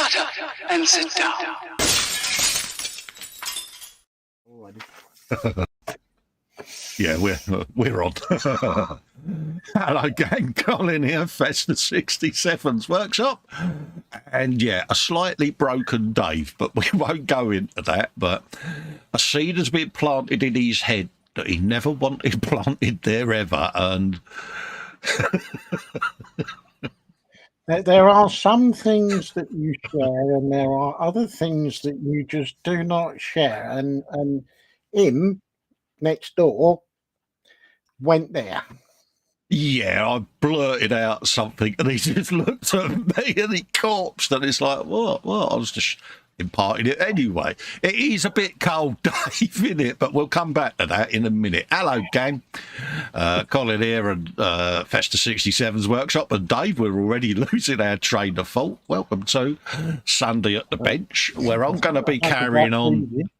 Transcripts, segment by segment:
Shut up and sit down. Yeah, we're on. Hello, gang. Colin here, Festa 67's workshop. And yeah, a slightly broken Dave, but we won't go into that. But a seed has been planted in his head that he never wanted planted there ever. And there are some things that you share, and there are other things that you just do not share. And him next door went there. yeah, I blurted out something, and he just looked at me, and he corpsed, and it's like, what? I was just imparting it anyway. It is a bit cold, Dave, isn't it? But we'll come back to that in a minute. Hello, gang. Colin here and Festa 67's workshop. And Dave, we're already losing our train of thought. Welcome to Sunday at the Bench, where I'm going to be carrying on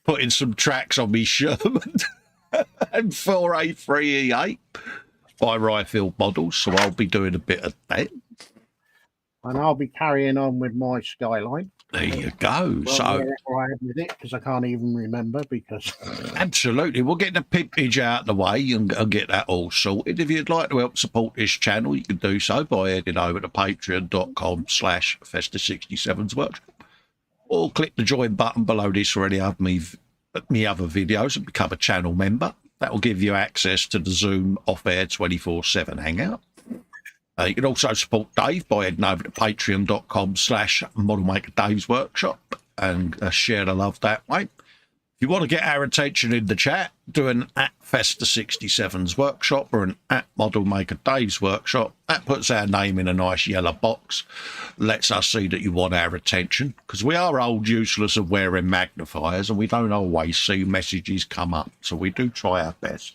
putting some tracks on me Sherman and 4A3E8 by Ryefield Models. So I'll be doing a bit of that. And I'll be carrying on with my Skyline. There you go. Well, so I had with it, because I can't even remember. Because absolutely, we'll get the pimpage out of the way and get that all sorted. If you'd like to help support this channel, you can do so by heading over to patreon.com/Festa67's workshop, or click the join button below this for any of me other videos and become a channel member. That will give you access to the Zoom off-air 24/7 hangout. You can also support Dave by heading over to patreon.com/Model Dave's Workshop and share the love that way. If you want to get our attention in the chat, do an @Festa67's Workshop or an @Model Maker Dave's Workshop. That puts our name in a nice yellow box, lets us see that you want our attention, because we are old useless of wearing magnifiers and we don't always see messages come up, so we do try our best.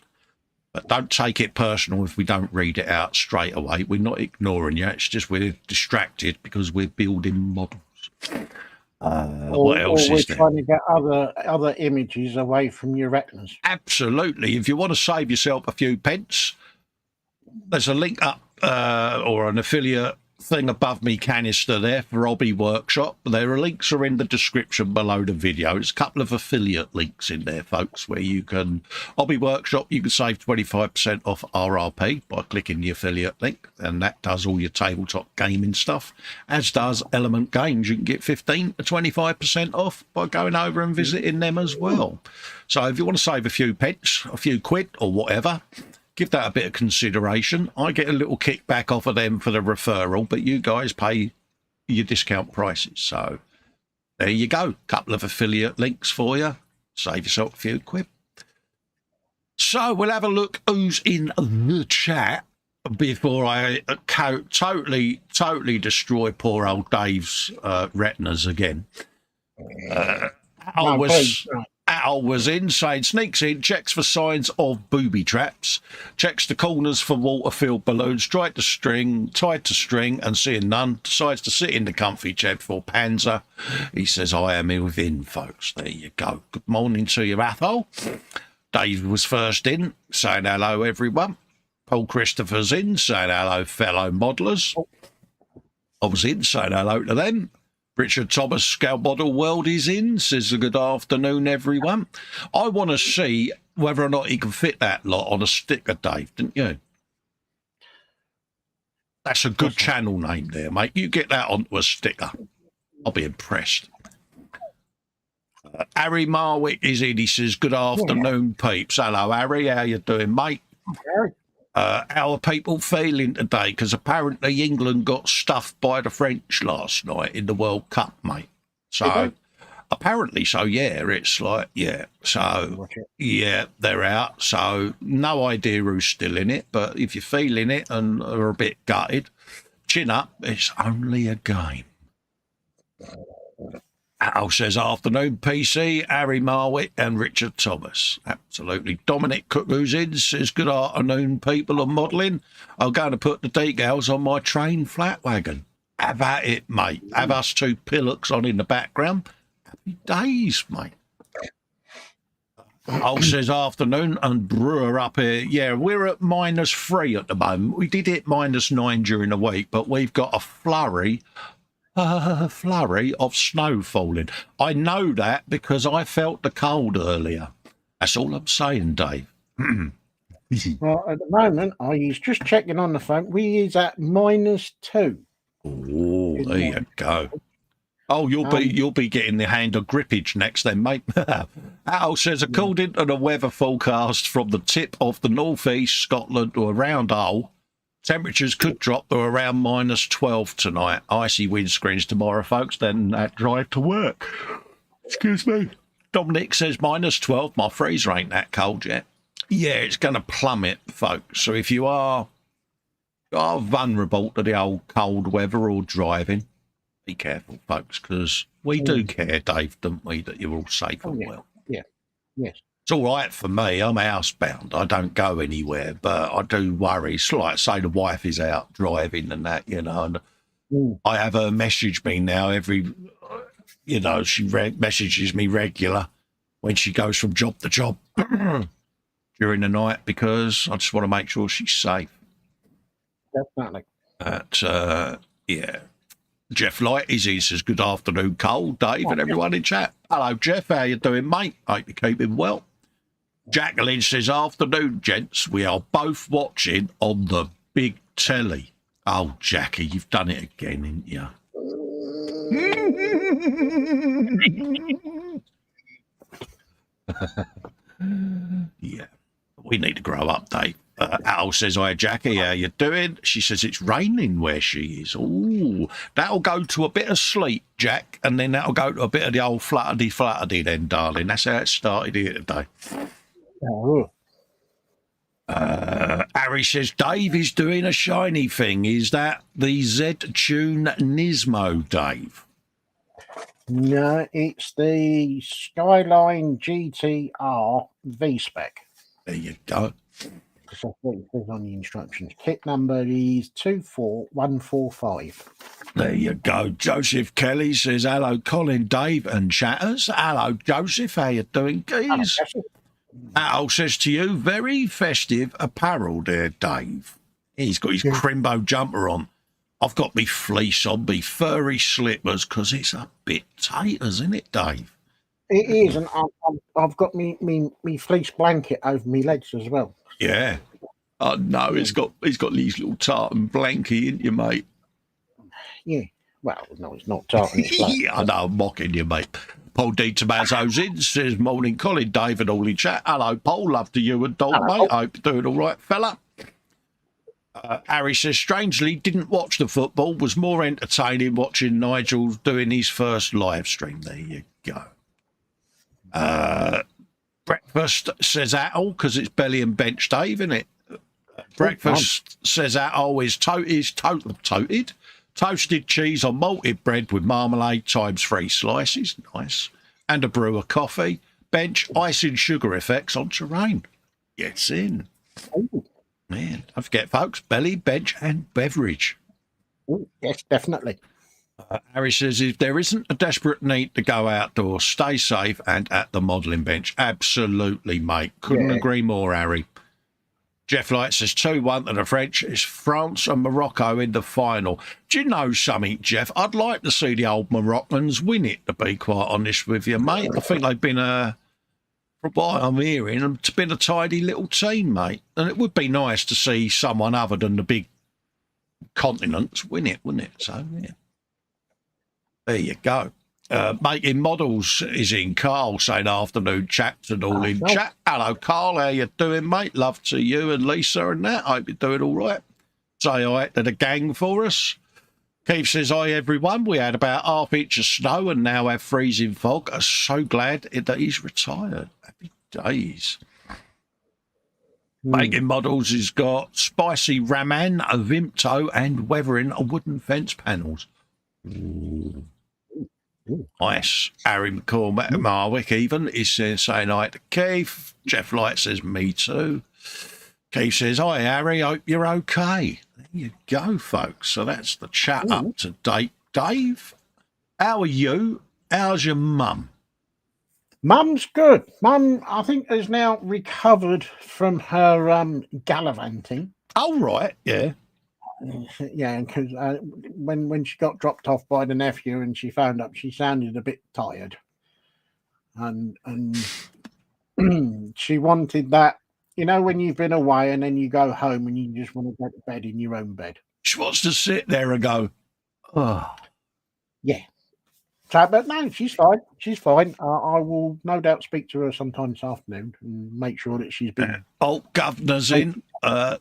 But don't take it personal if we don't read it out straight away. We're not ignoring you. It's just we're distracted because we're building models. What else or is we're there? trying to get other images away from your retinas. Absolutely. If you want to save yourself a few pence, there's a link up or an affiliate thing above me canister there for Hobby Workshop. There are links are in the description below the video. There's a couple of affiliate links in there, folks, where you can Hobby Workshop, you can save 25% off RRP by clicking the affiliate link, and that does all your tabletop gaming stuff, as does Element Games. You can get 15 to 25% off by going over and visiting them as well. So if you want to save a few pence, a few quid or whatever, give that a bit of consideration. I get a little kickback off of them for the referral, but you guys pay your discount prices. So there you go. Couple of affiliate links for you. Save yourself a few quid. So we'll have a look who's in the chat before I totally destroy poor old Dave's retinas again. Al was in, saying, sneaks in, checks for signs of booby traps, checks the corners for water-filled balloons, tied to string, and seeing none, decides to sit in the comfy chair for Panzer. He says, I am within, folks. There you go. Good morning to you, Athol. Dave was first in, saying hello, everyone. Paul Christopher's in, saying hello, fellow modelers. I was in, saying hello to them. Richard Thomas, Scale Model World is in, says good afternoon, everyone. I want to see whether or not he can fit that lot on a sticker, Dave, didn't you? That's a good channel name there, mate. You get that onto a sticker. I'll be impressed. Harry Marwick is in. He says, good afternoon, peeps. Hello, Harry. How you doing, mate? How are people feeling today? Because apparently England got stuffed by the French last night in the World Cup, mate. So apparently so, yeah. It's like, yeah. So, yeah, they're out. So no idea who's still in it. But if you're feeling it and are a bit gutted, chin up. It's only a game. Al says, afternoon, PC, Harry Marwick and Richard Thomas. Absolutely. Dominic Cuckoo's in, says, good afternoon, people of modelling. I'm going to put the decals on my train flat wagon. Have at it, mate. Have us two pillocks on in the background. Happy days, mate. Al says, afternoon, and Brewer up here. Yeah, we're at -3 at the moment. We did hit -9 during the week, but we've got a flurry A flurry of snow falling. I know that because I felt the cold earlier. That's all I'm saying, Dave. Well, at the moment, I was just checking on the phone. We is at -2. Oh, there you go. Oh, you'll be getting the hand of grippage next then, mate. Al says, according to the weather forecast from the tip of the northeast Scotland to around Hull, temperatures could drop to around -12 tonight. Icy windscreens tomorrow, folks. Then that drive to work. Excuse me. Dominic says -12. My freezer ain't that cold yet. Yeah, it's going to plummet, folks. So if you are vulnerable to the old cold weather or driving, be careful, folks, because we do care, Dave, don't we, that you're all safe and well. Yeah, yes. It's all right for me. I'm housebound. I don't go anywhere, but I do worry. It's like, say, the wife is out driving and that, you know, and I have her message me now every, you know, she messages me regular when she goes from job to job during the night because I just want to make sure she's safe. Definitely. But, yeah. Jeff Light he says, good afternoon, Cole, Dave, and everyone in chat. Hello, Jeff. How you doing, mate? Hope you're keeping well. Jacqueline says, afternoon, gents. We are both watching on the big telly. Oh, Jackie, you've done it again, haven't you? Yeah. We need to grow up, Dave. Al says, hi, Jackie, how you doing? She says it's raining where she is. Ooh, that'll go to a bit of sleep, Jack, and then that'll go to a bit of the old flutterty then, darling. That's how it started here today. Oh. Harry says, Dave is doing a shiny thing. Is that the Z-Tune Nismo, Dave? No, it's the Skyline GTR V-Spec. There you go. That's what it says on the instructions. Kit number is 24145. There you go. Joseph Kelly says, hello, Colin, Dave, and chatters. Hello, Joseph. How you doing, geez? Al says to you, very festive apparel there, Dave. He's got his crimbo jumper on. I've got me fleece on, me furry slippers, because it's a bit tight, isn't it, Dave? It is, and I've got me fleece blanket over my legs as well. Yeah. Oh, no, he's got these little tartan blankie, ain't you, mate? Yeah. Well, no, it's not tartan. It's Yeah, I know, I'm mocking you, mate. Paul D. Tomatoes in says, morning, Colin, Dave, and all in chat. Hello, Paul. Love to you and Dog, mate. Hope you're doing all right, fella. Harry says, strangely, didn't watch the football. Was more entertaining watching Nigel doing his first live stream. There you go. Breakfast says Atol, because it's belly and bench Dave, isn't it? Breakfast says Atol is toted. Toasted cheese on malted bread with marmalade times 3 slices. Nice. And a brew of coffee. Bench, ice and sugar effects on terrain. Gets in. Ooh. Man, don't forget, folks, belly, bench, and beverage. Ooh, yes, definitely. Harry says, if there isn't a desperate need to go outdoors, stay safe and at the modelling bench. Absolutely, mate. Couldn't agree more, Harry. Jeff Light says 2-1 to the French. It's France and Morocco in the final. Do you know something, Jeff? I'd like to see the old Moroccans win it, to be quite honest with you, mate. I think they've been from what I'm hearing, it's been a tidy little team, mate. And it would be nice to see someone other than the big continents win it, wouldn't it? So, yeah. There you go. Making Models is in. Carl saying afternoon chats and all in chat. Hello, Carl. How you doing, mate? Love to you and Lisa and that. Hope you're doing all right. Say hi to the gang for us. Keith says, hi, everyone. We had about half inch of snow and now have freezing fog. I'm so glad that he's retired. Happy days. Making Models has got spicy ramen, a Vimto, and weathering wooden fence panels. Ooh. Nice. Harry McCall Marwick even is saying hi to Keith. Jeff Light says, me too. Keith says, hi, Harry. Hope you're okay. There you go, folks. So that's the chat up to date. Dave, how are you? How's your mum? Mum's good. Mum, I think, has now recovered from her gallivanting. Oh, right, yeah. Yeah, because when she got dropped off by the nephew and she found up, she sounded a bit tired, and she wanted that. You know, when you've been away and then you go home and you just want to go to bed in your own bed. She wants to sit there and go, oh. Yeah. So, but no, she's fine. She's fine. I will no doubt speak to her sometime this afternoon and make sure that she's been. Old Governor's in.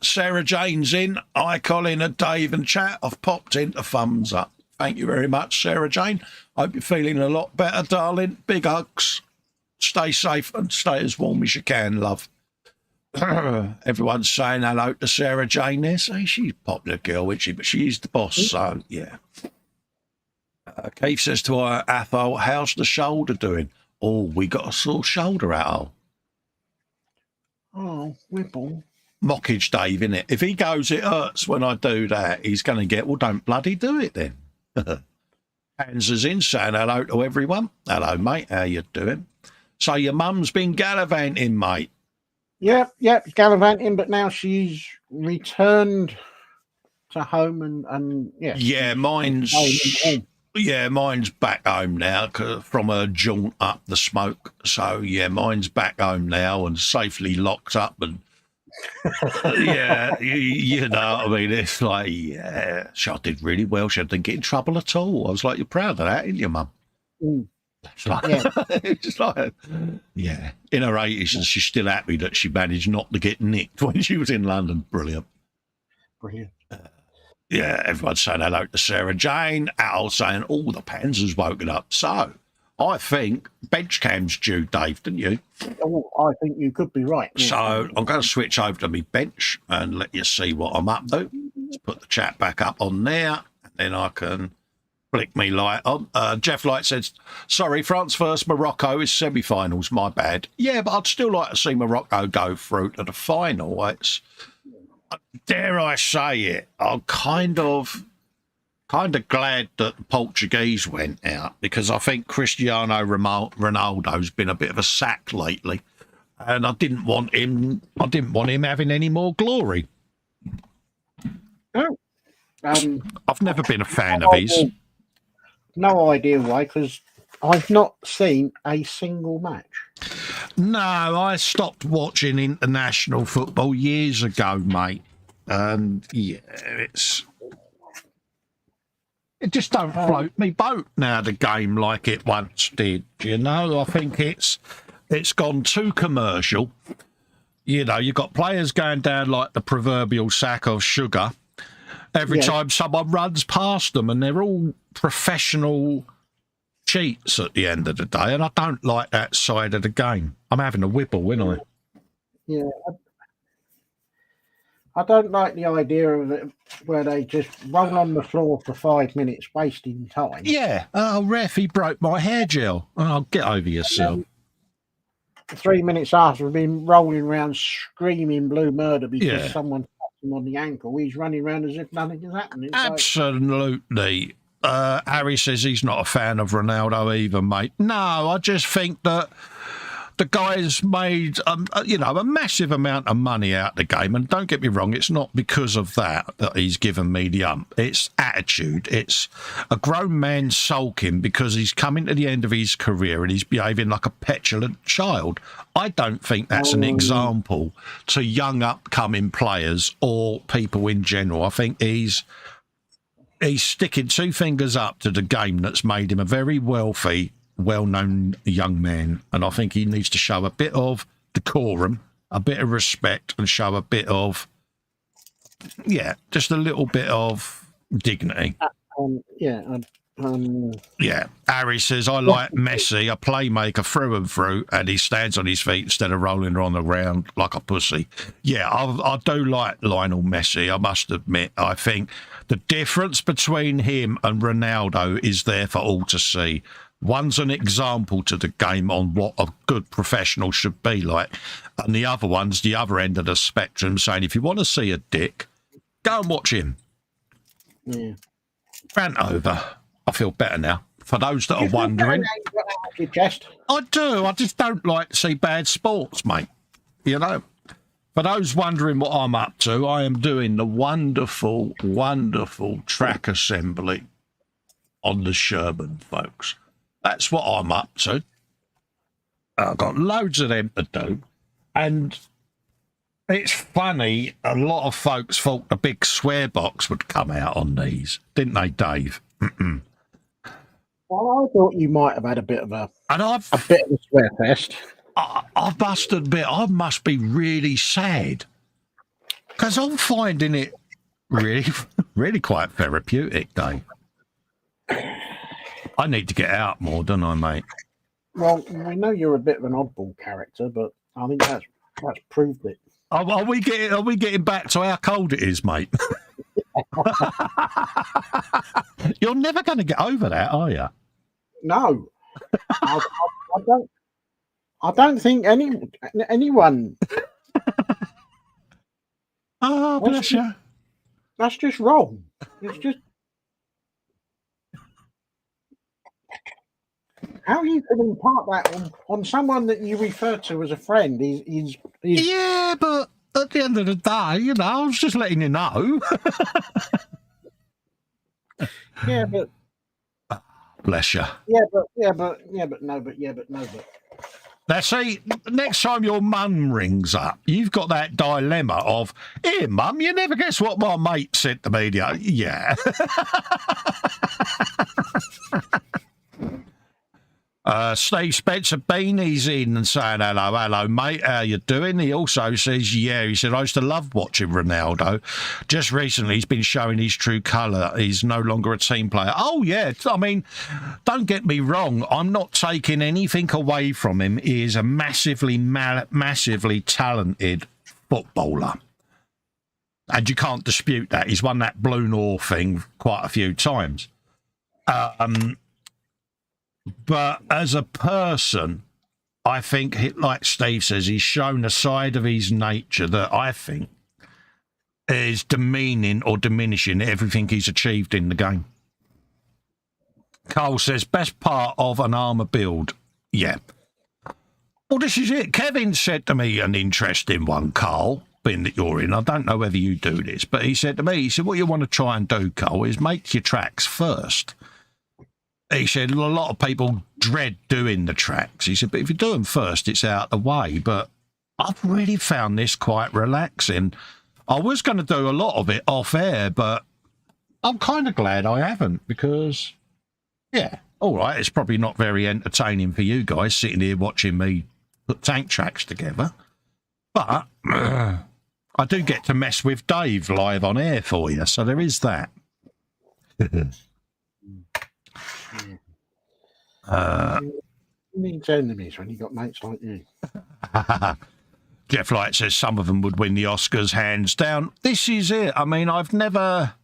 Sarah Jane's in. I, Colin, and Dave and chat. I've popped in to thumbs up. Thank you very much, Sarah Jane. Hope you're feeling a lot better, darling. Big hugs. Stay safe and stay as warm as you can, love. Everyone's saying hello to Sarah Jane there. Say she's a popular girl, isn't she? But she is the boss, so yeah. Keith says to our Athol, how's the shoulder doing? Oh, we got a sore shoulder, Athol. Oh, Whipple. Mockage Dave, innit? If he goes, it hurts when I do that, he's going to get, well, don't bloody do it then. Hans is in, saying hello to everyone. Hello, mate. How you doing? So your mum's been gallivanting, mate. Yep, gallivanting, but now she's returned to home and yeah. Yeah, mine's back home now from a jaunt up the smoke. So yeah, mine's back home now and safely locked up and yeah, you know what I mean? It's like, yeah, she did really well. She didn't get in trouble at all. I was like, you're proud of that, ain't you, Mum? It's like, yeah. It's like, yeah, in her 80s, and she's still happy that she managed not to get nicked when she was in London. Brilliant. Yeah, everyone's saying hello to Sarah Jane. Al saying all the Panzers woken up. So I think bench cam's due, Dave, didn't you? Oh, I think you could be right. Yeah. So I'm going to switch over to my bench and let you see what I'm up to. Let's put the chat back up on there, and then I can flick me light on. Jeff Light says, sorry, France versus Morocco is semi-finals, my bad. Yeah, but I'd still like to see Morocco go through to the final. It's, dare I say it, I'm kind of glad that the Portuguese went out, because I think Cristiano Ronaldo's been a bit of a sack lately, and I didn't want him having any more glory. Oh. I've never been a fan of his. No idea why, because I've not seen a single match. No, I stopped watching international football years ago, mate. And yeah, it just don't float me boat now, the game, like it once did. You know, I think it's gone too commercial. You know, you've got players going down like the proverbial sack of sugar every time someone runs past them, and they're all professional cheats at the end of the day, and I don't like that side of the game. I'm having a whipple, ain't I? Yeah. I don't like the idea of it where they just roll on the floor for 5 minutes, wasting time. Yeah. Oh, ref, he broke my hair gel. Oh, get over yourself. 3 minutes after we've been rolling around screaming blue murder because someone tapped him on the ankle, he's running around as if nothing has happened. It's absolutely. Harry says he's not a fan of Ronaldo either, mate. No, I just think that the guy's made, a massive amount of money out the game. And don't get me wrong, it's not because of that he's given me the ump. It's attitude. It's a grown man sulking because he's coming to the end of his career and he's behaving like a petulant child. I don't think that's an example to young upcoming players or people in general. I think he's sticking two fingers up to the game that's made him a very wealthy, well-known young man, and I think he needs to show a bit of decorum, a bit of respect, and show a bit of, just a little bit of dignity. Harry says, I like Messi, a playmaker through and through, and he stands on his feet instead of rolling on the ground like a pussy. Yeah, I do like Lionel Messi, I must admit. I think the difference between him and Ronaldo is there for all to see. One's an example to the game on what a good professional should be like, and the other one's the other end of the spectrum, saying if you want to see a dick, go and watch him. Yeah. Rant over. I feel better now. For those that are wondering, I do. I just don't like to see bad sports, mate. You know, For those wondering what I'm up to, I am doing the wonderful, wonderful track assembly on the Sherman, folks. That's what I'm up to. I've got loads of them to do. And it's funny, a lot of folks thought a big swear box would come out on these, didn't they, Dave? Well, I thought you might have had a bit of a bit of a swear fest. I must admit, I must be really sad because I'm finding it really, really quite therapeutic, Dave. I need to get out more, don't I, mate? Well, we know you're a bit of an oddball character, but I think that's proved it. Are we getting back to how cold it is, mate? You're never going to get over that, are you? No, I don't. I don't think anyone. Oh, bless you. That's just wrong. It's just. How you can impart that on someone that you refer to as a friend is Yeah, but at the end of the day, you know, I was just letting you know. Yeah, but. Bless you. Yeah, but no. Now, see, next time your mum rings up, you've got that dilemma of, here, mum, you never guess what my mate said to me. Yeah. Steve Spencer Beanie's in and saying, hello, mate, how you doing? He also says, yeah, he said, I used to love watching Ronaldo. Just recently, he's been showing his true colour. He's no longer a team player. Oh, yeah, I mean, don't get me wrong. I'm not taking anything away from him. He is a massively talented footballer. And you can't dispute that. He's won that Blue North thing quite a few times. But as a person, I think, like Steve says, he's shown a side of his nature that I think is demeaning or diminishing everything he's achieved in the game. Carl says, best part of an armour build. Yeah. Well, this is it. Kevin said to me an interesting one, Carl, being that you're in. I don't know whether you do this, but he said to me, he said, what you want to try and do, Carl, is make your tracks first. He said, a lot of people dread doing the tracks. He said, but if you do them first, it's out of the way. But I've really found this quite relaxing. I was going to do a lot of it off air, but I'm kind of glad I haven't because, yeah, all right, it's probably not very entertaining for you guys sitting here watching me put tank tracks together. But I do get to mess with Dave live on air for you, so there is that. Needs enemies when you got mates like you. Jeff Light says some of them would win the Oscars hands down. This is it. I mean, I've never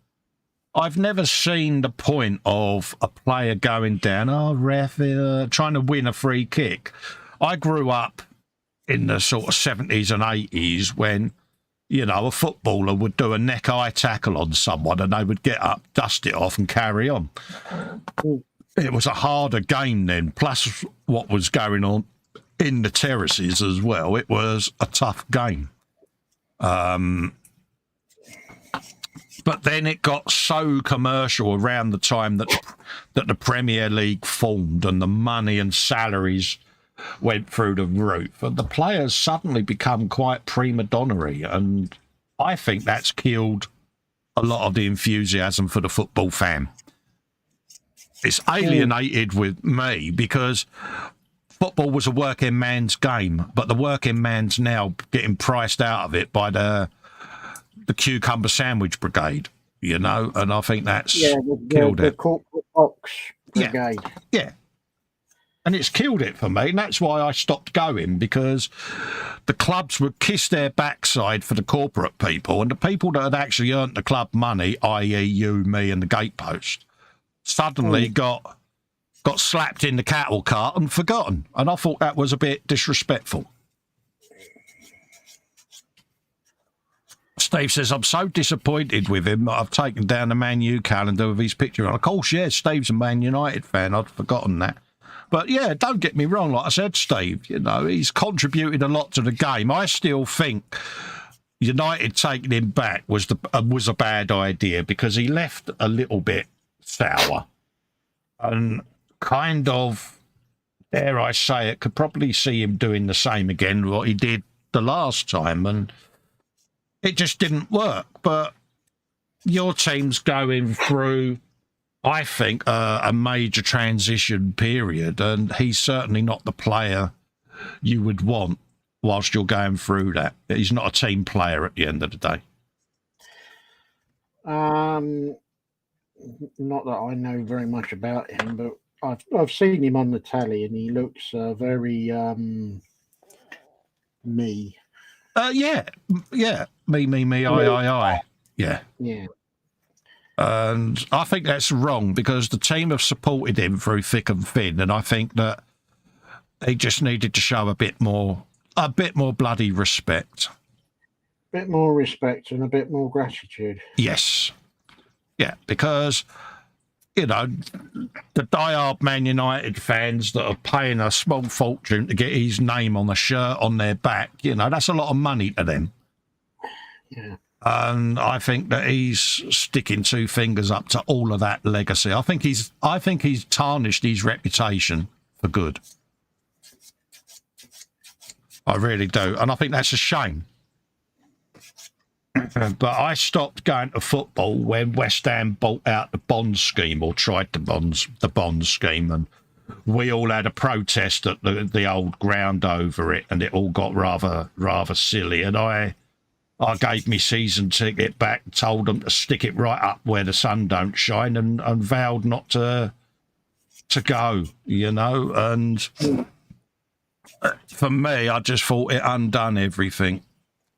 seen the point of a player going down, ref, trying to win a free kick. I grew up in the sort of 70s and 80s when, you know, a footballer would do a neck-eye tackle on someone and they would get up, dust it off and carry on. It was a harder game then, plus what was going on in the terraces as well. It was a tough game. But then it got so commercial around the time that the Premier League formed and the money and salaries went through the roof. And the players suddenly become quite prima donna-y. And I think that's killed a lot of the enthusiasm for the football fan. It's alienated with me because football was a working man's game, but the working man's now getting priced out of it by the cucumber sandwich brigade, you know, and I think that's killed it. The corporate box brigade. Yeah. And it's killed it for me, and that's why I stopped going, because the clubs would kiss their backside for the corporate people, and the people that had actually earned the club money, i.e. you, me, and the gatepost, suddenly got slapped in the cattle cart and forgotten. And I thought that was a bit disrespectful. Steve says, I'm so disappointed with him that I've taken down the Man U calendar with his picture on. Of course, yeah, Steve's a Man United fan. I'd forgotten that. But, yeah, don't get me wrong. Like I said, Steve, you know, he's contributed a lot to the game. I still think United taking him back was a bad idea because he left a little bit sour and kind of, dare I say it, could probably see him doing the same again, what he did the last time, and it just didn't work. But your team's going through, I think, a major transition period, and he's certainly not the player you would want whilst you're going through that. He's not a team player at the end of the day. Not that I know very much about him, but I've seen him on the tally, and he looks very me. Yeah. Me, I. Yeah. Yeah. And I think that's wrong because the team have supported him through thick and thin, and I think that he just needed to show a bit more bloody respect. A bit more respect and a bit more gratitude. Yes. Yeah, because, you know, the diehard Man United fans that are paying a small fortune to get his name on a shirt on their back, you know, that's a lot of money to them. Yeah. And I think that he's sticking two fingers up to all of that legacy. I think he's tarnished his reputation for good. I really do. And I think that's a shame. But I stopped going to football when West Ham bought out the bond scheme, or tried the bond scheme, and we all had a protest at the old ground over it, and it all got rather silly. And I gave me season ticket back, told them to stick it right up where the sun don't shine, and vowed not to go, you know. And for me, I just thought it undone everything.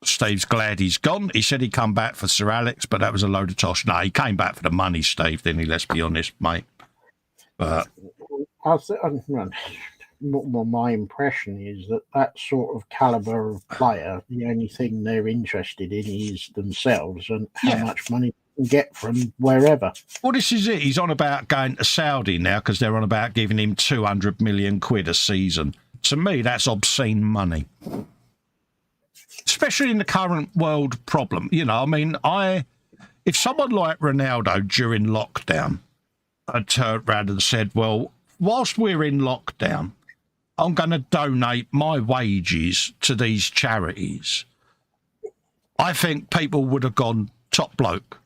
Steve's glad he's gone. He said he'd come back for Sir Alex, but that was a load of tosh. No, he came back for the money, Steve, didn't he? Let's be honest, mate. But well, my impression is that sort of caliber of player, the only thing they're interested in is themselves and how much money they can get from wherever. Well, this is it. He's on about going to Saudi now because they're on about giving him 200 million quid a season. To me, that's obscene money. Especially in the current world problem. You know, I mean, if someone like Ronaldo during lockdown had turned around and said, well, whilst we're in lockdown, I'm going to donate my wages to these charities, I think people would have gone top bloke.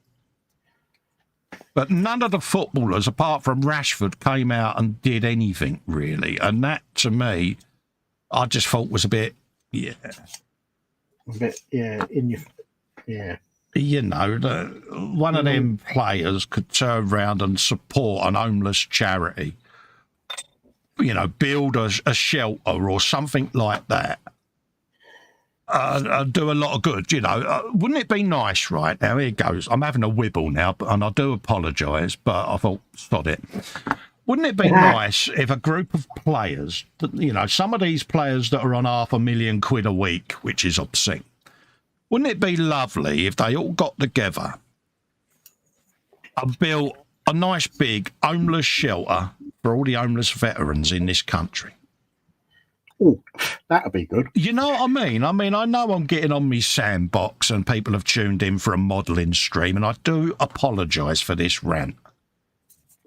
But none of the footballers, apart from Rashford, came out and did anything, really. And that, to me, I just thought was a bit, A bit, You know, one of them players could turn around and support an homeless charity, you know, build a shelter or something like that, and do a lot of good, you know. Wouldn't it be nice, right? Now, here goes. I'm having a wibble now, and I do apologise, but I thought, sod it. Wouldn't it be nice if a group of players, you know, some of these players that are on £500,000 a week, which is obscene, wouldn't it be lovely if they all got together and built a nice big homeless shelter for all the homeless veterans in this country? Oh, that'd be good. You know what I mean? I know I'm getting on me sandbox and people have tuned in for a modelling stream, and I do apologise for this rant.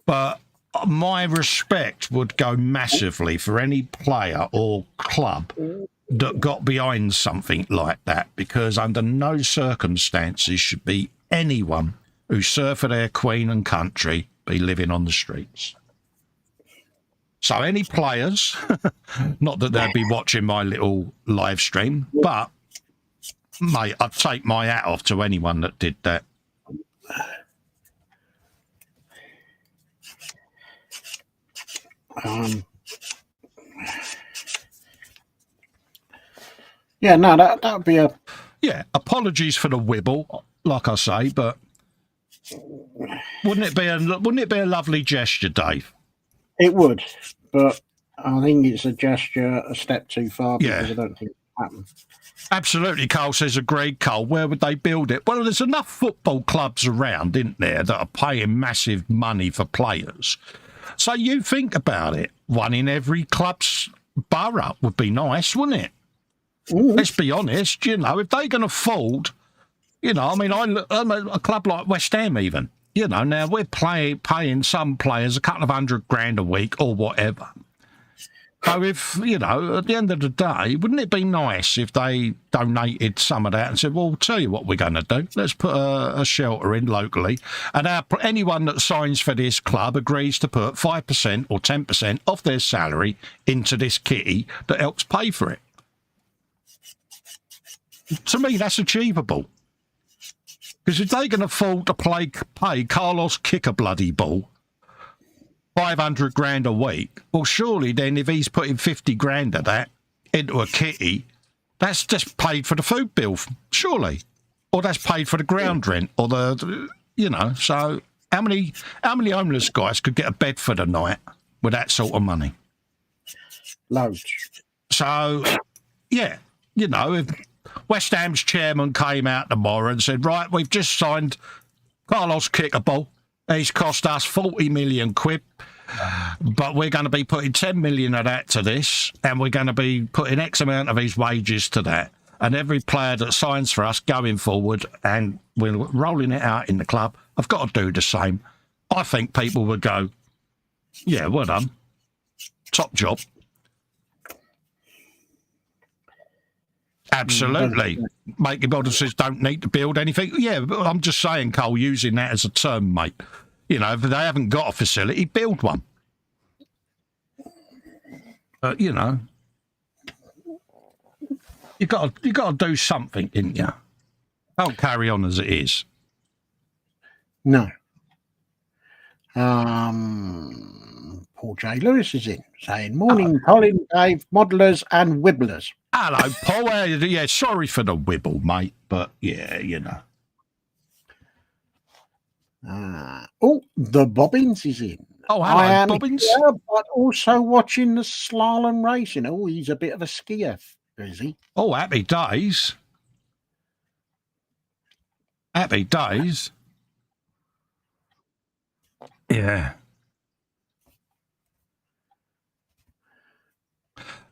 But my respect would go massively for any player or club that got behind something like that, because under no circumstances should be anyone who served for their queen and country be living on the streets. So any players, not that they'd be watching my little live stream, but, mate, I'd take my hat off to anyone that did that. Yeah, no, that'd be a... Yeah, apologies for the wibble, like I say, but wouldn't it be a lovely gesture, Dave? It would, but I think it's a gesture a step too far, because I don't think it happens. Absolutely, Carl says, agreed, Carl. Where would they build it? Well, there's enough football clubs around, isn't there, that are paying massive money for players. So you think about it, one in every club's borough would be nice, wouldn't it? Let's be honest, you know, if they can afford You know, I mean, I'm a club like West Ham even. You know, now we're paying some players a couple of $100,000 a week or whatever. So if, you know, at the end of the day, wouldn't it be nice if they donated some of that and said, well, tell you what we're going to do. Let's put a shelter in locally. And anyone that signs for this club agrees to put 5% or 10% of their salary into this kitty that helps pay for it. To me, that's achievable. Because if they can afford to pay Carlos kick a bloody ball $500,000 a week, well, surely then if he's putting 50 grand of that into a kitty, that's just paid for the food bill, surely, or that's paid for the ground rent, or the you know. So how many homeless guys could get a bed for the night with that sort of money? Loads. So yeah, you know, if West Ham's chairman came out tomorrow and said, right, we've just signed Carlos Kickable. He's cost us 40 million quid, but we're going to be putting 10 million of that to this, and we're going to be putting X amount of his wages to that. And every player that signs for us going forward, and we're rolling it out in the club, I've got to do the same. I think people would go, yeah, well done. Top job. Absolutely. Making businesses don't need to build anything. Yeah, but I'm just saying, Cole, using that as a term, mate. You know, if they haven't got a facility, build one. You know, you got to do something, didn't you? Don't carry on as it is. No. Paul J. Lewis is in, saying, morning, Colin, Dave, modelers and wibblers. Hello, Paul. Yeah, sorry for the wibble, mate, but yeah, you know. The Bobbins is in. Oh, hello, I am Bobbins. Here, but also watching the slalom racing. Oh, he's a bit of a skier, is he? Oh, happy days. Happy days. Yeah.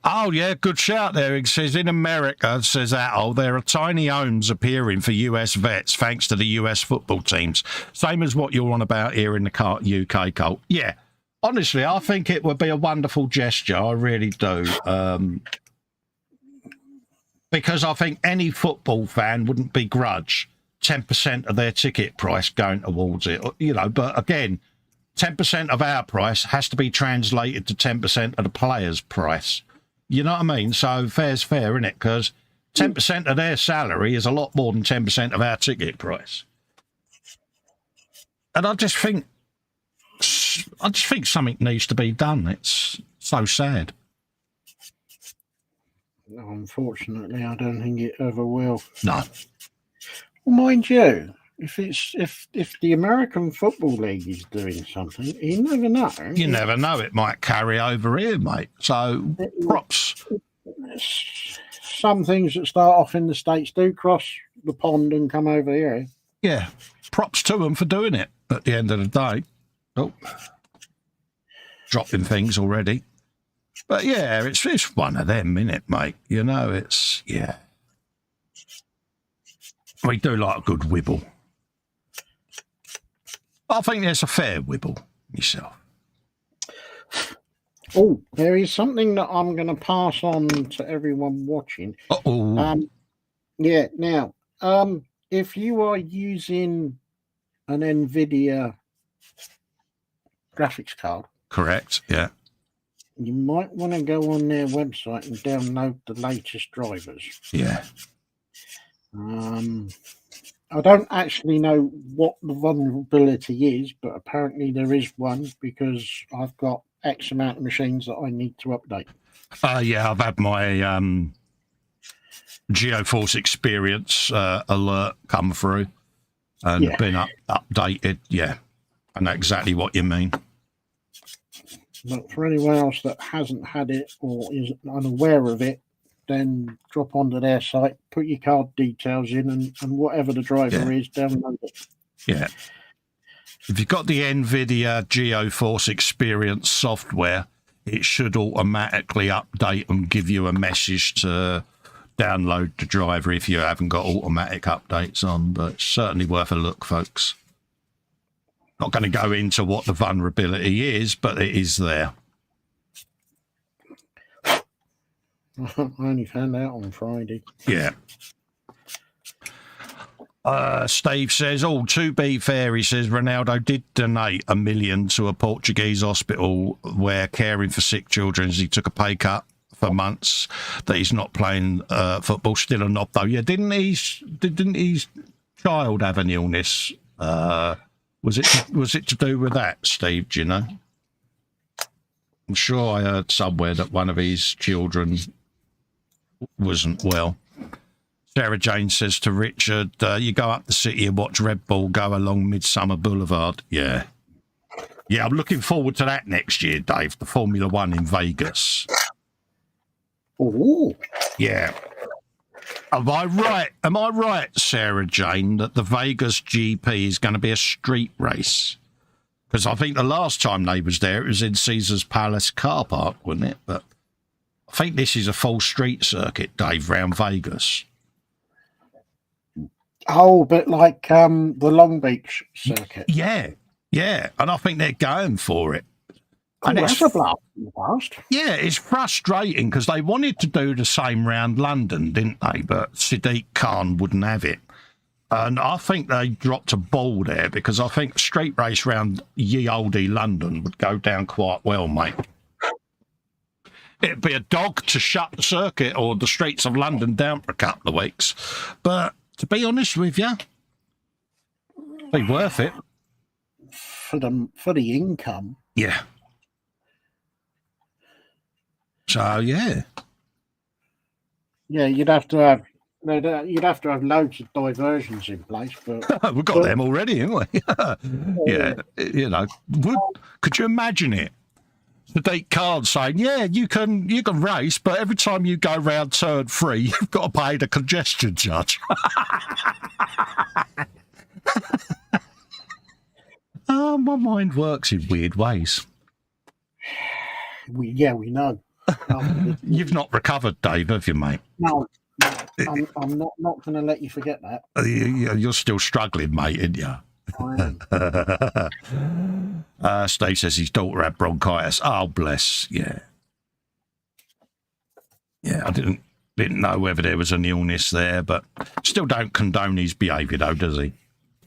Oh, yeah, good shout there. It says, in America, says Atto, there are tiny homes appearing for US vets thanks to the US football teams. Same as what you're on about here in the UK, Colt. Yeah, honestly, I think it would be a wonderful gesture. I really do. Because I think any football fan wouldn't begrudge 10% of their ticket price going towards it. You know, but again, 10% of our price has to be translated to 10% of the player's price. You know what I mean? So fair's fair, isn't it? Because 10% of their salary is a lot more than 10% of our ticket price. And I just think something needs to be done. It's so sad. Unfortunately, I don't think it ever will. No. Well, mind you, if the American Football League is doing something, you never know. You never know. It might carry over here, mate. So props. Some things that start off in the States do cross the pond and come over here. Yeah. Props to them for doing it at the end of the day. Oh. Dropping things already. But yeah, it's one of them, innit, mate? You know, it's, yeah. We do like a good wibble. I think there's a fair wibble myself. Oh, there is something that I'm going to pass on to everyone watching. Yeah, now, if you are using an NVIDIA graphics card. Correct, yeah. You might want to go on their website and download the latest drivers. Yeah. I don't actually know what the vulnerability is, but apparently there is one because I've got X amount of machines that I need to update. Yeah, I've had my GeoForce experience alert come through and been updated. Yeah, I know exactly what you mean. But for anyone else that hasn't had it or is unaware of it, then drop onto their site, put your card details in, and whatever the driver is, download it. Yeah. If you've got the NVIDIA GeoForce Experience software, it should automatically update and give you a message to download the driver if you haven't got automatic updates on, but it's certainly worth a look, folks. Not going to go into what the vulnerability is, but it is there. I only found out on Friday. Yeah. Steve says, to be fair, he says, Ronaldo did donate $1 million to a Portuguese hospital where caring for sick children as he took a pay cut for months that he's not playing football. Still a knob, though. Yeah, didn't his child have an illness? Was it to do with that, Steve, do you know? I'm sure I heard somewhere that one of his children wasn't well. Sarah Jane says to Richard, you go up the city and watch Red Bull go along Midsummer Boulevard. Yeah. Yeah, I'm looking forward to that next year, Dave, the Formula One in Vegas. Oh. Yeah. Am I right, Sarah Jane, that the Vegas GP is going to be a street race? Because I think the last time they was there, it was in Caesar's Palace car park, wasn't it? But I think this is a full street circuit, Dave, round Vegas. Oh, but like the Long Beach circuit. Yeah, yeah. And I think they're going for it. And that's a blast in the past. Yeah, it's frustrating because they wanted to do the same round London, didn't they? But Sadiq Khan wouldn't have it. And I think they dropped a ball there because I think a street race round ye olde London would go down quite well, mate. It'd be a dog to shut the circuit or the streets of London down for a couple of weeks. But to be honest with you, it'd be worth it. For the income. Yeah. So, yeah. Yeah, you'd have to have loads of diversions in place. But we've got them already, haven't we? Yeah, you know, could you imagine it? Sadiq Khan saying, "Yeah, you can race, but every time you go round turn 3, you've got to pay the congestion charge." My mind works in weird ways. We know. You've not recovered, Dave, have you, mate? No, I'm not going to let you forget that. You're still struggling, mate, aren't you? I am. Steve says his daughter had bronchitis. Oh, bless. Yeah. Yeah, I didn't know whether there was an illness there, but still don't condone his behaviour, though, does he?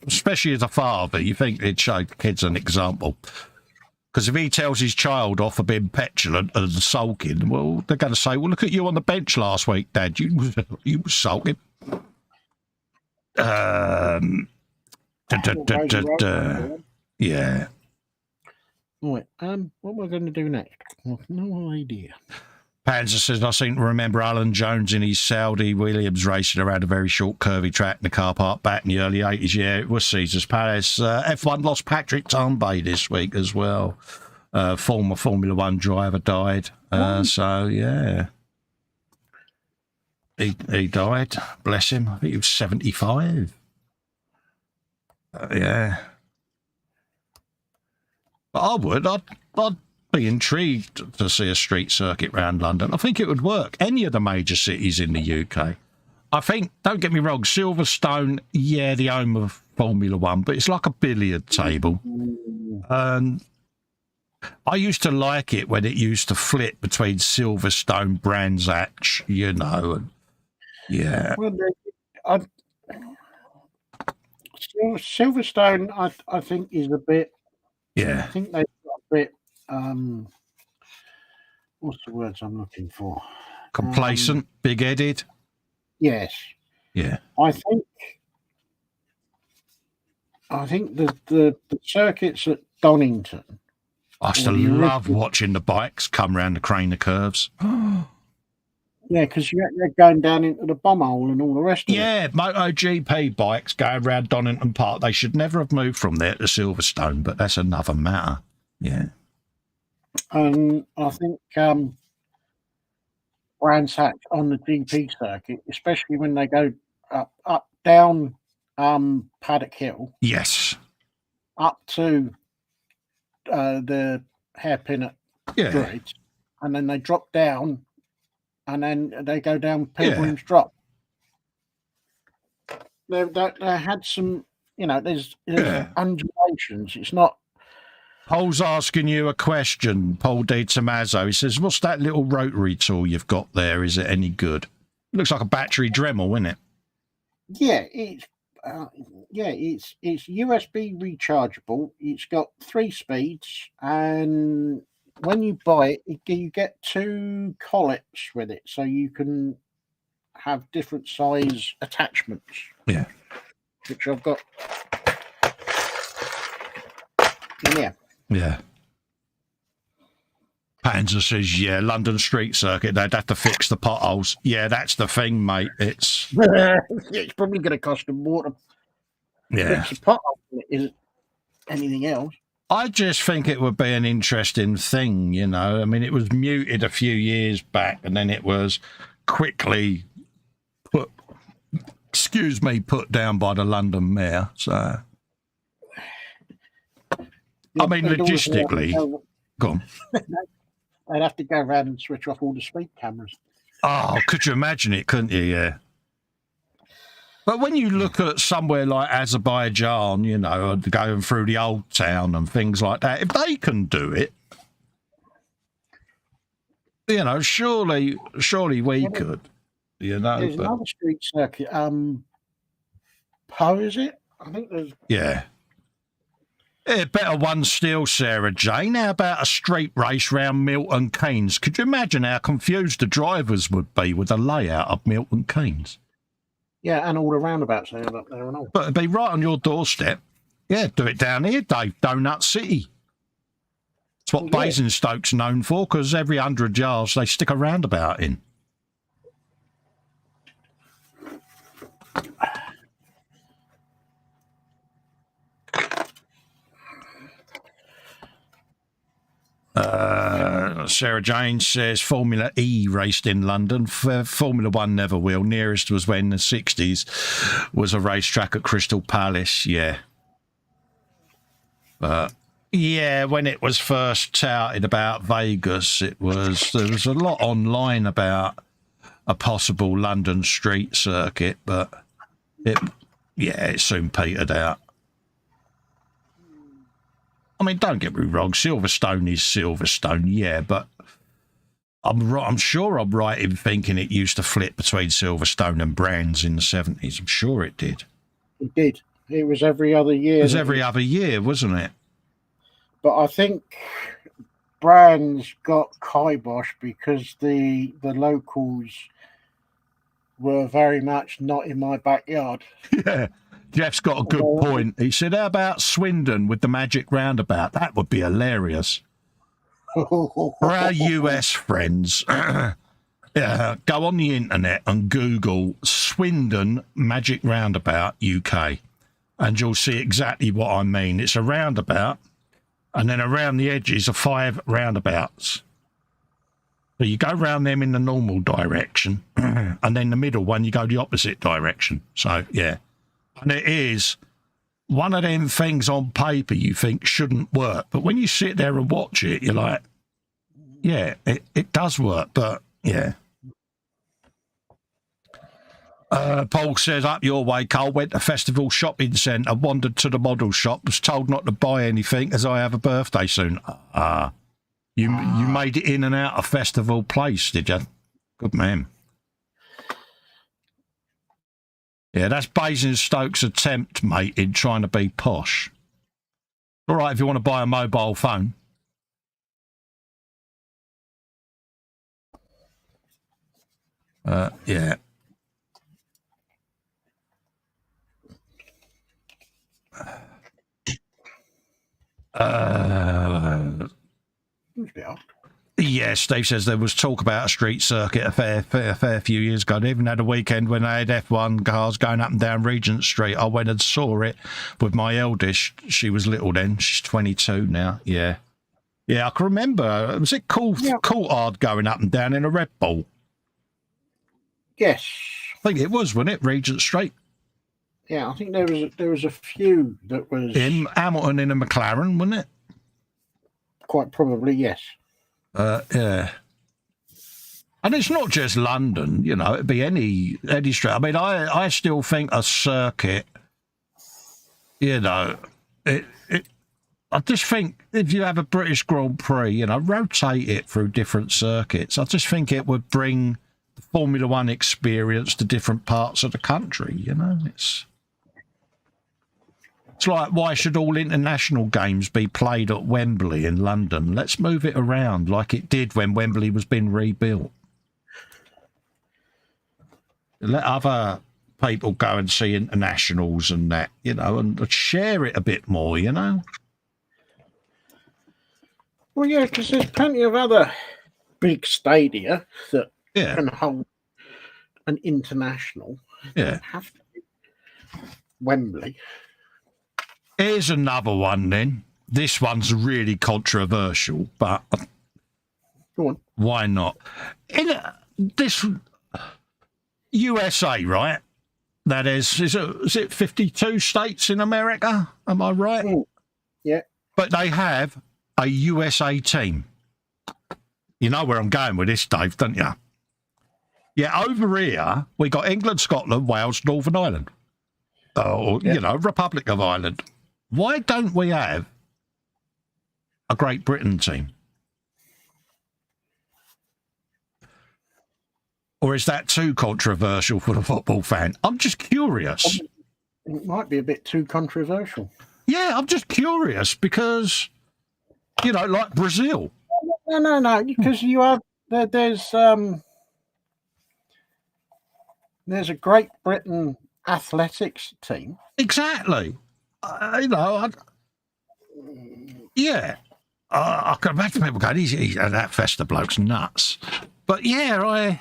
Especially as a father, you think he'd show kids an example. Because if he tells his child off for being petulant and sulking, well, they're going to say, well, look at you on the bench last week, Dad. You were sulking. Yeah. Right. What am I going to do next? I've no idea. Panzer says, I seem to remember Alan Jones in his Saudi Williams racing around a very short curvy track in the car park back in the early 80s. Yeah, it was Caesar's Palace. F1 lost Patrick Tambay this week as well. Former Formula One driver died. So, yeah. He died. Bless him. I think he was 75. Yeah. But I'd be intrigued to see a street circuit round London. I think it would work. Any of the major cities in the UK. I think, don't get me wrong, Silverstone, yeah, the home of Formula One, but it's like a billiard table. And I used to like it when it used to flip between Silverstone, Brands Hatch, you know. And, yeah. Well, Silverstone, I think, is a bit... Yeah. I think they've got a bit... what's the words I'm looking for? Complacent, big-headed. Yes. Yeah. I think the circuits at Donington. I used to love watching the bikes come round the crane of curves. Yeah, because you're going down into the bomb hole and all the rest of it. Yeah, MotoGP bikes going round Donington Park. They should never have moved from there to Silverstone, but that's another matter. Yeah. And I think Brands Hatch on the GP circuit, especially when they go up down Paddock Hill. Yes. Up to the hairpin at Bridge, and then they drop down and then they go down Pilgrim's Drop. They had some, there's undulations. It's not. Paul's asking you a question, Paul De Tommaso. He says, what's that little rotary tool you've got there? Is it any good? Looks like a battery Dremel, isn't it? Yeah, it's USB rechargeable. It's got 3 speeds, and when you buy it, you get 2 collets with it, so you can have different size attachments. Yeah. Which I've got. Yeah. Yeah. Panzer says, yeah, London street circuit, they'd have to fix the potholes. Yeah, that's the thing, mate. It's it's probably going to cost them more to fix the pothole than it is anything else. I just think it would be an interesting thing, I mean, it was muted a few years back, and then it was quickly put down by the London mayor. So, I mean, logistically, go on. I'd have to go around and switch off all the speed cameras. Oh, could you imagine it, couldn't you? Yeah. But when you look at somewhere like Azerbaijan, going through the old town and things like that, if they can do it, surely we could, There's another street circuit, Poe, is it? I think there's... Yeah. Better one still, Sarah Jane. How about a street race round Milton Keynes? Could you imagine how confused the drivers would be with the layout of Milton Keynes? Yeah, and all the roundabouts they have up there and all. But it'd be right on your doorstep. Yeah, do it down here, Dave. Donut City. It's what Basingstoke's known for, because every 100 yards they stick a roundabout in. Sarah Jane says Formula E raced in London. Formula One never will. Nearest was when the 60s was a racetrack at Crystal Palace. Yeah. Yeah, when it was first touted about Vegas, there was a lot online about a possible London street circuit, but it soon petered out. I mean, don't get me wrong, Silverstone is Silverstone, yeah, but I'm sure I'm right in thinking it used to flip between Silverstone and Brands in the 70s. I'm sure it did. It did. It was every other year. It was every other year, wasn't it? But I think Brands got kiboshed because the locals were very much not in my backyard. Yeah. Jeff's got a good point. He said, how about Swindon with the magic roundabout? That would be hilarious. For our US friends, go on the internet and Google Swindon Magic Roundabout UK, and you'll see exactly what I mean. It's a roundabout, and then around the edges are 5 roundabouts. So you go round them in the normal direction, and then the middle one, you go the opposite direction. So, yeah. And it is one of them things on paper you think shouldn't work. But when you sit there and watch it, you're like, yeah, it does work. But, yeah. Paul says, up your way, Cole. Went to Festival Shopping Centre, wandered to the model shop, was told not to buy anything as I have a birthday soon. You made it in and out of Festival Place, did you? Good man. Yeah, that's Basingstoke's attempt, mate, in trying to be posh. All right, if you want to buy a mobile phone. Yeah. Yeah, Steve says there was talk about a street circuit a fair few years ago. They even had a weekend when they had F1 cars going up and down Regent Street. I went and saw it with my eldest. She was little then. She's 22 now. Yeah. Yeah, I can remember. Was it Courtyard going up and down in a Red Bull? Yes. I think it was, wasn't it? Regent Street. Yeah, I think there was a few that was... In Hamilton in a McLaren, wasn't it? Quite probably, yes. Yeah. And it's not just London, you know, it'd be any street. I mean, I still think a circuit, you know, I just think if you have a British Grand Prix, you know, rotate it through different circuits. I just think it would bring the Formula One experience to different parts of the country, you know. It's like, why should all international games be played at Wembley in London? Let's move it around like it did when Wembley was being rebuilt. Let other people go and see internationals and that, you know, and share it a bit more, you know. Well, yeah, because there's plenty of other big stadia that can hold an international. Yeah. Have to be Wembley. Here's another one then. This one's really controversial, but go on. Why not? In this USA, right? That is it 52 states in America? Am I right? Yeah. But they have a USA team. You know where I'm going with this, Dave, don't you? Yeah, over here, we got England, Scotland, Wales, Northern Ireland. You know, Republic of Ireland. Why don't we have a Great Britain team? Or is that too controversial for the football fan? I'm just curious. It might be a bit too controversial. Yeah, I'm just curious because, you know, like Brazil. No, because you have there's a Great Britain athletics team. Exactly. You know, I can imagine people going, that Festa bloke's nuts. But yeah.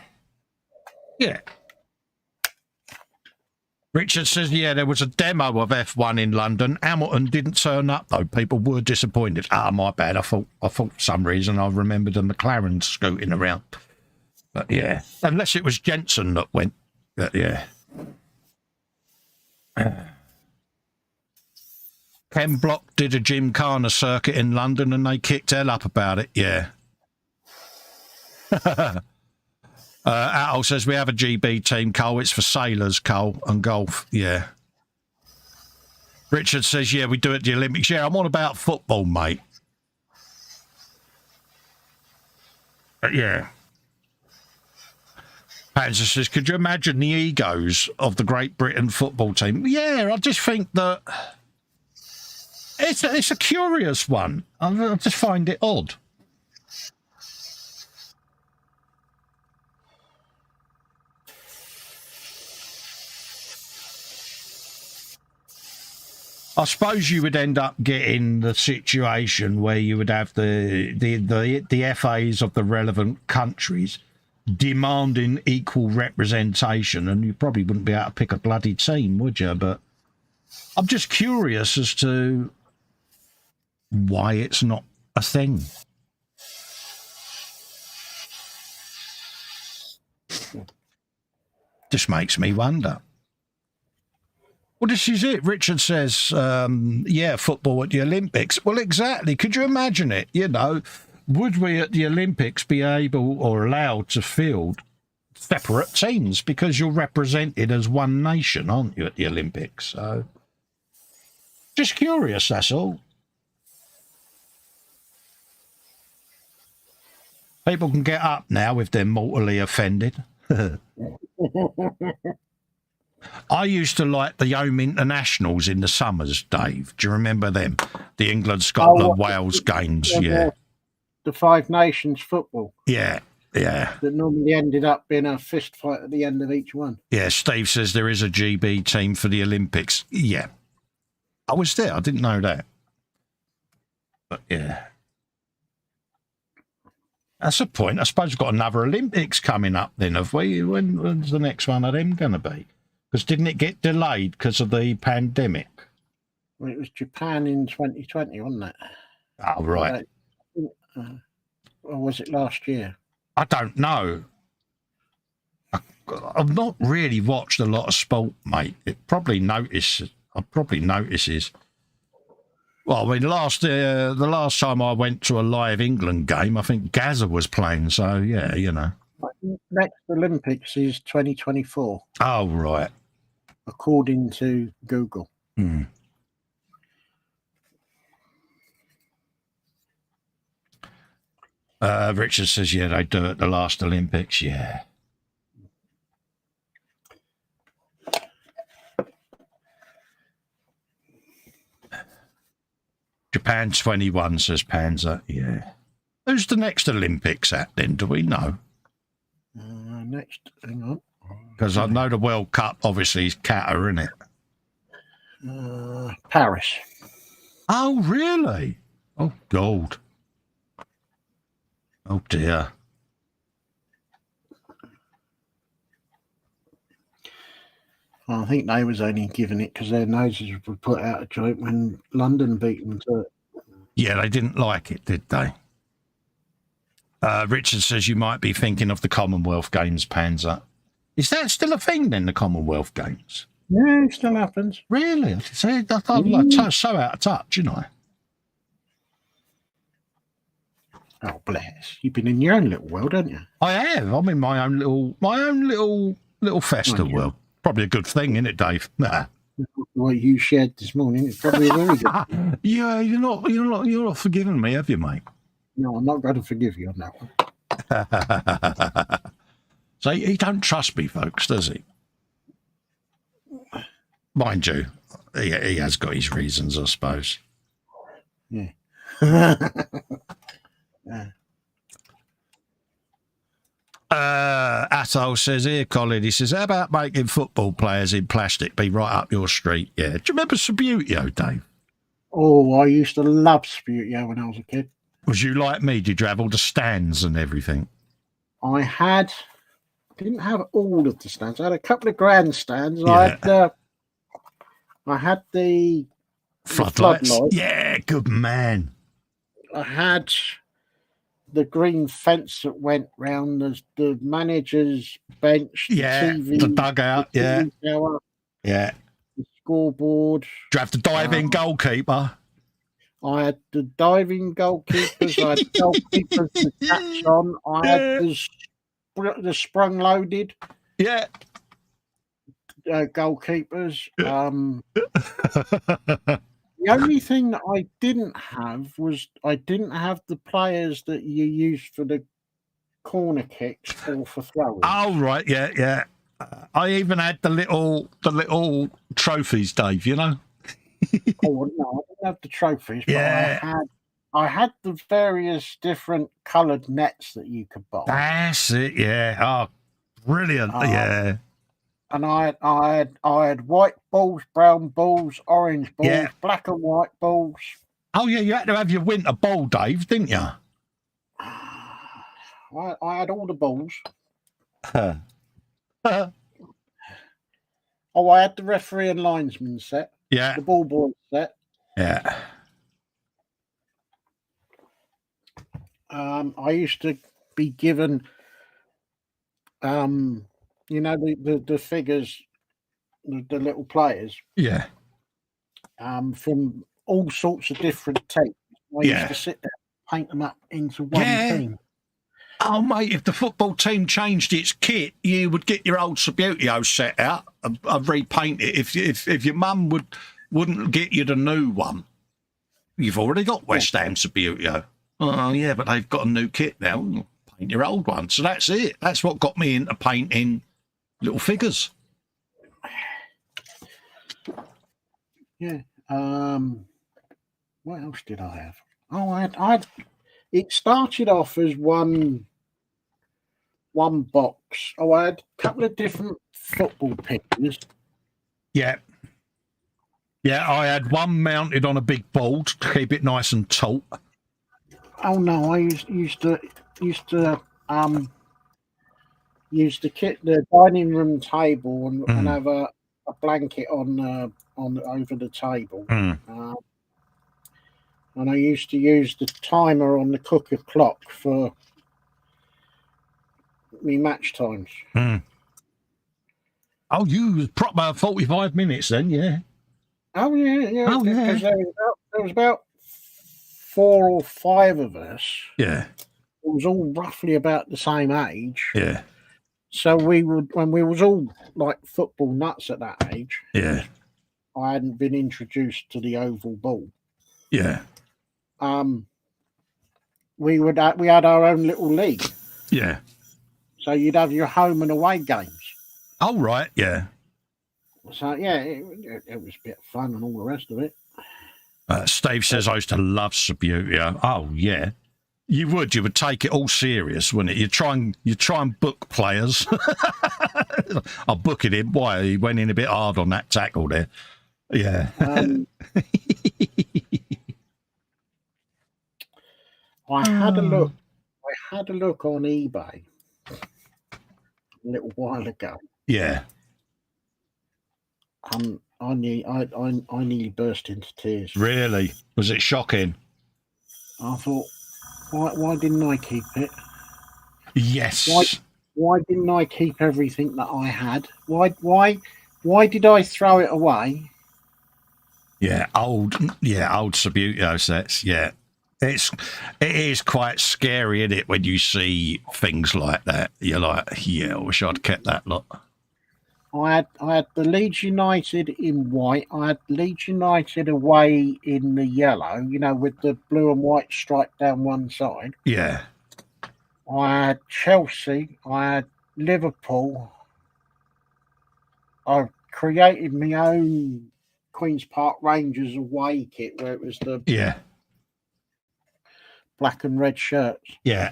Richard says, there was a demo of F1 in London. Hamilton didn't turn up, though. People were disappointed. My bad. I thought for some reason I remembered the McLaren scooting around. But yeah, unless it was Jensen that went. But yeah. Ken Block did a Gymkhana circuit in London and they kicked hell up about it. Yeah. Al says we have a GB team, Cole. It's for sailors, Cole, and golf. Yeah. Richard says, we do it at the Olympics. Yeah, I'm on about football, mate. Yeah. Panzer says, could you imagine the egos of the Great Britain football team? Yeah, I just think that it's a curious one. I just find it odd. I suppose you would end up getting the situation where you would have the FAs of the relevant countries demanding equal representation, and you probably wouldn't be able to pick a bloody team, would you? But I'm just curious as to why it's not a thing. Just makes me wonder. Well, this is it. Richard says, football at the Olympics. Well, exactly. Could you imagine it? You know, would we at the Olympics be able or allowed to field separate teams? Because you're represented as one nation, aren't you, at the Olympics? So, just curious, that's all. People can get up now if they're mortally offended. I used to like the home internationals in the summers, Dave. Do you remember them? The England, Scotland, Wales games, yeah. The Five Nations football. Yeah. That normally ended up being a fist fight at the end of each one. Yeah, Steve says there is a GB team for the Olympics. Yeah. I was there. I didn't know that. But, yeah. That's a point. I suppose we've got another Olympics coming up then, have we? When's the next one of them going to be? Because didn't it get delayed because of the pandemic? Well, it was Japan in 2020, wasn't it? Oh, right. Or was it last year? I don't know. I've not really watched a lot of sport, mate. I probably notices. Well, I mean, the last time I went to a live England game, I think Gaza was playing. So, yeah, you know. Next Olympics is 2024, Oh, right. according to Google. Hmm. Richard says, yeah, they do it the last Olympics, yeah. Japan 21, says Panzer, yeah. Who's the next Olympics at then, do we know? Next, hang on. Because I know the World Cup, obviously, is Qatar, isn't it? Paris. Oh, really? Oh, God. Oh, dear. I think they was only giving it because their noses were put out of joint when London beat them to it. Yeah, they didn't like it, did they? Richard says you might be thinking of the Commonwealth Games, Panzer. Is that still a thing then, the Commonwealth Games? Yeah, it still happens. Really? I thought so out of touch, you know. Oh, bless. You've been in your own little world, haven't you? I have. I'm in my own little Festa world. Probably a good thing, isn't it, Dave? Nah. What you shared this morning is probably a very good thing. Yeah, you're not forgiving me, have you, mate? No, I'm not going to forgive you on that one. So he don't trust me, folks, does he? Mind you, he has got his reasons, I suppose. Yeah. Atoll says, here, Colin, he says, how about making football players in plastic be right up your street? Yeah. Do you remember Subutio, Dave? Oh, I used to love Subutio when I was a kid. Was you like me? Did you have all the stands and everything? I didn't have all of the stands. I had a couple of grandstands. Yeah. I had the floodlights. Yeah, good man. I had the green fence that went round the manager's bench. Yeah, the dugout. Yeah. Tower, yeah. The scoreboard. Do you have the diving goalkeeper? I had the diving goalkeepers. I had goalkeepers to catch on. I had the sprung loaded. Yeah. Goalkeepers. The only thing that I didn't have was I didn't have the players that you use for the corner kicks or for throwing. Oh, right. Yeah, yeah. I even had the little trophies, Dave, you know? Oh, no, I didn't have the trophies, but yeah. I had the various different coloured nets that you could buy. That's it, yeah. Oh, brilliant, yeah. And I had white balls, brown balls, orange balls, black and white balls. Oh, yeah, you had to have your winter ball, Dave, didn't you? I had all the balls. Oh, I had the referee and linesman set. Yeah. The ball boy set. Yeah. I used to be given, you know, the figures, the little players. Yeah. From all sorts of different tapes. I used to sit there and paint them up into one team. Oh, mate, if the football team changed its kit, you would get your old Subutio set out and repaint it. If your mum wouldn't get you the new one, you've already got West Ham Subutio. Oh, yeah, but they've got a new kit now. Paint your old one. So that's it. That's what got me into painting little figures. Yeah. What else did I have? Oh, I had. It started off as one box. Oh, I had a couple of different football pictures. Yeah. Yeah, I had one mounted on a big board to keep it nice and taut. Oh no, I used to kit the dining room table and have a blanket on over the table. And I used to use the timer on the cooker clock for me match times. Oh, you was proper 45 minutes then, yeah. Oh yeah, yeah. Oh yeah. There was about 4 or 5 of us. Yeah. was all roughly about the same age. Yeah. So we would, when we was all like football nuts at that age, Yeah. I hadn't been introduced to the oval ball. Yeah. We had our own little league. Yeah. So you'd have your home and away games. Oh, right. Yeah. So yeah, it was a bit of fun and all the rest of it. Steve says I used to love Subbuteo. Oh, yeah. You would take it all serious, wouldn't it? You try and book players. I'll book it in. Why? He went in a bit hard on that tackle there. Yeah. I had a look on eBay a little while ago. Yeah. I nearly burst into tears. Really? Was it shocking? I thought, why didn't I keep it? Yes. Why didn't I keep everything that I had? Why did I throw it away? Yeah, old Subbuteo sets. Yeah, it is quite scary, isn't it, when you see things like that? You're like, yeah, I wish I'd kept that lot. I had the Leeds United in white. I had Leeds United away in the yellow, with the blue and white stripe down one side. Yeah. I had Chelsea. I had Liverpool. I created my own Queen's Park Rangers away kit where it was the black and red shirts. Yeah.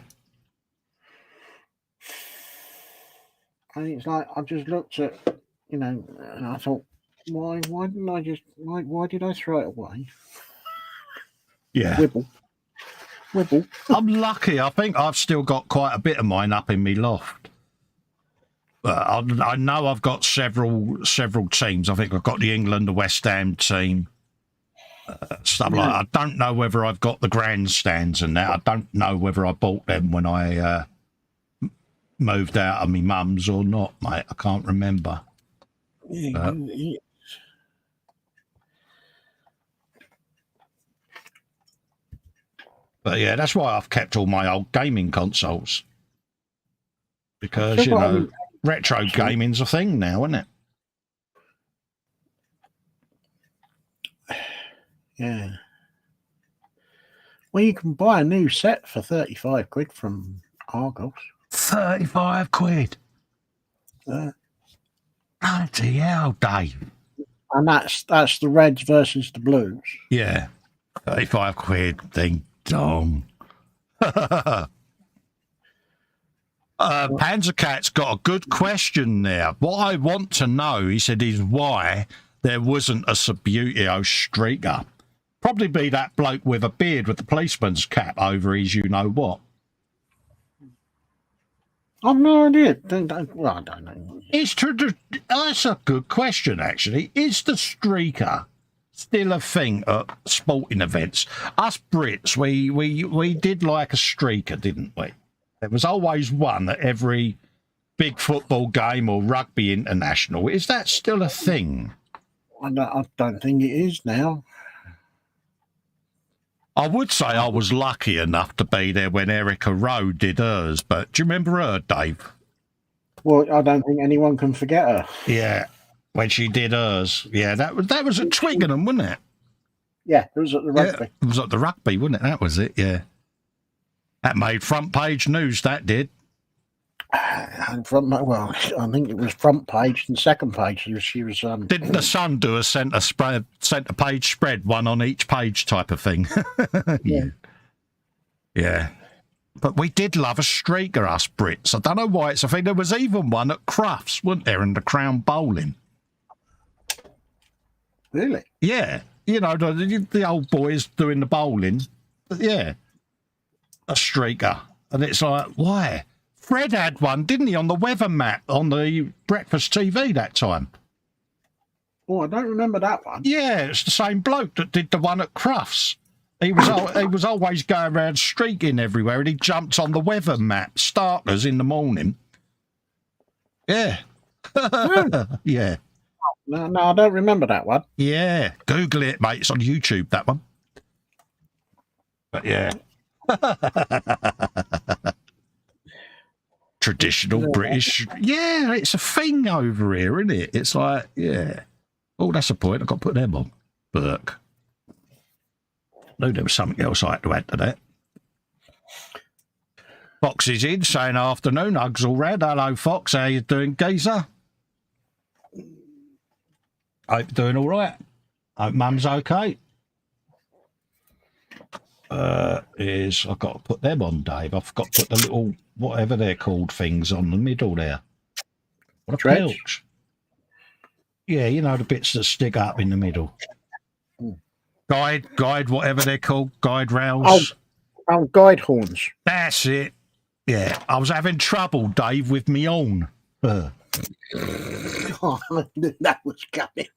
And it's like I just looked at, and I thought, why did I throw it away? Yeah. Wibble. I'm lucky. I think I've still got quite a bit of mine up in me loft. I know I've got several teams. I think I've got the England, the West Ham team, stuff like that. I don't know whether I've got the grandstands and that. I don't know whether I bought them when I moved out of my mum's or not, mate. I can't remember. But yeah, that's why I've kept all my old gaming consoles. Because, retro gaming's a thing now, isn't it? Yeah. Well, you can buy a new set for 35 quid from Argos. 35 quid? Bloody hell, Dave. And that's the Reds versus the Blues. Yeah. 35 quid, ding dong. Panzercat's got a good question there. What I want to know, he said, is why there wasn't a Subbuteo streaker. Probably be that bloke with a beard with the policeman's cap over his you-know-what. I've no idea. I don't know. That's a good question, actually. Is the streaker still a thing at sporting events? Us Brits, we did like a streaker, didn't we? There was always one at every big football game or rugby international. Is that still a thing? I don't think it is now. I would say I was lucky enough to be there when Erica Rowe did hers, but do you remember her, Dave? Well, I don't think anyone can forget her. Yeah, when she did hers. Yeah, that was at Twickenham, wasn't it? Yeah, it was at the rugby. Yeah, it was at the rugby, wasn't it? That was it, yeah. That made front page news, that did. Well, I think it was front page and second page. She was. Didn't the Sun do a centre page spread, one on each page type of thing? Yeah. But we did love a streaker, us Brits. I don't know why it's a thing. There was even one at Crufts, wasn't there, in the Crown Bowling? Really? Yeah. The old boys doing the bowling. But yeah. A streaker. And it's like, why? Fred had one, didn't he, on the weather map on the breakfast TV that time? Oh, I don't remember that one. Yeah, it's the same bloke that did the one at Crufts. He was always going around streaking everywhere, and he jumped on the weather map starters in the morning. Yeah. Yeah. No, I don't remember that one. Yeah. Google it, mate. It's on YouTube, that one. But yeah. Traditional British. Yeah, it's a thing over here, isn't it? It's like, yeah. Oh, that's a point. I've got to put them on. Burke. No, there was something else I had to add to that. Fox is in, saying afternoon. Hugs all round. Hello, Fox. How you doing, geezer? Hope you're doing all right. Hope Mum's okay. I've got to put them on, Dave. I've got to put the little, whatever they're called, things on the middle there. What a pilch. Yeah, you know, the bits that stick up in the middle. Guide, whatever they're called, guide rails. Oh, guide horns. That's it. Yeah, I was having trouble, Dave, with me own. Oh, that was coming.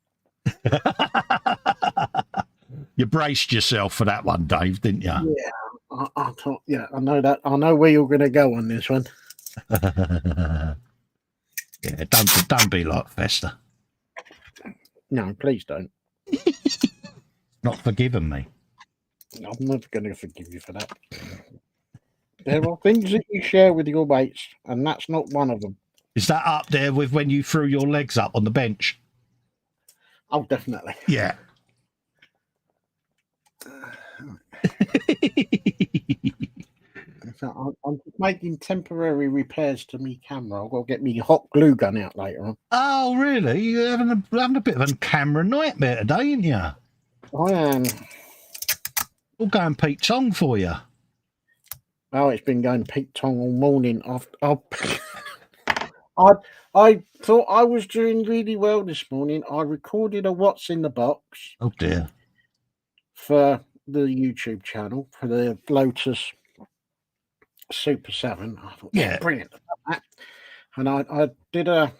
You braced yourself for that one, Dave, didn't you? Yeah, I thought. Yeah, I know that. I know where you're going to go on this one. Yeah, don't be like Festa. No, please don't. Not forgiving me. I'm never going to forgive you for that. There are things that you share with your mates, and that's not one of them. Is that up there with when you threw your legs up on the bench? Oh, definitely. Yeah. So I'm making temporary repairs to my camera. I've got to get me hot glue gun out later on. Oh, really? You're having a bit of a camera nightmare today, aren't you? I am. We'll go and Pete Tong for you. Oh, it's been going Pete Tong all morning. I thought I was doing really well this morning. I recorded a What's in the Box. Oh, dear. For the YouTube channel, for the Lotus Super 7. I thought, yeah, brilliant. And I did a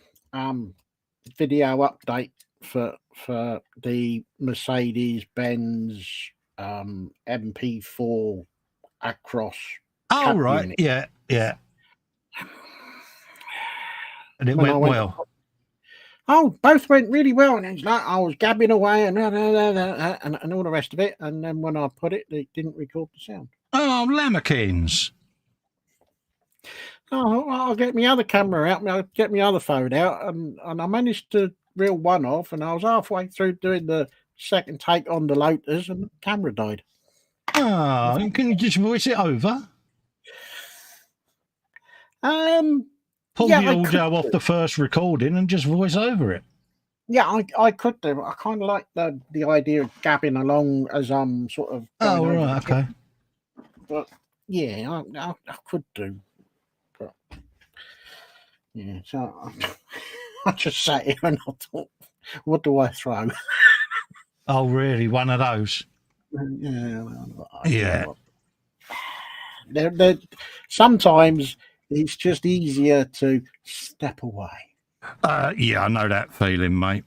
video update for the Mercedes-Benz MP4 Acros. Oh, right. Unit. Yeah. And it went well. Oh, both went really well. And it's like I was gabbing away and all the rest of it. And then when I put it didn't record the sound. Oh, lammakins. Oh, I'll get my other camera out. I'll get my other phone out. And I managed to reel one off. And I was halfway through doing the second take on the Lotus and the camera died. Oh, can you just voice it over? Pull the audio off the first recording and just voice over it. Yeah, I could do. I kind of like the idea of gabbing along as I'm sort of. Oh, right, okay. But yeah, I could do. But yeah, so I just sat here and I thought, what do I throw? Oh, really? One of those? Yeah. They're sometimes. It's just easier to step away. Yeah, I know that feeling, mate.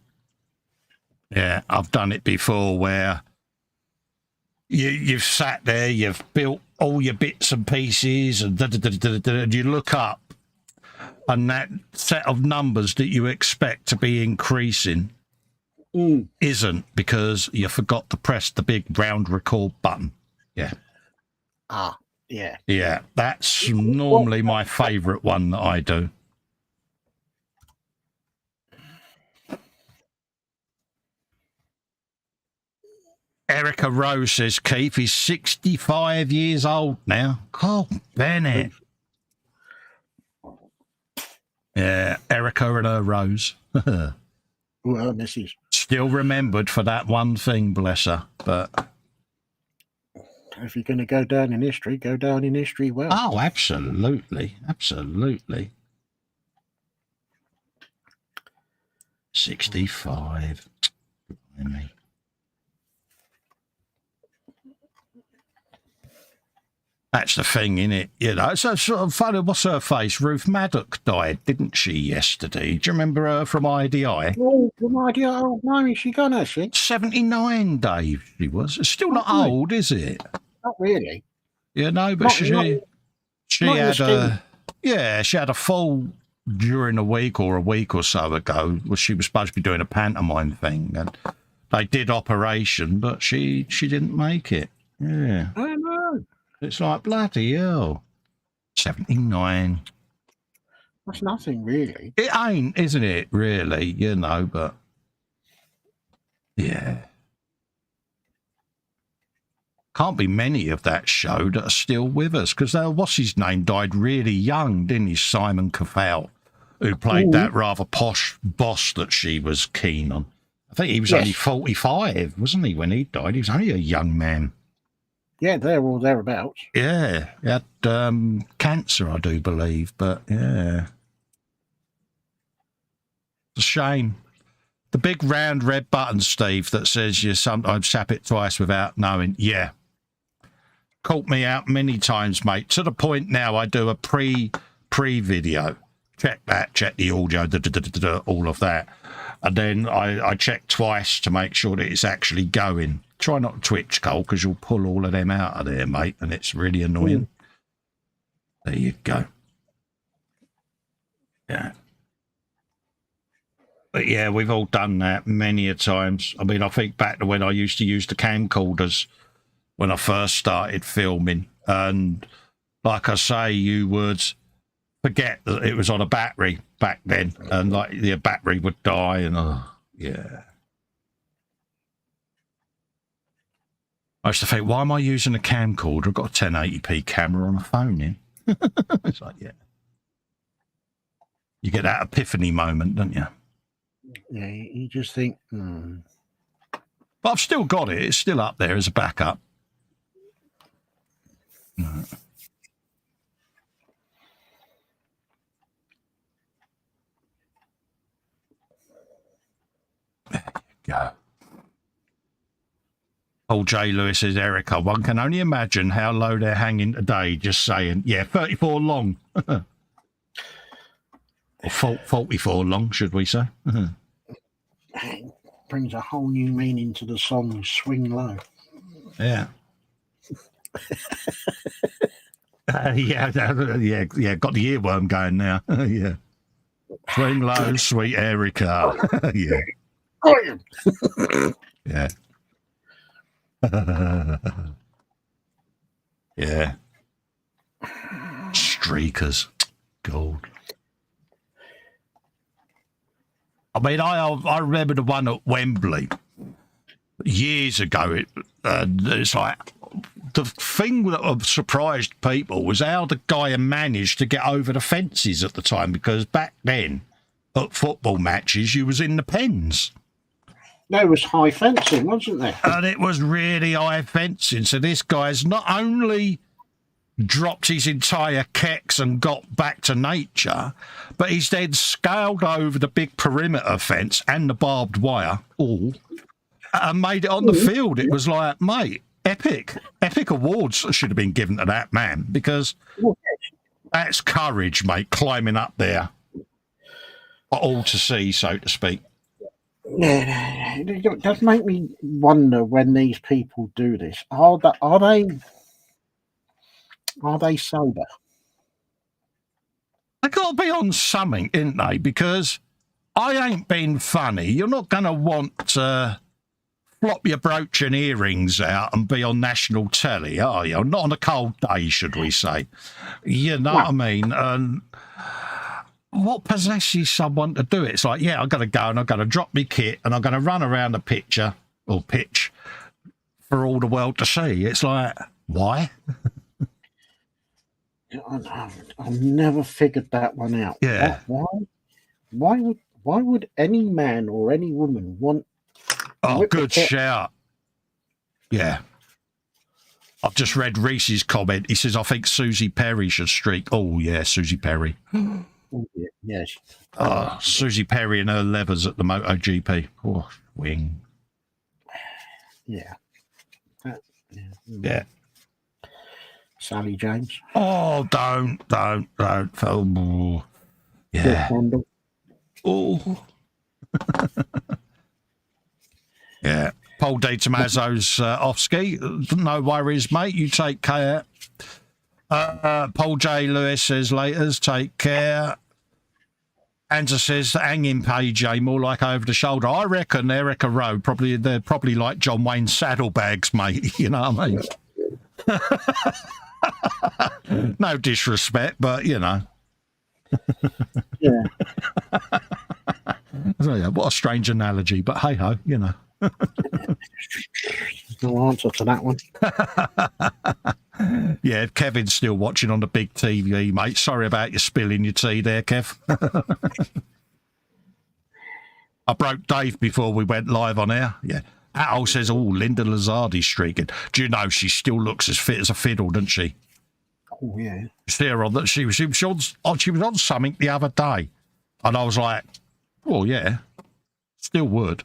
Yeah, I've done it before where you've sat there, you've built all your bits and pieces, and you look up, and that set of numbers that you expect to be increasing isn't, because you forgot to press the big round record button. Yeah. Ah. Yeah. Yeah, that's normally my favourite one that I do. Erica Rose says, Keith, he's 65 years old now. Oh, Bennett. Yeah, Erica and her Rose. Well, Mrs. Still remembered for that one thing, bless her, but... If you're going to go down in history, go down in history well. Oh, absolutely. Absolutely. 65. That's the thing, innit? You know, it's sort of funny. What's her face? Ruth Maddock died, didn't she, yesterday? Do you remember her from IDI? Oh, from IDI. Oh, no, is she gone, has she? 79, Dave, she was. It's still not old, is it? Not really. Yeah, no, but she had she had a fall during a week or so ago. Well, she was supposed to be doing a pantomime thing, and they did operation, but she didn't make it. Yeah. I know. It's like, bloody hell. 79. That's nothing, really. It ain't, isn't it, really? You know, but yeah. Can't be many of that show that are still with us, because what's his name died really young, didn't he? Simon Cowell, who played that rather posh boss that she was keen on. I think he was only 45, wasn't he, when he died? He was only a young man. Yeah, there or thereabouts. Yeah, he had cancer, I do believe, but yeah. It's a shame. The big round red button, Steve, that says you sometimes tap it twice without knowing. Yeah. Caught me out many times, mate. To the point now I do a pre-video. Check that, check the audio, all of that. And then I check twice to make sure that it's actually going. Try not to twitch, Cole, because you'll pull all of them out of there, mate, and it's really annoying. There you go. Yeah. But yeah, we've all done that many a times. I mean, I think back to when I used to use the camcorders when I first started filming. And like I say, you would forget that it was on a battery back then. And like the battery would die and, yeah. I used to think, why am I using a camcorder? I've got a 1080p camera on my phone in. It's like, yeah. You get that epiphany moment, don't you? Yeah, you just think, But I've still got it. It's still up there as a backup. There you go. Old J. Lewis says, Erica, one can only imagine how low they're hanging today, just saying. Yeah, 34 long. Or 44 long, should we say? brings a whole new meaning to the song Swing Low. Yeah. Yeah, got the earworm going now. Yeah. Swing low, sweet Erica. Yeah. Yeah. Yeah. Streakers. Gold. I mean, I remember the one at Wembley years ago. It's like the thing that surprised people was how the guy managed to get over the fences at the time, because back then at football matches you was in the pens. There was high fencing, wasn't there? And it was really high fencing. So this guy's not only dropped his entire kecks and got back to nature, but he's then scaled over the big perimeter fence and the barbed wire all and made it on the field. It was like, mate, epic awards should have been given to that man, because that's courage, mate, climbing up there all to see, so to speak. Yeah, it does make me wonder when these people do this. Are they sober? They got to be on something, ain't they? Because I ain't being funny. You're not going to want to flop your brooch and earrings out and be on national telly, are you? Not on a cold day, should we say? You know what I mean? And what possesses someone to do it? It's like, yeah, I've got to go and I've got to drop my kit and I'm going to run around the pitch for all the world to see. It's like, why? I've never figured that one out. Yeah. Why would any man or any woman want? Oh, good shout. Yeah. I've just read Reese's comment. He says, I think Susie Perry should streak. Oh, yeah, Susie Perry. Oh, yes. Susie Perry and her levers at the MotoGP. Oh, wing. Yeah. Yeah. Sally James. Oh, don't. Oh, yeah. Oh. Yeah. Paul De Tommaso's off ski. No worries, mate. You take care. Paul J. Lewis says, laters, take care. Anza says, hang in, PJ, more like over the shoulder. I reckon Erica Rowe, they're probably like John Wayne saddlebags, mate. You know what I mean? No disrespect, but, you know. Yeah. So, yeah, what a strange analogy, but hey-ho, you know. No answer to that one. Yeah, Kevin's still watching on the big TV, mate. Sorry about you spilling your tea there, Kev. I broke Dave before we went live on air. Yeah. Al says, oh, Linda Lazardi's streaking. Do you know she still looks as fit as a fiddle, doesn't she? Oh, yeah. See her on that. She was on something the other day. And I was like, well, yeah, still would.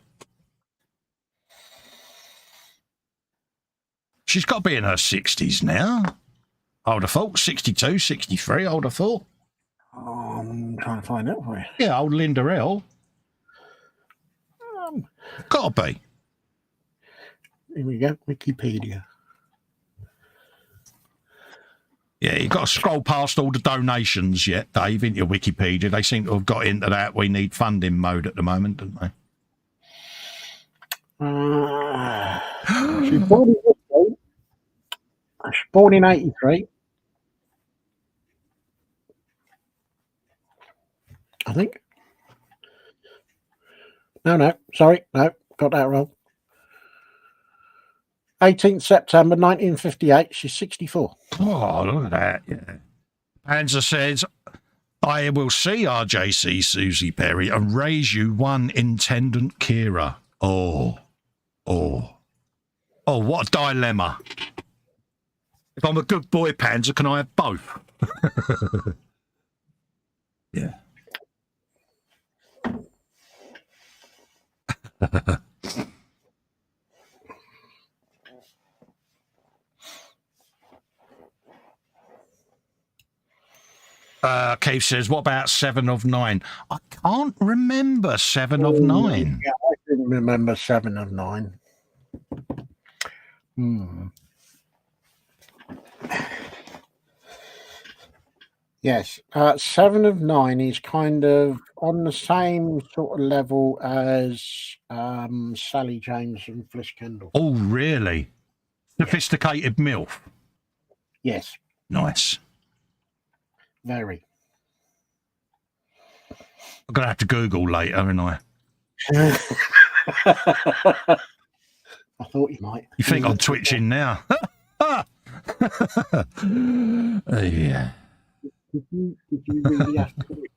She's got to be in her 60s now. I would have thought 62, 63, I would have thought. I'm trying to find out for you. Yeah, old Linda L. Got to be. Here we go, Wikipedia. Yeah, you've got to scroll past all the donations yet, Dave, into your Wikipedia. They seem to have got into that we need funding mode at the moment, don't they? She's born in 83. I think. No, sorry, no, got that wrong. 18th September 1958. She's 64. Oh, look at that, yeah. Panzer says, I will see RJC Susie Perry and raise you one intendant Kira. Oh, what a dilemma. If I'm a good boy, Panzer, can I have both? Yeah. Keith says, what about 7 of 9? I can't remember 7 of 9. Yeah, I didn't remember 7 of 9. Yes, 7 of 9 is kind of on the same sort of level as Sally James and Flish Kendall. Oh, really? Sophisticated MILF? Yes. Nice. Very. I'm going to have to Google later, aren't I? I thought you might. You think I'm twitching now? Yeah. Did you really have to do it?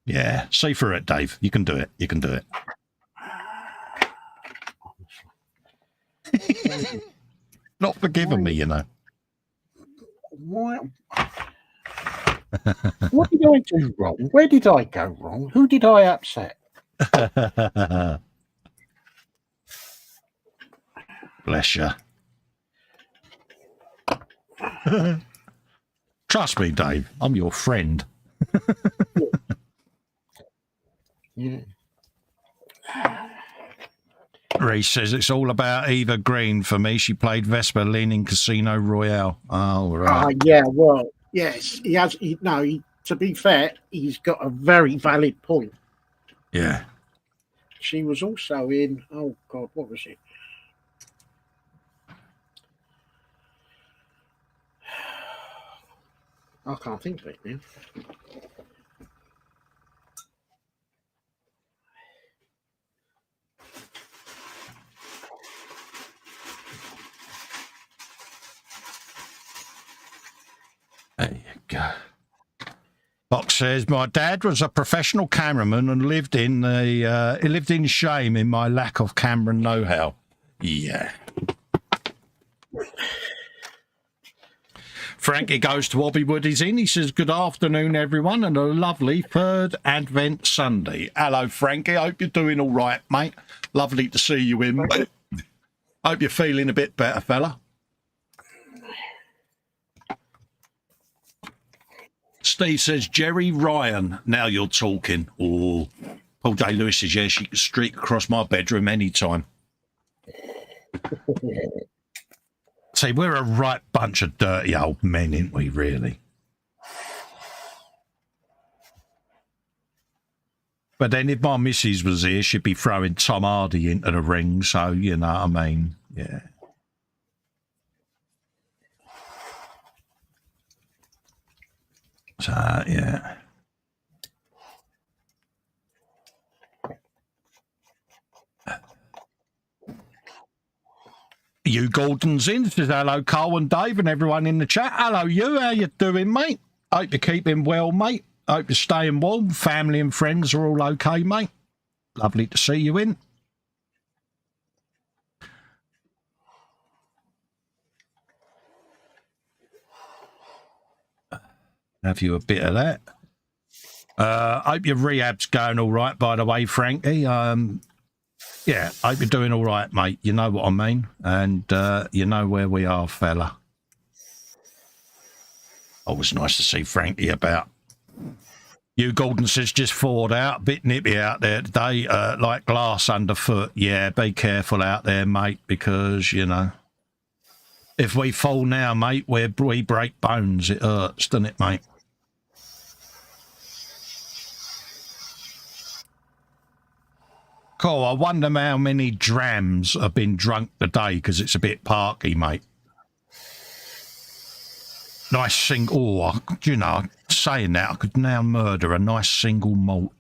Yeah, see for it, Dave. You can do it. You can do it. Not forgiving me, you know. What did I do wrong? Where did I go wrong? Who did I upset? Bless you. Trust me, Dave. I'm your friend. Yeah. Reese says it's all about Eva Green for me. She played Vesper Lynn in Casino Royale. Oh, right. Yeah, well, yes. He has. To be fair, he's got a very valid point. Yeah. She was also in, oh, God, what was it? I can't think of it now. There you go. Box says, my dad was a professional cameraman and lived in shame in my lack of camera know-how. Yeah. Frankie goes to Wobby Woodies in. He says, good afternoon, everyone, and a lovely third Advent Sunday. Hello, Frankie. I hope you're doing all right, mate. Lovely to see you in. Hope you're feeling a bit better, fella. Steve says, Jerry Ryan, now you're talking. Oh, Paul J. Lewis says, yeah, she can streak across my bedroom anytime. See, we're a right bunch of dirty old men, ain't we, really? But then if my missus was here, she'd be throwing Tom Hardy into the ring, so, you know what I mean, yeah. So, yeah. You Gordon's in, says hello, Colin Dave, and everyone in the chat. Hello, you. How you doing, mate? Hope you're keeping well, mate. Hope you're staying warm. Family and friends are all okay, mate. Lovely to see you in. Have you a bit of that? Hope your rehab's going all right, by the way, Frankie. Yeah, hope you're doing all right, mate. You know what I mean. And you know where we are, fella. Always nice to see Frankie about. You Gordon says just thawed out. Bit nippy out there today, like glass underfoot. Yeah, be careful out there, mate, because, you know, if we fall now, mate, we break bones. It hurts, doesn't it, mate? Cool. I wonder how many drams have been drunk today because it's a bit parky, mate. Nice single. Oh, you know, saying that, I could now murder a nice single malt.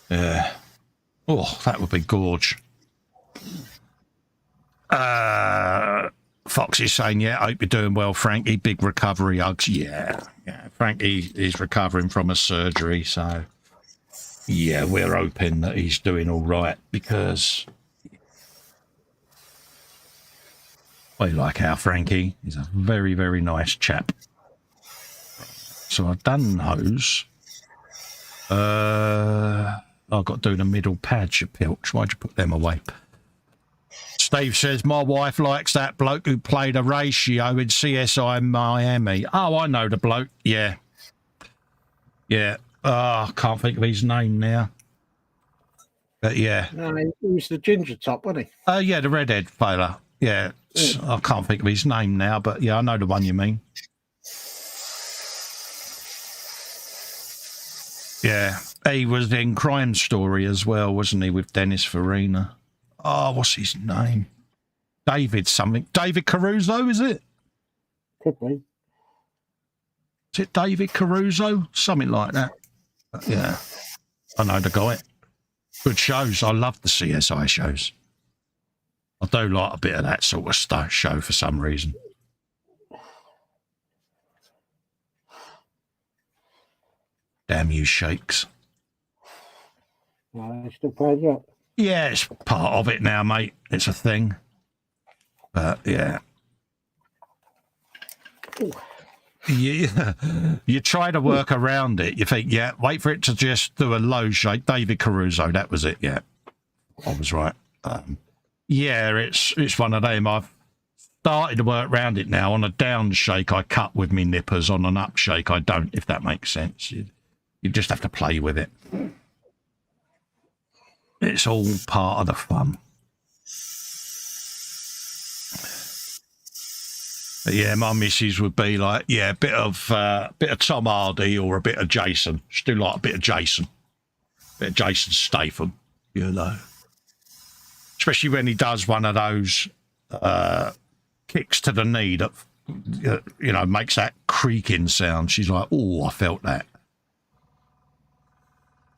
Yeah. Oh, that would be gorge. Foxy's saying, yeah, I hope you're doing well, Frankie. Big recovery hugs. Yeah. Frankie is recovering from a surgery, so yeah, we're hoping that he's doing all right because I like our Frankie. He's a very, very nice chap. So I've done those. I've got to do the middle pads, you pilch. Why'd you put them away? Steve says, my wife likes that bloke who played a ratio in CSI Miami. Oh, I know the bloke. Yeah. Yeah. Oh, I can't think of his name now. But yeah. No, he was the ginger top, wasn't he? Oh, yeah, the redhead fella. Yeah. I can't think of his name now, but yeah, I know the one you mean. Yeah. He was in Crime Story as well, wasn't he, with Dennis Farina? Oh, what's his name? David something. David Caruso, is it? Could be. Is it David Caruso? Something like that. But yeah. I know the guy. Good shows. I love the CSI shows. I do like a bit of that sort of show for some reason. Damn you, shakes. No, they still played up. Yeah, it's part of it now, mate. It's a thing. But yeah. You try to work around it. You think, yeah, wait for it to just do a low shake. David Caruso, that was it. Yeah, I was right. Yeah, it's one of them. I've started to work around it now. On a down shake, I cut with me nippers. On an up shake, I don't, if that makes sense. You just have to play with it. It's all part of the fun. But yeah, my missus would be like, yeah, a bit of Tom Hardy or a bit of Jason. She'd do like a bit of Jason Statham, you know. Especially when he does one of those kicks to the knee that, you know, makes that creaking sound. She's like, oh, I felt that.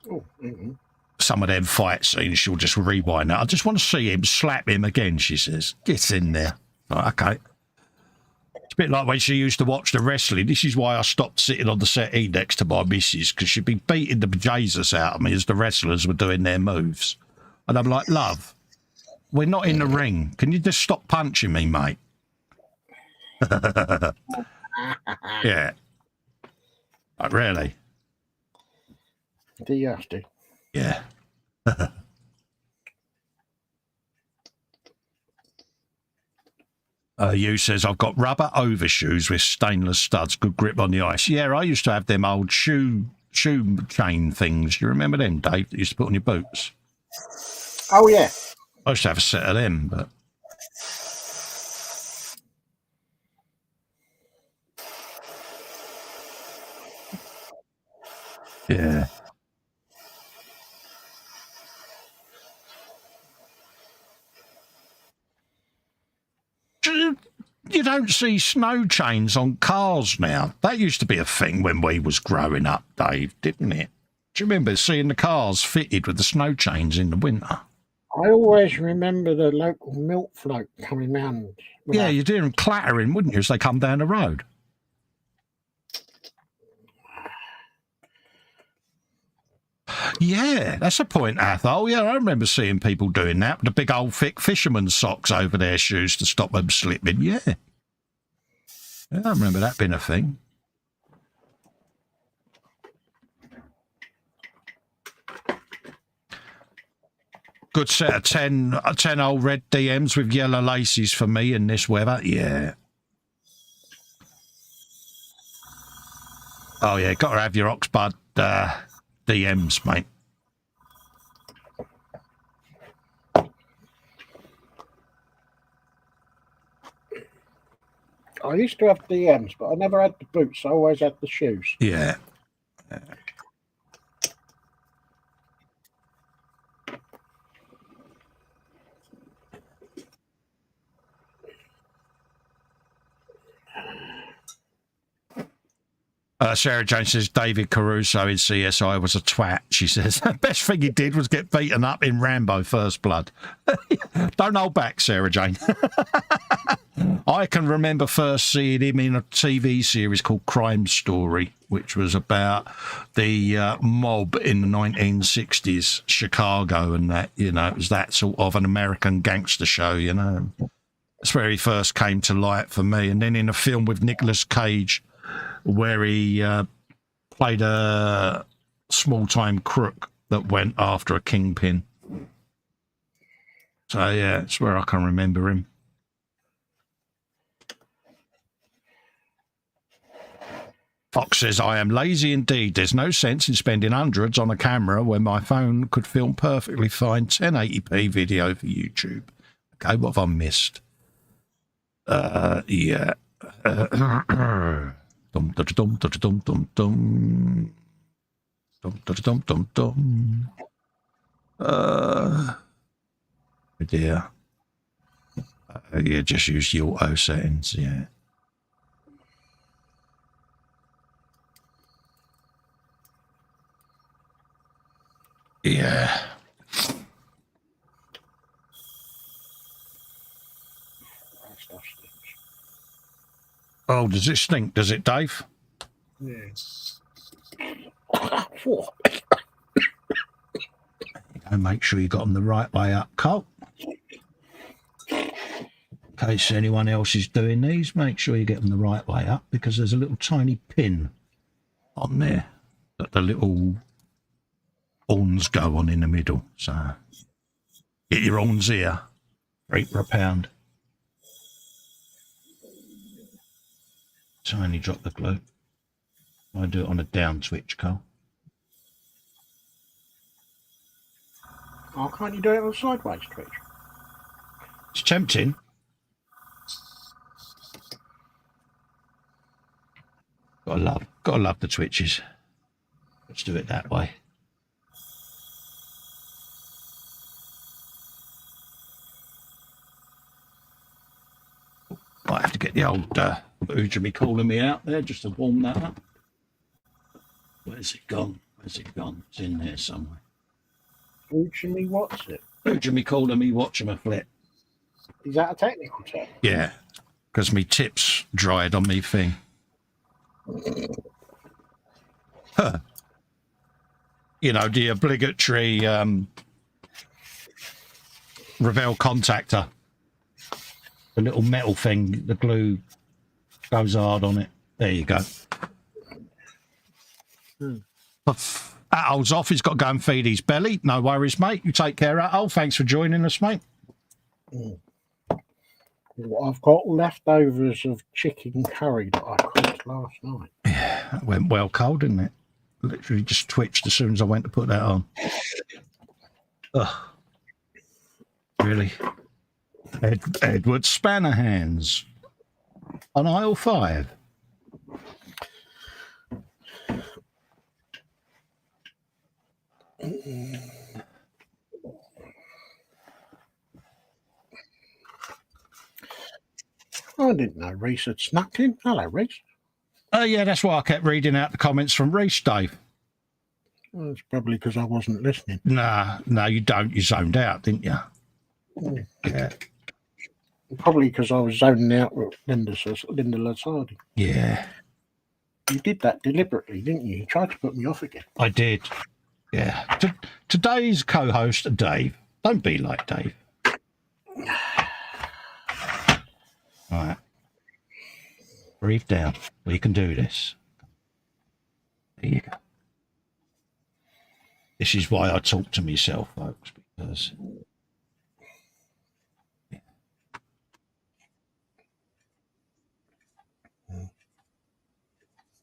Oh, mm-hmm. Some of them fight scenes, she'll just rewind that. I just want to see him slap him again, she says. Get in there. Like, okay. It's a bit like when she used to watch the wrestling. This is why I stopped sitting on the settee next to my missus, because she'd be beating the bejesus out of me as the wrestlers were doing their moves. And I'm like, love, we're not in the ring. Can you just stop punching me, mate? Yeah. Like, really? Do you have to? Yeah. You says, I've got rubber overshoes with stainless studs, good grip on the ice. Yeah, I used to have them old shoe chain things. You remember them, Dave, that you used to put on your boots? Oh, yeah. I used to have a set of them, but... Yeah. You'd don't see snow chains on cars now. That used to be a thing when we was growing up, Dave, didn't it? Do you remember seeing the cars fitted with the snow chains in the winter? I always remember the local milk float coming round. Yeah, you'd hear them clattering, wouldn't you, as they come down the road? Yeah, that's a point, Athol. Yeah, I remember seeing people doing that with the big old thick fisherman's socks over their shoes to stop them slipping. Yeah. I remember that being a thing. Good set of 10 old red DMs with yellow laces for me in this weather. Yeah. Oh, yeah, got to have your Oxbud DMs, mate. I used to have DMs, but I never had the boots. I always had the shoes. Yeah. Sarah Jane says David Caruso in CSI was a twat. She says the best thing he did was get beaten up in Rambo First Blood. Don't hold back, Sarah Jane. I can remember first seeing him in a TV series called Crime Story, which was about the mob in the 1960s, Chicago, and that, you know, it was that sort of an American gangster show, you know. That's where he first came to light for me. And then in a film with Nicolas Cage, where he played a small-time crook that went after a kingpin. So, yeah, it's where I can remember him. Fox says, I am lazy indeed. There's no sense in spending hundreds on a camera when my phone could film perfectly fine 1080p video for YouTube. Okay, what have I missed? Yeah. Dum dum dum dum dum dum dum dum dum dum. Oh dear. Yeah, just use the auto settings. Yeah. Yeah. Oh, does it stink? Does it, Dave? Yes. And make sure you got them the right way up, Colt. In case anyone else is doing these, make sure you get them the right way up, because there's a little tiny pin on there that the little horns go on in the middle. So get your horns here, $3 for a pound. Tiny drop the glue. I do it on a down switch, Cole. Oh, can't you do it on a sideways switch? It's tempting. Gotta love the twitches. Let's do it that way. Might have to get the old Ujimi calling me out there just to warm that up. Where's it gone? Where's it gone? It's in there somewhere. Ujimi, what's it? Ujimi calling me watching a flip. Is that a technical term? Yeah, because me tips dried on me thing. Huh. You know, the obligatory Revell contactor. The little metal thing, the glue goes hard on it. There you go. Atol's off. He's got to go and feed his belly. No worries, mate. You take care, Atol. Thanks for joining us, mate. I've got leftovers of chicken curry that I cooked last night. Yeah, that went well cold, didn't it? Literally just twitched as soon as I went to put that on. Ugh. Really? Edward Spannerhands on aisle 5. Oh I didn't know Reese had snuck in. Hello, Reese. Yeah, that's why I kept reading out the comments from Reese, Dave. Well, it's probably because I wasn't listening. No, you don't. You zoned out, didn't you? Yeah. Probably because I was zoning out with Linda Lasardi. Yeah. You did that deliberately, didn't you? You tried to put me off again. I did. Yeah. Today's co-host, Dave. Don't be like Dave. All right. Breathe down. We can do this. There you go. This is why I talk to myself, folks, because...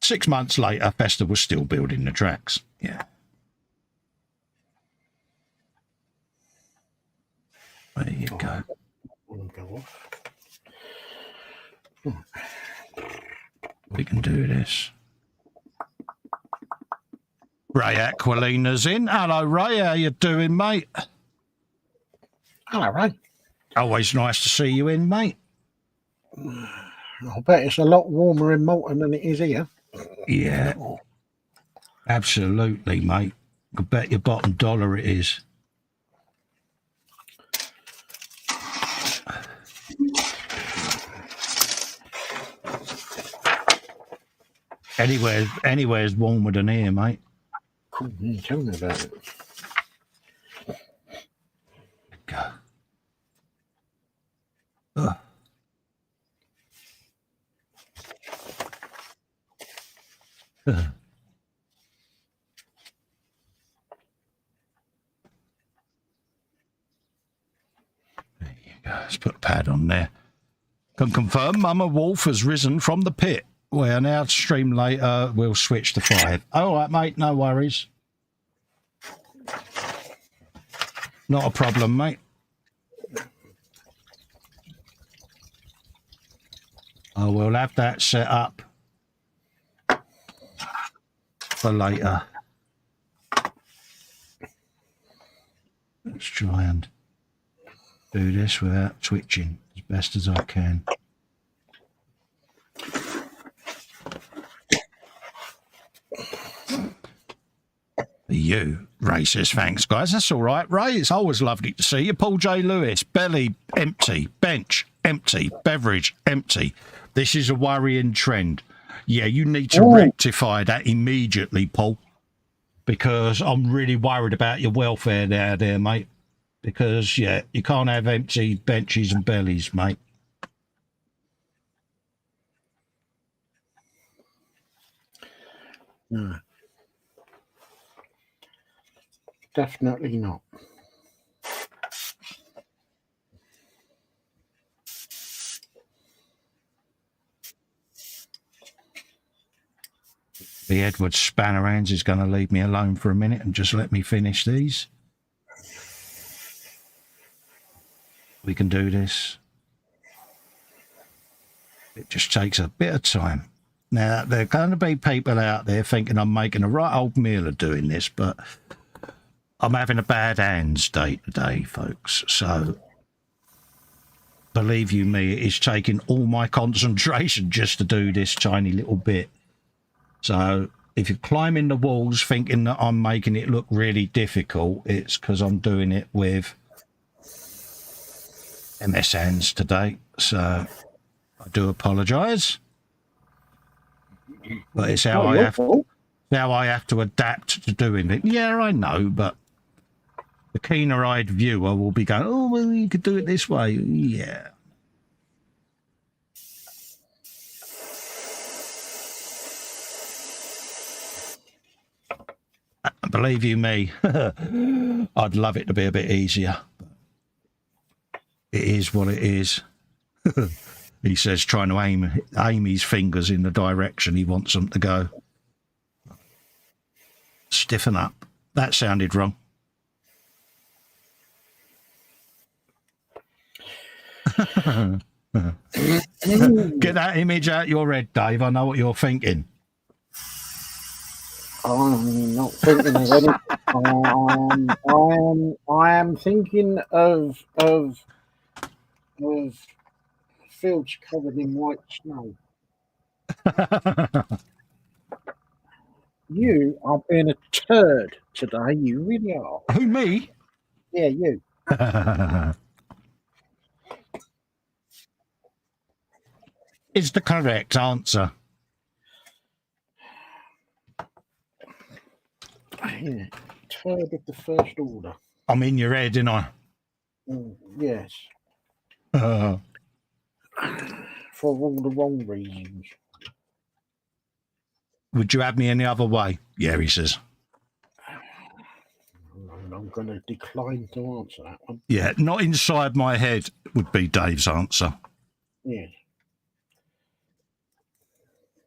6 months later, Festa was still building the tracks. Yeah. There you go. We can do this. Ray Aquilina's in. Hello, Ray. How you doing, mate? Hello, Ray. Always nice to see you in, mate. I bet it's a lot warmer in Malton than it is here. Yeah. Absolutely, mate. I could bet your bottom dollar it is. Anywhere's warmer than here, mate. Cool. Tell me about it. Go. Ugh. Ugh. There you go. Let's put a pad on there. Can confirm Mama Wolf has risen from the pit. We are now stream later. We'll switch to 5. All right, mate. No worries. Not a problem, mate. I will have that set up for later. Let's try and do this without twitching as best as I can. You, Ray says, thanks, guys. That's all right, Ray. It's always lovely to see you. Paul J. Lewis, belly empty, bench empty, beverage empty. This is a worrying trend. Yeah, you need to rectify that immediately, Paul, because I'm really worried about your welfare now there, mate. Because, yeah, you can't have empty benches and bellies, mate. No. Definitely not. The Edward Spannerhands is going to leave me alone for a minute and just let me finish these. We can do this. It just takes a bit of time. Now, there are going to be people out there thinking I'm making a right old meal of doing this, but I'm having a bad hands day today, folks. So, believe you me, it is taking all my concentration just to do this tiny little bit. So, if you're climbing the walls thinking that I'm making it look really difficult, it's because I'm doing it with MS hands today. So, I do apologise. But it's how I have to adapt to doing it. Yeah, I know, but the keener-eyed viewer will be going, oh, well, you could do it this way. Yeah. Believe you me, I'd love it to be a bit easier. It is what it is. He says, trying to aim his fingers in the direction he wants them to go. Stiffen up. That sounded wrong. Get that image out your head, Dave. I know what you're thinking. I'm not thinking of anything. I am thinking of field's covered in white snow. You are being a turd today. You really are. Who, me? Yeah, you. Is the correct answer. Yeah. Turd of the first order. I'm in your head, ain't I? Yes. For all the wrong reasons. Would you have me any other way? Yeah, he says. I'm going to decline to answer that one. Yeah, not inside my head would be Dave's answer. Yes.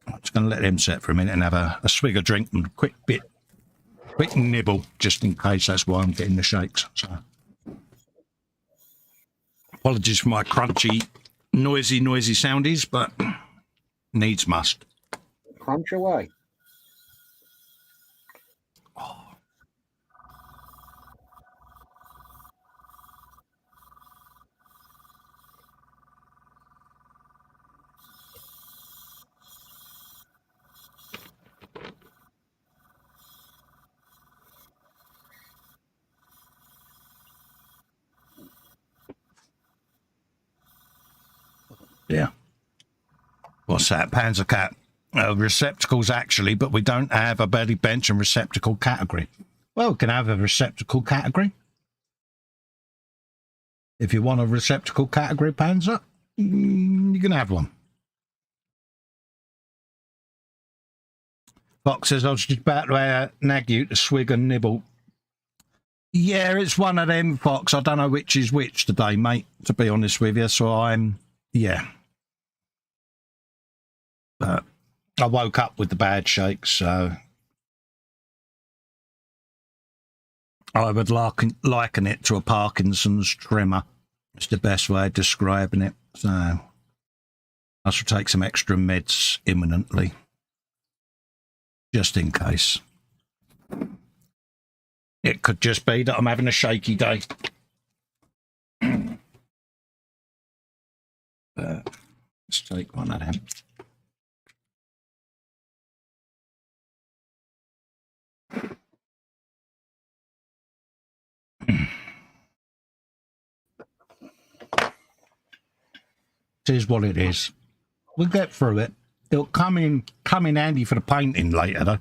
I'm just going to let him set for a minute and have a swig of drink and a quick nibble, just in case. That's why I'm getting the shakes. So, apologies for my crunchy, noisy soundies, but needs must. Crunch away. Yeah. What's that? Panzer Cat. Receptacles, actually, but we don't have a belly bench and receptacle category. Well, we can have a receptacle category. If you want a receptacle category, Panzer, you can have one. Fox says, I was just about to nag you to swig and nibble. Yeah, it's one of them, Fox. I don't know which is which today, mate, to be honest with you. So yeah. But I woke up with the bad shakes, so I would liken it to a Parkinson's tremor. It's the best way of describing it. So I shall take some extra meds imminently, just in case. It could just be that I'm having a shaky day. Let's take one of them. It is what it is. We'll get through it. It'll come in handy for the painting later, though.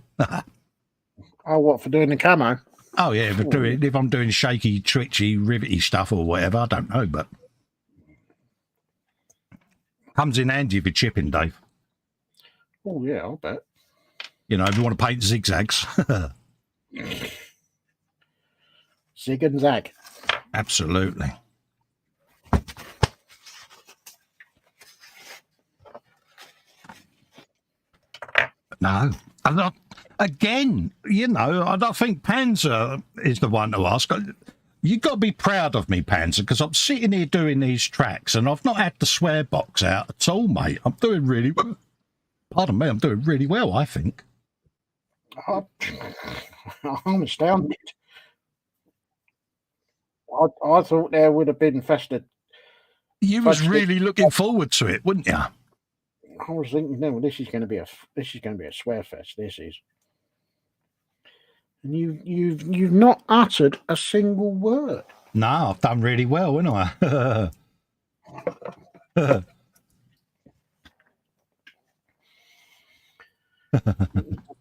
Oh, what, for doing the camo? Oh yeah, if I'm doing shaky, twitchy, rivety stuff or whatever, I don't know, but comes in handy if you're chipping, Dave. Oh yeah, I'll bet. You know, if you want to paint zigzags. Zig and zag. Absolutely. No, I'm not. Again, you know, I don't think Panzer is the one to ask. You've got to be proud of me, Panzer, because I'm sitting here doing these tracks and I've not had the swear box out at all, mate. I'm doing really well. Pardon me, I'm doing really well, I think. I'm astounded. I thought there would have been Festa. You was really looking forward to it, wouldn't you? I was thinking, no, this is going to be a swear fest. This is, and you've not uttered a single word. No, I've done really well, haven't I? A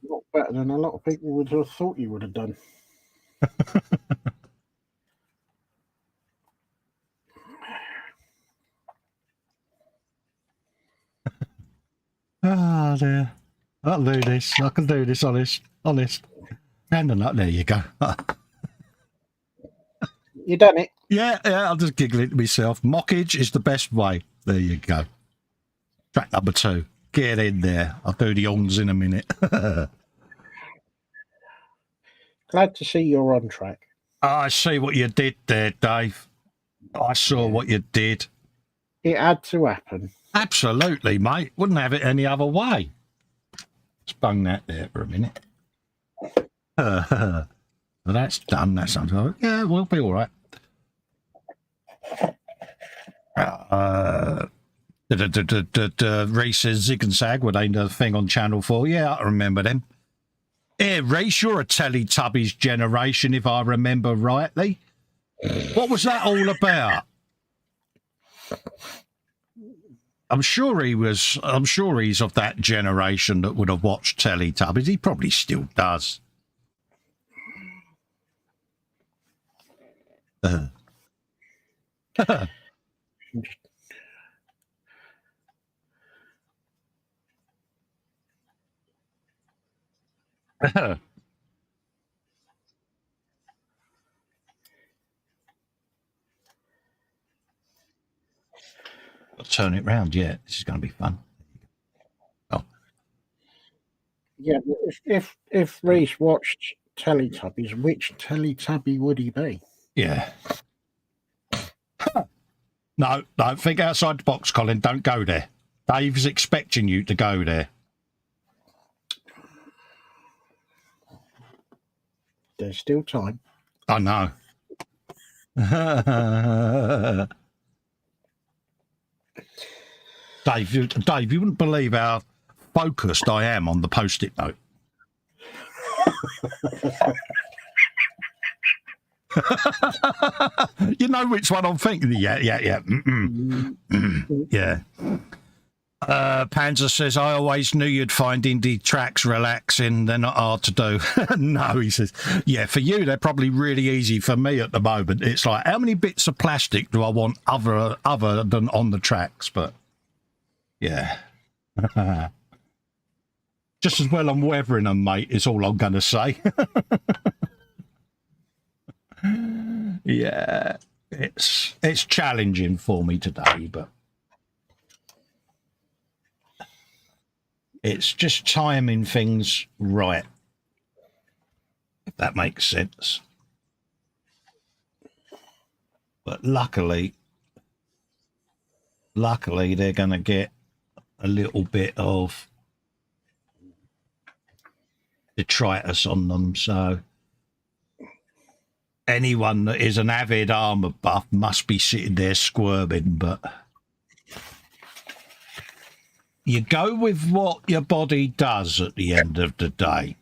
lot better than a lot of people would have thought you would have done. Oh dear. I'll do this. I can do this, honest. Hand on up, there you go. You done it? Yeah, I'll just giggle it to myself. Mockage is the best way. There you go. Track number 2. Get in there. I'll do the ons in a minute. Glad to see you're on track. I see what you did there, Dave. I saw what you did. It had to happen. Absolutely, mate. Wouldn't have it any other way. Let's bung that there for a minute. Well, that's done. That's done. Yeah, we'll be all right. Reese says Zig and Zag were they the thing on Channel 4. Yeah, I remember them. Yeah, Reese, you're a Teletubbies generation, if I remember rightly. What was that all about? I'm sure he's of that generation that would have watched Teletubbies. He probably still does. I'll turn it round. Yeah, this is going to be fun. Oh, Yeah, but if Reese watched Teletubbies, which Teletubby would he be? yeah. No, think outside the box, Colin. Don't go there. Dave's expecting you to go there. There's still time. I know. Dave, you wouldn't believe how focused I am on the post-it note. You know which one I'm thinking? Yeah. Yeah. Panzer says, I always knew you'd find indie tracks relaxing. They're not hard to do. No, he says, yeah, for you, they're probably really easy. For me at the moment, it's like, how many bits of plastic do I want other than on the tracks? But, yeah. Just as well I'm weathering them, mate, is all I'm going to say. Yeah, it's challenging for me today, but it's just timing things right, if that makes sense. But luckily they're going to get a little bit of detritus on them, so anyone that is an avid armour buff must be sitting there squirming, but you go with what your body does at the end of the day.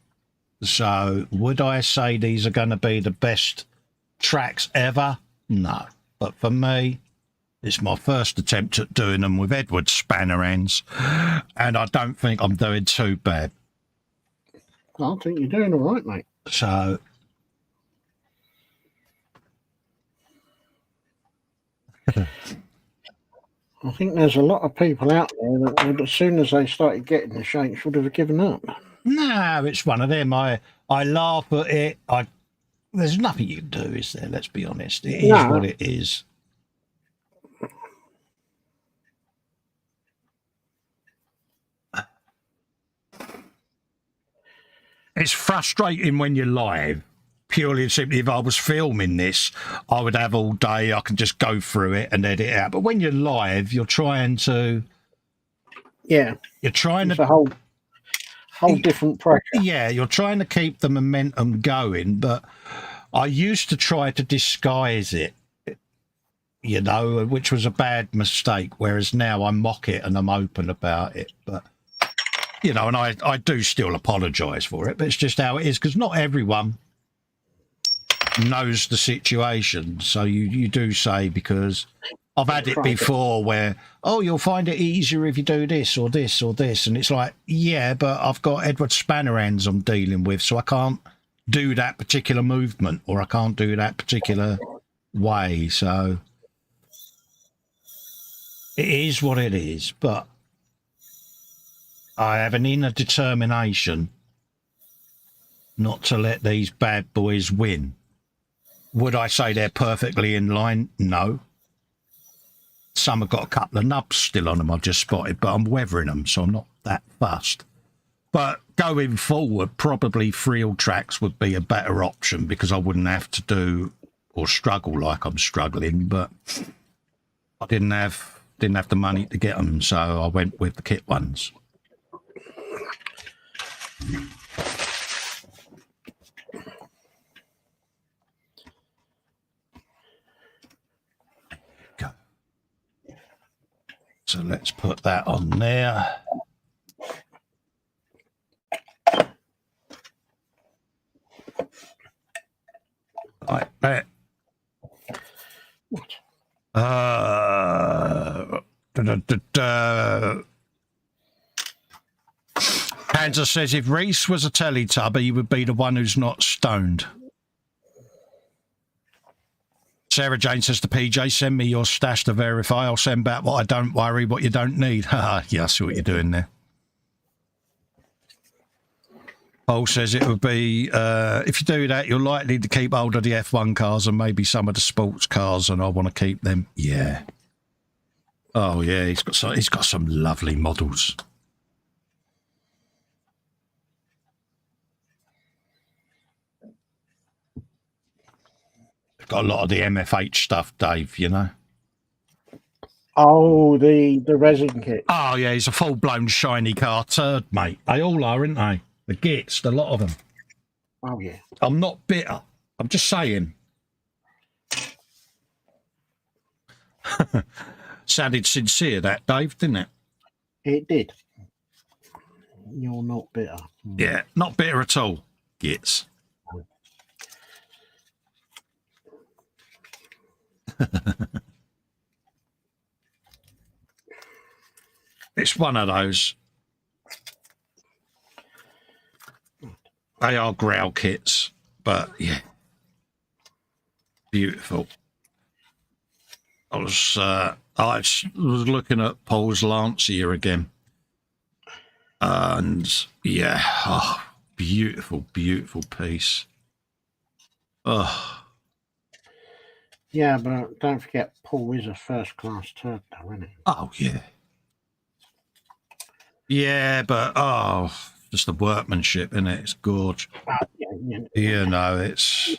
So would I say these are going to be the best tracks ever? No. But for me, it's my first attempt at doing them with Edward spanner ends, and I don't think I'm doing too bad. I think you're doing all right, mate. So I think there's a lot of people out there that would, as soon as they started getting the shakes, would have given up. no, it's one of them. I laugh at it. There's nothing you can do, is there? Let's be honest. It is what it is. It's frustrating when you're live. Purely and simply, if I was filming this, I would have all day. I can just go through it and edit it out. But when you're live, you're trying to. Yeah. You're trying it's to. A whole different pressure. Yeah, you're trying to keep the momentum going. But I used to try to disguise it, you know, which was a bad mistake. Whereas now I mock it and I'm open about it. But, you know, and I do still apologise for it. But it's just how it is, because not everyone knows the situation. So you do say, because I've had it before where, oh, you'll find it easier if you do this or this or this. And it's like, yeah, but I've got Edward spanner ends I'm dealing with, so I can't do that particular movement or I can't do that particular way. So it is what it is. But I have an inner determination not to let these bad boys win. Would I say they're perfectly in line? No. Some have got a couple of nubs still on them, I've just spotted, but I'm weathering them, so I'm not that fussed. But going forward, probably frill tracks would be a better option, because I wouldn't have to do or struggle like I'm struggling, but I didn't have the money to get them, so I went with the kit ones. So let's put that on there. Like that. Kansas says if Reese was a Teletubby, he would be the one who's not stoned. Sarah Jane says to PJ, send me your stash to verify. I'll send back what I don't worry, what you don't need. Yeah, I see what you're doing there. Paul says it would be, if you do that, you're likely to keep hold of the F1 cars and maybe some of the sports cars, and I want to keep them. Yeah. Oh, yeah, he's got some lovely models. Got a lot of the MFH stuff, Dave, you know. Oh, the resin kit. Oh, yeah, he's a full-blown shiny car turd, mate. They all are, aren't they? The gits, a lot of them. Oh, yeah. I'm not bitter. I'm just saying. Sounded sincere, that, Dave, didn't it? It did. You're not bitter. Yeah, not bitter at all, gits. It's one of those. They are growl kits, but yeah, beautiful. I was looking at Paul's Lancia again, and yeah, oh, beautiful, beautiful piece. Oh. Yeah, but don't forget, Paul is a first-class turd, though, isn't he? Oh, yeah. Yeah, but, oh, just the workmanship, isn't it? It's gorgeous. You know, it's...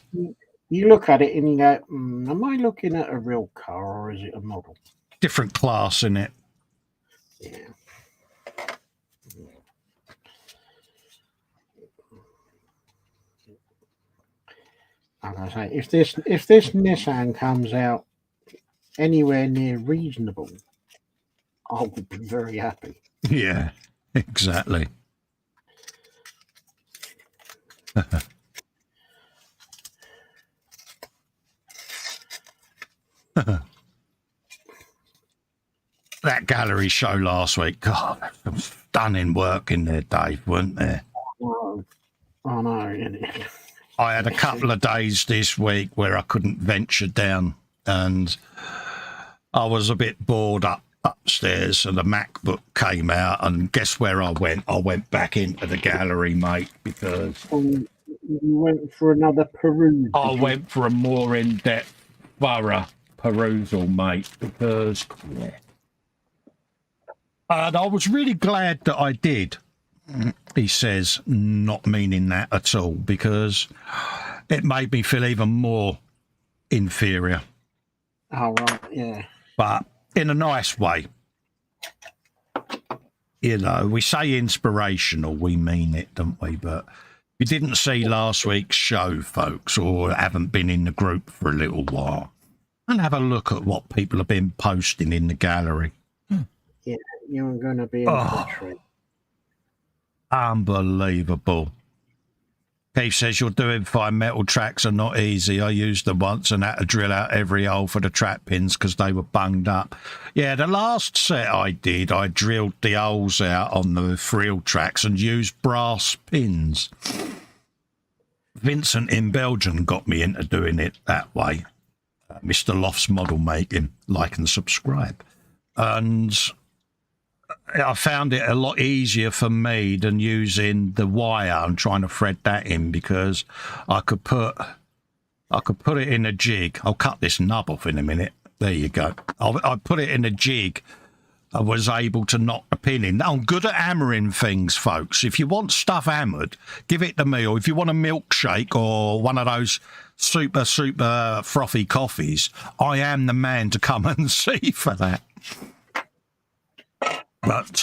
You look at it and you go, am I looking at a real car or is it a model? Different class, isn't it? Yeah. Like I say, if this Nissan comes out anywhere near reasonable, I would be very happy. Yeah, exactly. That gallery show last week, God, there was stunning work in there, Dave, weren't there? Oh, no. I had a couple of days this week where I couldn't venture down, and I was a bit bored upstairs, and the MacBook came out, and guess where I went? I went back into the gallery, mate, because... You went for another peruse. I went for a more in-depth, thorough perusal, mate, because... Yeah. And I was really glad that I did, he says, not meaning that at all, because it made me feel even more inferior. Oh, right, yeah. But in a nice way. You know, we say inspirational, we mean it, don't we? But if you didn't see last week's show, folks, or haven't been in the group for a little while, and have a look at what people have been posting in the gallery. Yeah, you're going to be in for a treat. Unbelievable. Keith says, you're doing fine. Metal tracks are not easy. I used them once and had to drill out every hole for the trap pins because they were bunged up. Yeah, the last set I did, I drilled the holes out on the frill tracks and used brass pins. Vincent in Belgium got me into doing it that way. Mr. Loft's model making. Like and subscribe. And I found it a lot easier for me than using the wire and trying to thread that in, because I could put it in a jig. I'll cut this nub off in a minute. There you go. I put it in a jig. I was able to knock the pin in. I'm good at hammering things, folks. If you want stuff hammered, give it to me. Or if you want a milkshake or one of those super frothy coffees, I am the man to come and see for that. But,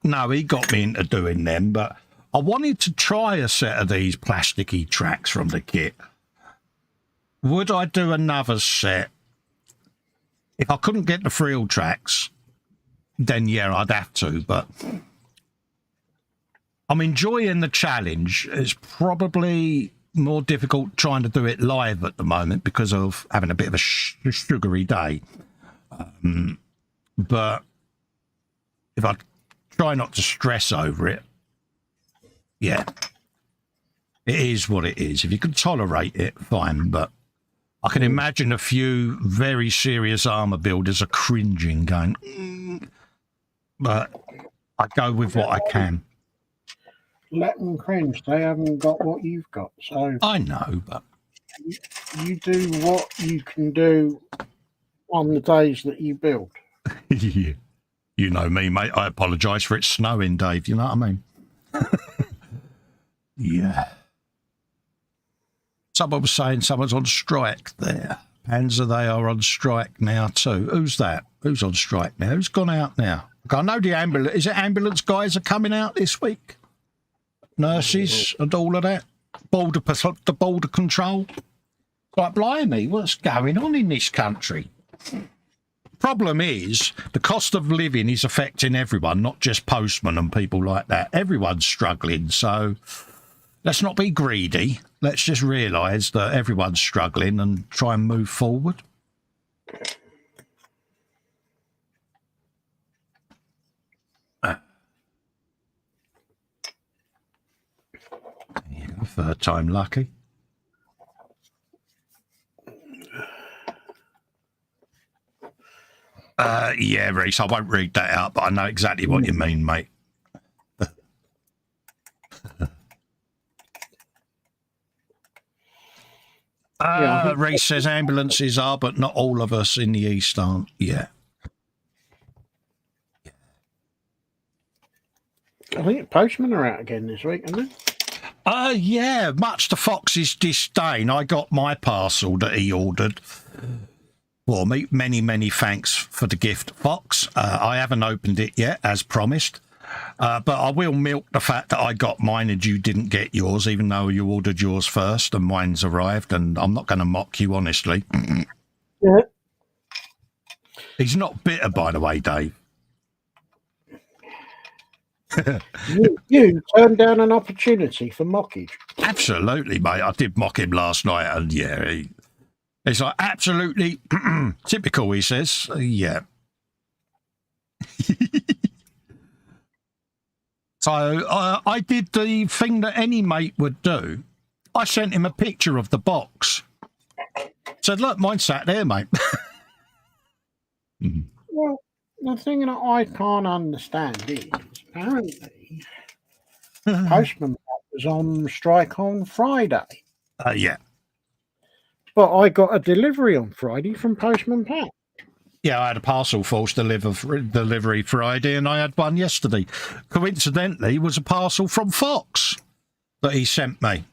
no, he got me into doing them, but I wanted to try a set of these plasticky tracks from the kit. Would I do another set? If I couldn't get the frill tracks, then yeah, I'd have to. But I'm enjoying the challenge. It's probably more difficult trying to do it live at the moment because of having a bit of a sugary day. But if I try not to stress over it, yeah, it is what it is. If you can tolerate it, fine. But I can imagine a few very serious armour builders are cringing, going, but I go with what I can. Let them cringe. They haven't got what you've got. So I know, but you do what you can do on the days that you build. you know me, mate. I apologise for it snowing, Dave. You know what I mean? Yeah. Someone was saying someone's on strike there. Panzer, they are on strike now too. Who's that? Who's on strike now? Who's gone out now? I know the ambulance. Is it ambulance guys are coming out this week? Nurses and all of that. The border control. Like, blimey, what's going on in this country? Problem is, the cost of living is affecting everyone, not just postmen and people like that. Everyone's struggling, so let's not be greedy. Let's just realise that everyone's struggling and try and move forward. Yeah, third time lucky. Yeah, Reese, I won't read that out, but I know exactly what you mean, mate. Reese says ambulances are, but not all of us in the East aren't. Yeah. I think postmen are out again this week, aren't they? Yeah, much to Fox's disdain, I got my parcel that he ordered. Well, many thanks for the gift, Fox. I haven't opened it yet, as promised. But I will milk the fact that I got mine and you didn't get yours, even though you ordered yours first and mine's arrived. And I'm not going to mock you, honestly. Yeah. He's not bitter, by the way, Dave. You turned down an opportunity for mockage. Absolutely, mate. I did mock him last night, and yeah, he's like, absolutely typical, he says. Yeah. So I did the thing that any mate would do. I sent him a picture of the box. Said, look, mine sat there, mate. Well, the thing that I can't understand is, apparently, Postman was on strike on Friday. Yeah. But I got a delivery on Friday from Postman Pat. Yeah, I had a parcel force delivery Friday, and I had one yesterday. Coincidentally, it was a parcel from Fox that he sent me.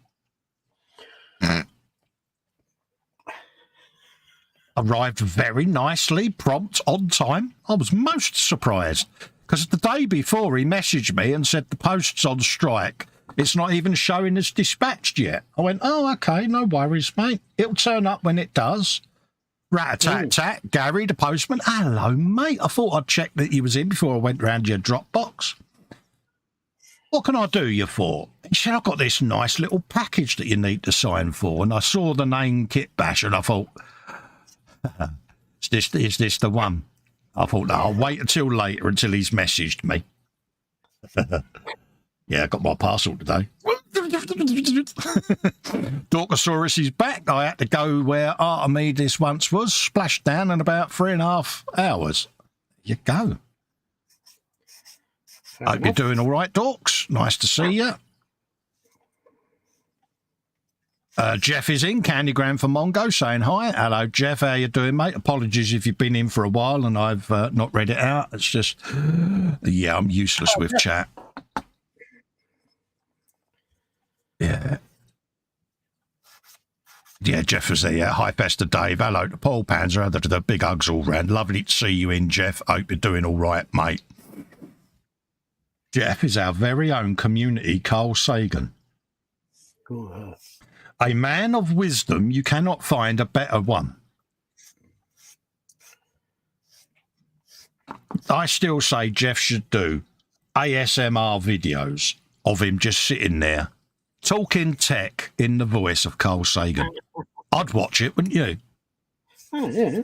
Arrived very nicely, prompt, on time. I was most surprised, because the day before he messaged me and said the post's on strike. It's not even showing as dispatched yet. I went, oh, okay, no worries, mate. It'll turn up when it does. Rat-a-tat-tat, Gary, the postman. Hello, mate. I thought I'd check that you was in before I went round your drop box. What can I do you for? He said, I've got this nice little package that you need to sign for. And I saw the name Kit Bash and I thought, is this the one? I thought, no, I'll wait until later until he's messaged me. Yeah, I got my parcel today. Dorkosaurus is back. I had to go where Archimedes once was, splashed down in about 3.5 hours. You go. Hope you're doing all right, Dorks. Nice to see you. Jeff is in, Candygram for Mongo, saying hi. Hello, Jeff. How you doing, mate? Apologies if you've been in for a while and I've not read it out. It's just, yeah, I'm useless with chat. Yeah. Yeah, Jeff was there. Yeah. Hi, Festa Dave. Hello to Paul Panzer. Hello to the big hugs all round. Lovely to see you in, Jeff. Hope you're doing all right, mate. Jeff is our very own community Carl Sagan. Cool. A man of wisdom, you cannot find a better one. I still say Jeff should do ASMR videos of him just sitting there talking tech in the voice of Carl Sagan. I'd watch it, wouldn't you? Oh, yeah.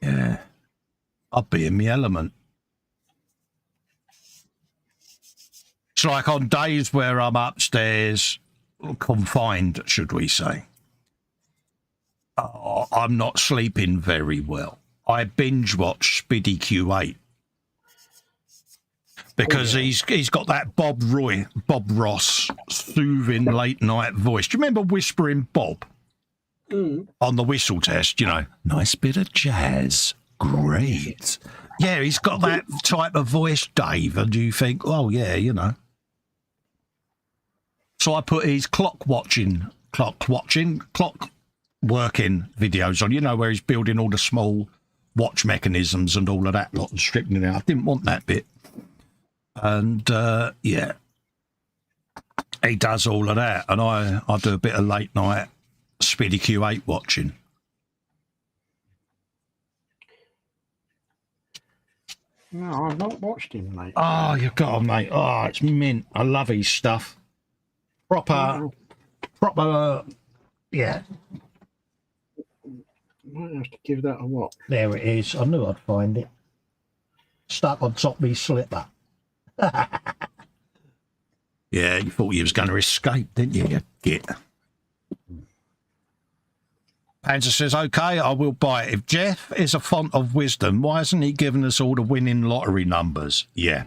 Yeah. I'd be in my element. It's like on days where I'm upstairs, confined, should we say. Oh, I'm not sleeping very well. I binge watch Speedy Q8 because he's got that Bob Ross soothing late night voice. Do you remember Whispering Bob on the whistle test? You know, nice bit of jazz, great. Yeah, he's got that type of voice, Dave, and you think, oh yeah, you know. So I put his clock working videos on, you know, where he's building all the small watch mechanisms and all of that lot and stripping it out. I didn't want that bit. And, yeah, he does all of that. And I do a bit of late night Speedy Q8 watching. No, I've not watched him, mate. Oh, you've got to, mate. Oh, it's mint. I love his stuff. Proper, yeah. Might have to give that a watch. There it is. I knew I'd find it. Stuck on top of me slipper. Yeah, you thought you was going to escape, didn't you? You git. Panzer says, okay, I will buy it. If Jeff is a font of wisdom, why hasn't he given us all the winning lottery numbers? Yeah.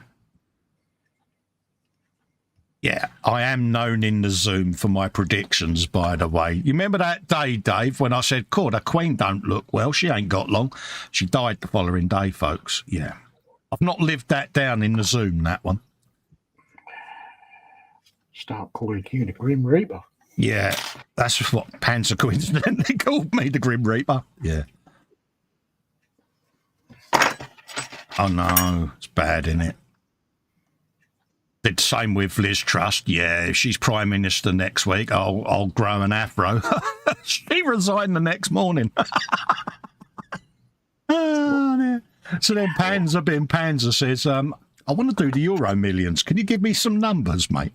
Yeah, I am known in the Zoom for my predictions, by the way. You remember that day, Dave, when I said, cool, the Queen don't look well. She ain't got long. She died the following day, folks. Yeah. I've not lived that down in the Zoom, that one. Start calling you the Grim Reaper. Yeah, that's what Panzer coincidentally called me, the Grim Reaper. Yeah. Oh, no, it's bad, isn't it? Did the same with Liz Truss. Yeah, if she's Prime Minister next week, I'll grow an afro. She resigned the next morning. Oh, so then Panzer says, I want to do the Euro Millions. Can you give me some numbers, mate?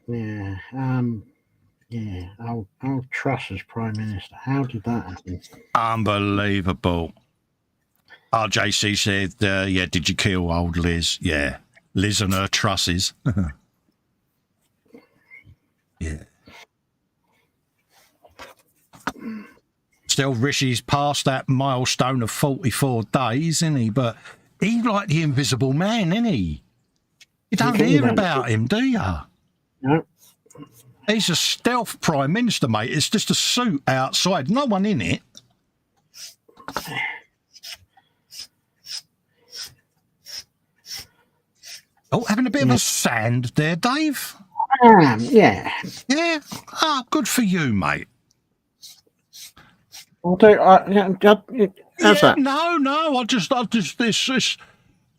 Yeah, I'll Truss as Prime Minister. How did that happen? Unbelievable. RJC said, yeah, did you kill old Liz? Yeah. Liz and her trusses. Yeah. Still, Rishi's past that milestone of 44 days, isn't he? But he's like the invisible man, isn't he? You don't hear about him, do you? No. He's a stealth Prime Minister, mate. It's just a suit outside. No one in it. Oh, having a bit of a sand there, Dave? Yeah. Yeah? Oh, good for you, mate. I'll do. How's that? No.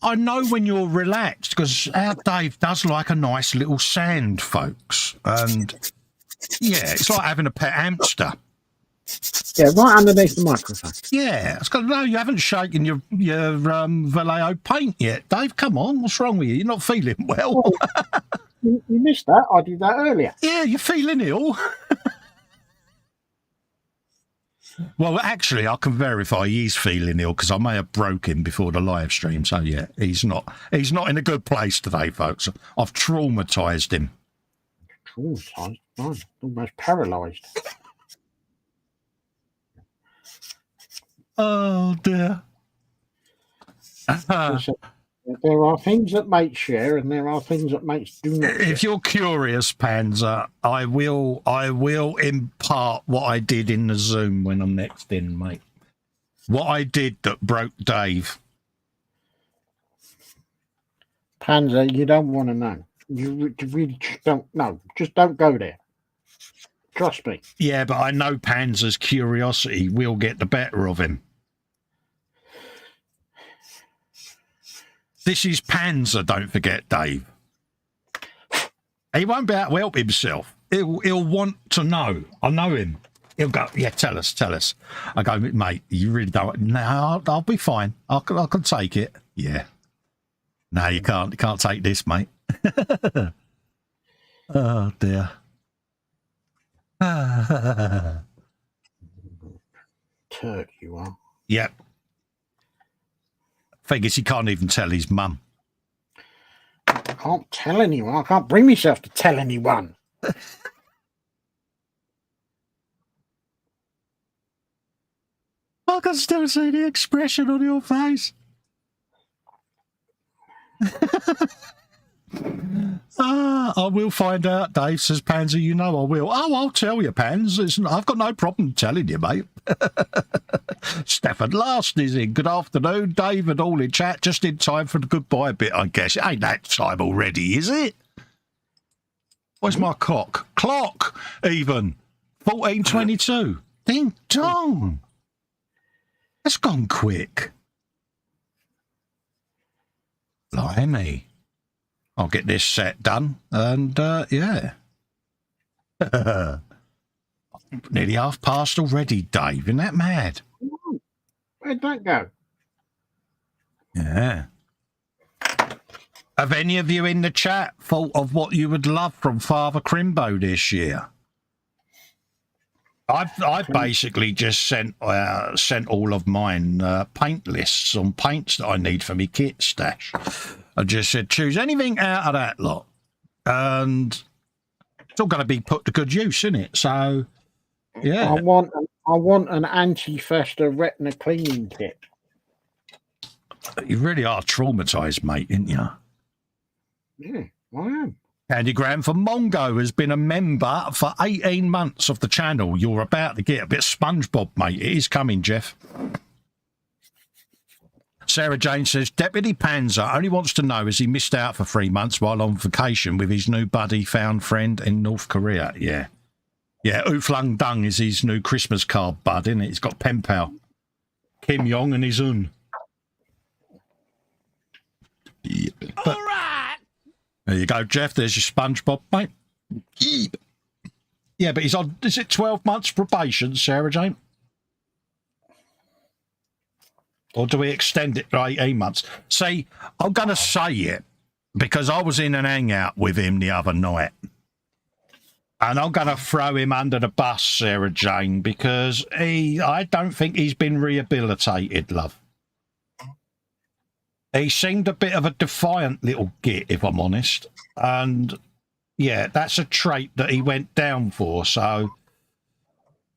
I know when you're relaxed because our Dave does like a nice little sand, folks. And yeah, it's like having a pet hamster. Yeah, right underneath the microphone. Yeah, it's got no. You haven't shaken your Vallejo paint yet, Dave. Come on, what's wrong with you? You're not feeling well. Oh, you missed that. I did that earlier. Yeah, you're feeling ill. Well, actually, I can verify he's feeling ill because I may have broke him before the live stream. So yeah, he's not in a good place today, folks. I've traumatised him. Traumatised? I'm almost paralysed. Oh dear. There are things that mates share, and there are things that mates do not. If you're curious, Panzer, I will impart what I did in the Zoom when I'm next in, mate. What I did that broke Dave. Panzer, you don't want to know. You really just don't know. Just don't go there. Trust me. Yeah, but I know Panzer's curiosity will get the better of him. This is Panzer, don't forget, Dave. He won't be able to help himself. he'll want to know. I know him. He'll go, yeah, tell us. I go, mate, you really don't. No, I'll be fine. I can take it. Yeah. No, you can't. You can't take this, mate. Oh, dear. Turd, you are. Yep. Thing is, he can't even tell his mum. I can't tell anyone. I can't bring myself to tell anyone. I can still see the expression on your face. I will find out, Dave, says Pansy. You know I will. Oh, I'll tell you, Pans. I've got no problem telling you, mate. Stafford Last is in. Good afternoon, David, all in chat. Just in time for the goodbye bit, I guess. It ain't that time already, is it? Where's my clock? Even. 14:22. Ding dong. That's gone quick. Blimey. I'll get this set done, and yeah. Nearly past already, Dave. Isn't that mad? Where'd that go? Yeah. Have any of you in the chat thought of what you would love from Father Crimbo this year? I basically just sent all of mine paint lists on paints that I need for my kit stash. I just said, choose anything out of that lot. And it's all going to be put to good use, isn't it? So, yeah. I want an anti-Festa retina cleaning kit. You really are traumatised, mate, aren't you? Yeah, I am. Candy Graham from Mongo has been a member for 18 months of the channel. You're about to get a bit of SpongeBob, mate. It is coming, Jeff. Sarah Jane says, Deputy Panzer only wants to know, has he missed out for 3 months while on vacation with his new buddy found friend in North Korea? Yeah. Yeah, Uflung Dung is his new Christmas card bud, isn't it? He's got pen pal. Kim Jong and his own. Yeah. All right. There you go, Jeff. There's your SpongeBob, mate. Yeah, but he's on, is it 12 months probation, Sarah Jane? Or do we extend it to 18 months? See, I'm going to say it because I was in an hangout with him the other night. And I'm going to throw him under the bus, Sarah Jane, because I don't think he's been rehabilitated, love. He seemed a bit of a defiant little git, if I'm honest. And, yeah, that's a trait that he went down for. So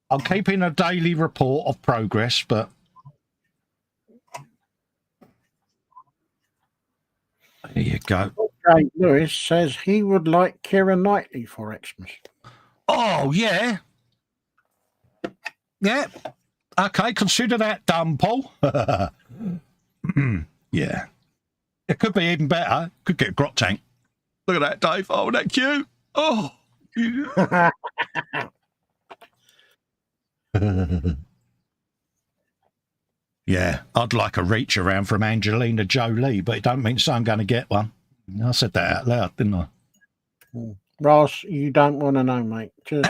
I'm keeping a daily report of progress, but... There you go. Okay, Lewis says he would like Keira Knightley for Xmas. Oh, yeah. Yeah. Okay, consider that done, Paul. Yeah. It could be even better. Could get a grot tank. Look at that, Dave. Oh, that cute. Oh. Yeah, I'd like a reach around from Angelina Jolie, but it don't mean so I'm going to get one. I said that out loud, didn't I? Ross, you don't want to know, mate. Just...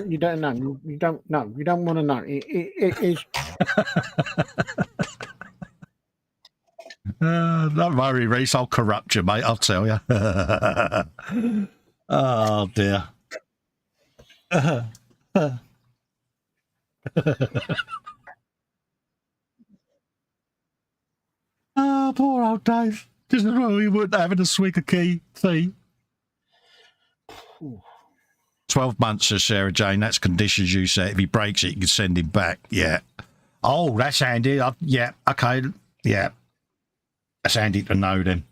You don't know. You don't know. You don't want to know. It is. Don't worry, Reese. I'll corrupt you, mate. I'll tell you. Oh, dear. Oh, poor old Dave. Just know he wouldn't having a swig of tea. 12 months, says Sarah Jane. That's conditions you set. If he breaks it, you can send him back. Yeah. Oh, that's handy. Yeah. Okay. Yeah. That's handy to know then.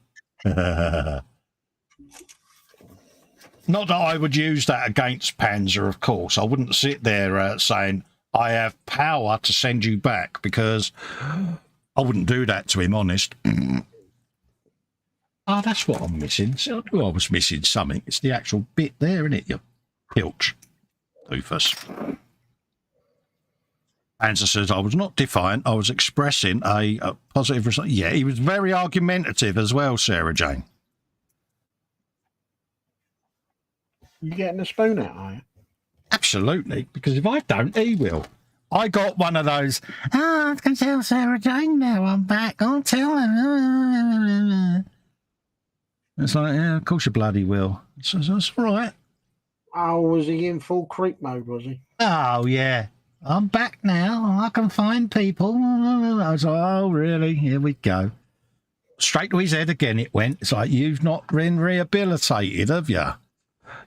Not that I would use that against Panzer, of course. I wouldn't sit there saying, I have power to send you back, because I wouldn't do that to him, honest. Oh, that's what I'm missing. See, I knew I was missing something. It's the actual bit there, isn't it, you pilch. Doofus. Anza says, I was not defiant. I was expressing a positive result. Yeah, he was very argumentative as well, Sarah Jane. You getting a spoon out, are you? Absolutely, because if I don't, he will. I got one of those, I can tell Sarah Jane now I'm back. I'll tell her. It's like, yeah, of course you bloody will. So that's right. Oh, was he in full creep mode, was he? Oh, yeah. I'm back now. I can find people. I was like, oh, really? Here we go. Straight to his head again it went. It's like, you've not been rehabilitated, have you?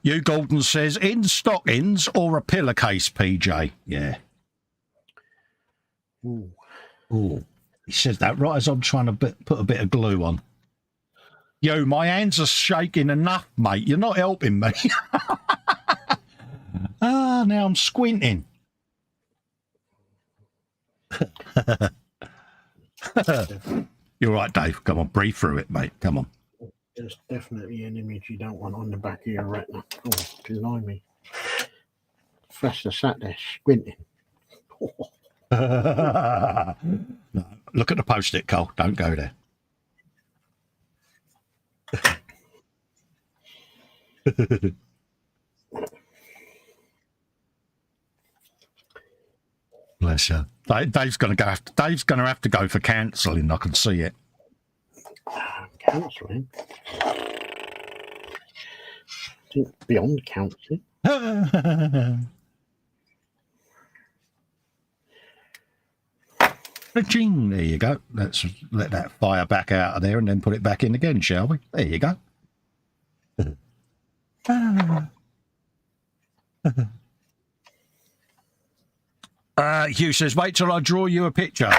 Hugh Gordon says, in stockings or a pillowcase, PJ? Yeah. Ooh. Ooh. He says that right as I'm trying to put a bit of glue on. Yo, my hands are shaking enough, mate. You're not helping me. Now I'm squinting. You're right, Dave. Come on, breathe through it, mate. Come on. There's definitely an image you don't want on the back of your retina. Oh, blimey. Festa sat there squinting. No, look at the post-it, Cole. Don't go there. Bless you. Dave's going to have to go for counselling. I can see it. Counselling? Beyond counselling. Ching, there you go. Let's let that fire back out of there and then put it back in again, shall we? There you go. Hugh says, wait till I draw you a picture.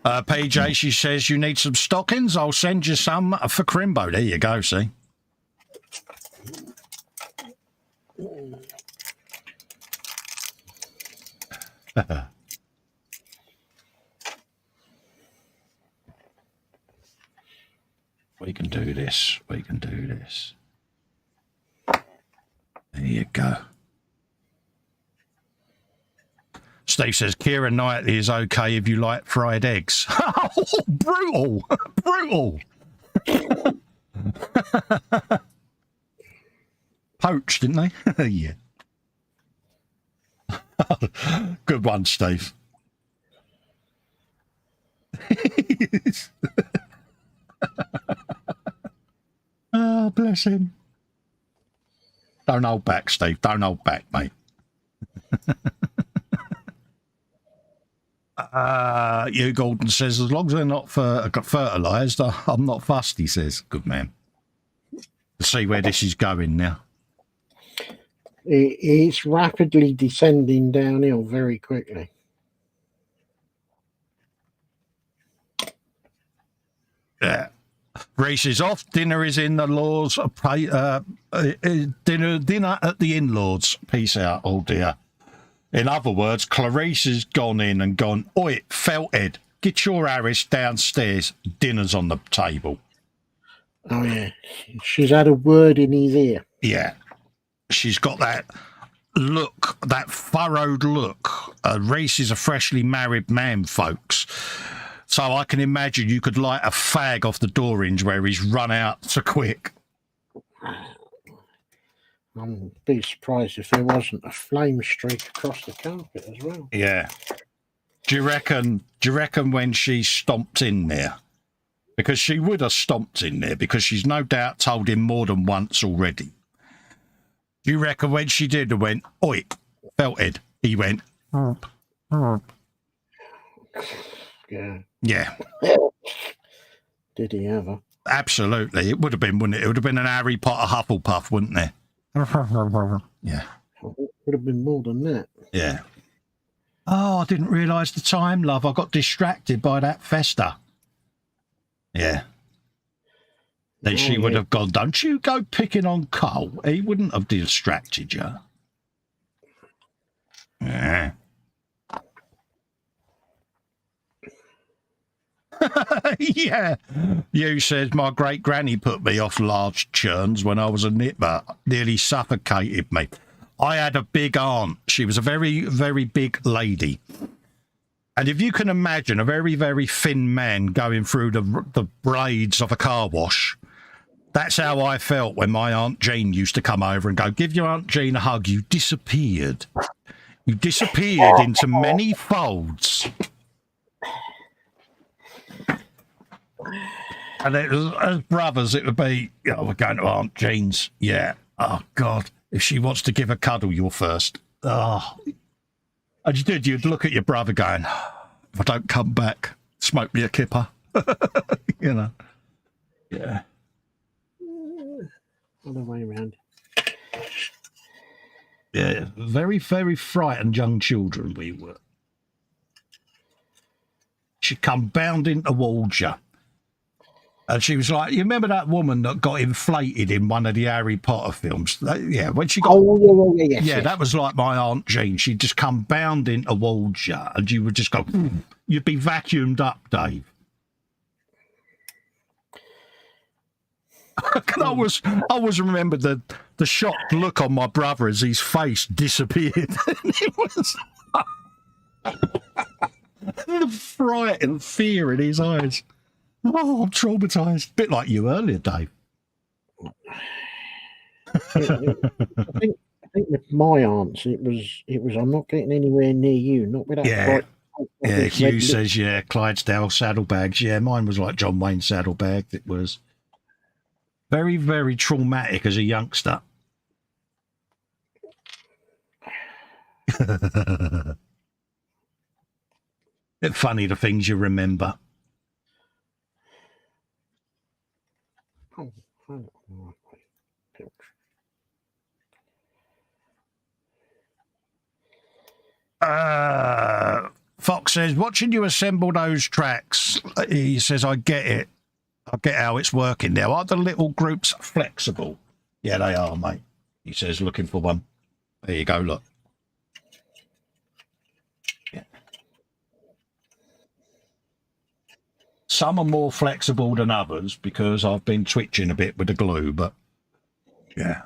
PJ, she says, you need some stockings? I'll send you some for Crimbo. There you go, see? We can do this. We can do this. There you go. Steve says, Keira Knightley is okay if you like fried eggs. Oh, brutal. Brutal. Poached, didn't they? Yeah. Good one, Steve. Oh, bless him. Don't hold back, Steve. Don't hold back, mate. Hugh Gordon says, as long as they're not fertilised, I'm not fussed, he says. Good man. Let's see where this is going now. It's rapidly descending downhill very quickly. Yeah. Reese is off. Dinner is in the laws. Dinner at the in-laws. Peace out. Oh, dear. In other words, Clarice has gone in and gone, oi, Felthead, get your Harris downstairs. Dinner's on the table. Oh, yeah. She's had a word in his ear. Yeah. She's got that look, that furrowed look. Reese is a freshly married man, folks. So I can imagine you could light a fag off the door hinge where he's run out so quick. I'm be surprised if there wasn't a flame streak across the carpet as well. Yeah. Do you reckon when she stomped in there? Because she would have stomped in there because she's no doubt told him more than once already. Do you reckon when she did and went, oi, Felthead, he went, Yeah. Yeah. Did he ever? Absolutely. It would have been, wouldn't it? It would have been an Harry Potter Hufflepuff, wouldn't there? Yeah. It would have been more than that. Yeah. Oh, I didn't realise the time, love. I got distracted by that Festa. Yeah. Then she would have gone, don't you go picking on Cole. He wouldn't have distracted you. Yeah. Yeah. You said my great granny put me off large churns when I was a nipper, nearly suffocated me. I had a big aunt. She was a very, very big lady. And if you can imagine a very, very thin man going through the braids of a car wash, that's how I felt when my Aunt Jean used to come over and go, give your Aunt Jean a hug. You disappeared. You disappeared into many folds. And it was, as brothers, it would be, oh, we're going to Aunt Jean's. Yeah. Oh, God. If she wants to give a cuddle, you're first. Oh. And you did. You'd look at your brother going, if I don't come back, smoke me a kipper. You know. Yeah. Other way around. Yeah. Very, very frightened young children we were. She'd come bounding towards you. And she was like, you remember that woman that got inflated in one of the Harry Potter films? Yeah, when she got... Oh, yeah, yes. That was like my Aunt Jean. She'd just come bounding towards you, and you would just go... You'd be vacuumed up, Dave. I always remember the shocked look on my brother as his face disappeared. It was... the fright and fear in his eyes. Oh, I'm traumatised. Bit like you earlier, Dave. I think with my aunts, it was. I'm not getting anywhere near you. Not with that. Yeah, Hugh says, yeah, Clydesdale saddlebags. Yeah, mine was like John Wayne saddlebags. It was very, very traumatic as a youngster. It's funny the things you remember. Fox says, watching you assemble those tracks, he says, I get it. I get how it's working now. Are the little groups flexible? Yeah, they are, mate. He says, looking for one. There you go, look. Yeah. Some are more flexible than others because I've been twitching a bit with the glue, but yeah.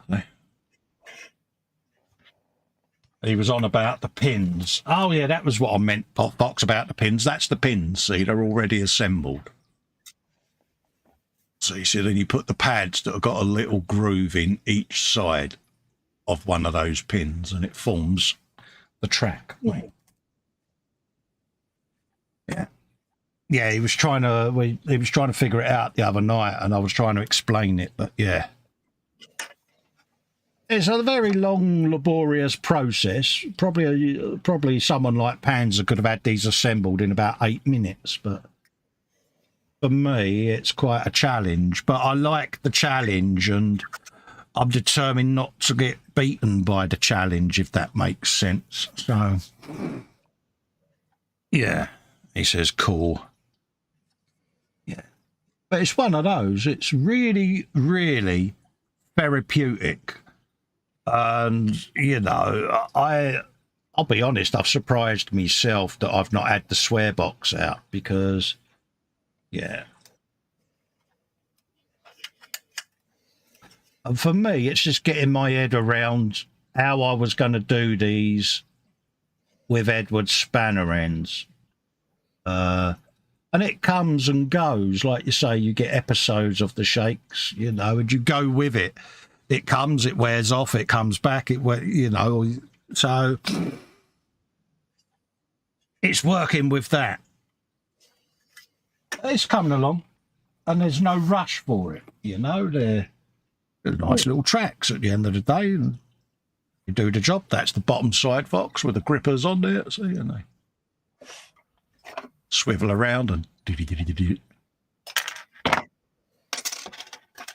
He was on about the pins. Oh, yeah, that was what I meant, Fox, about the pins. That's the pins. See, they're already assembled. So you see, then you put the pads that have got a little groove in each side of one of those pins, and it forms the track. Yeah. Yeah. Yeah, he was trying to figure it out the other night, and I was trying to explain it, but yeah. It's a very long, laborious process. Probably someone like Panzer could have had these assembled in about 8 minutes, but for me, it's quite a challenge. But I like the challenge, and I'm determined not to get beaten by the challenge, if that makes sense. So, yeah, he says, cool. Yeah, but it's one of those. It's really, really therapeutic. And, you know, I'll be honest, I've surprised myself that I've not had the swear box out because, yeah. And for me, it's just getting my head around how I was going to do these with Edward spanner ends. And it comes and goes. Like you say, you get episodes of the shakes, you know, and you go with it. It comes, it wears off, it comes back, you know, so it's working with that. It's coming along, and there's no rush for it, you know. They're nice little tracks at the end of the day, and you do the job. That's the bottom side box with the grippers on there, so, you know, swivel around and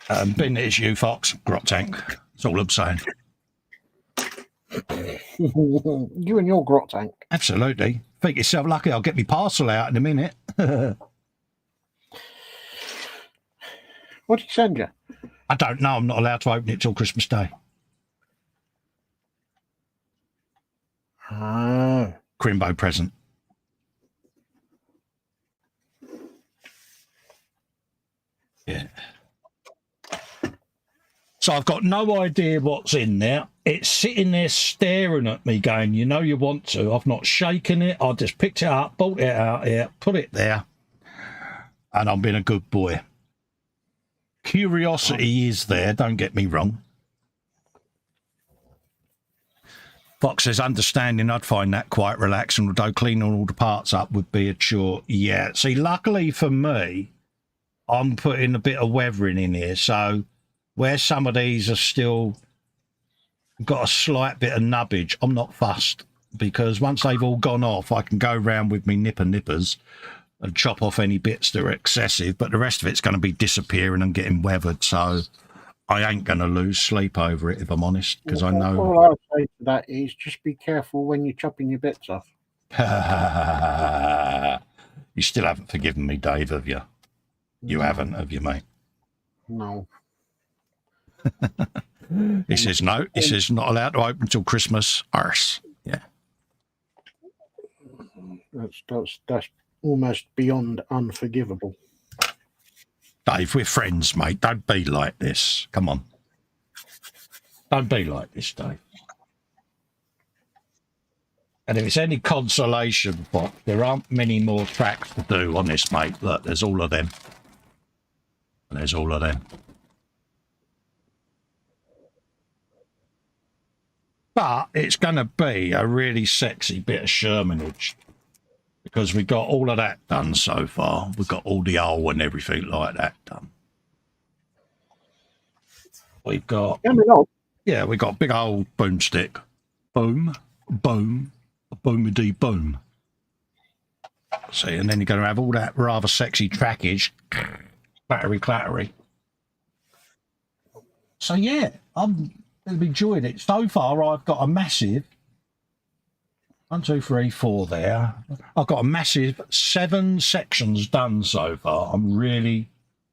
bin it is you, Fox. Grot tank. That's all I'm saying. You and your grot tank. Absolutely. Think yourself lucky I'll get my parcel out in a minute. What did he send you? I don't know. I'm not allowed to open it till Christmas Day. Oh. Crimbo present. So I've got no idea what's in there. It's sitting there staring at me going, you know you want to. I've not shaken it. I just picked it up, brought it out here, put it there, and I've been a good boy. Curiosity is there, don't get me wrong. Fox says, understanding, I'd find that quite relaxing, although cleaning all the parts up would be a chore. Yeah, see, luckily for me, I'm putting a bit of weathering in here, so where some of these are still got a slight bit of nubbage, I'm not fussed, because once they've all gone off, I can go round with me nippers and chop off any bits that are excessive, but the rest of it's going to be disappearing and getting weathered, so I ain't going to lose sleep over it, if I'm honest, because I know... All I'll say to that is just be careful when you're chopping your bits off. You still haven't forgiven me, Dave, have you? You haven't, have you, mate? No. He says no. He says not allowed to open until Christmas. Arse. Yeah. That's almost beyond unforgivable. Dave, we're friends, mate. Don't be like this. Come on. Don't be like this, Dave. And if it's any consolation, Fox, there aren't many more tracks to do on this, mate. Look, there's all of them. And there's all of them. But it's going to be a really sexy bit of Shermanage, because we got all of that done so far. We've got all the owl and everything like that done. We've got... Yeah, we've got a big old boomstick. Boom, boom, boomity boom. See, and then you're going to have all that rather sexy trackage. Clattery, clattery. So, yeah, I've enjoyed it. So far, I've got a massive 1, 2, 3, 4 there. I've got a massive 7 sections done so far. I'm really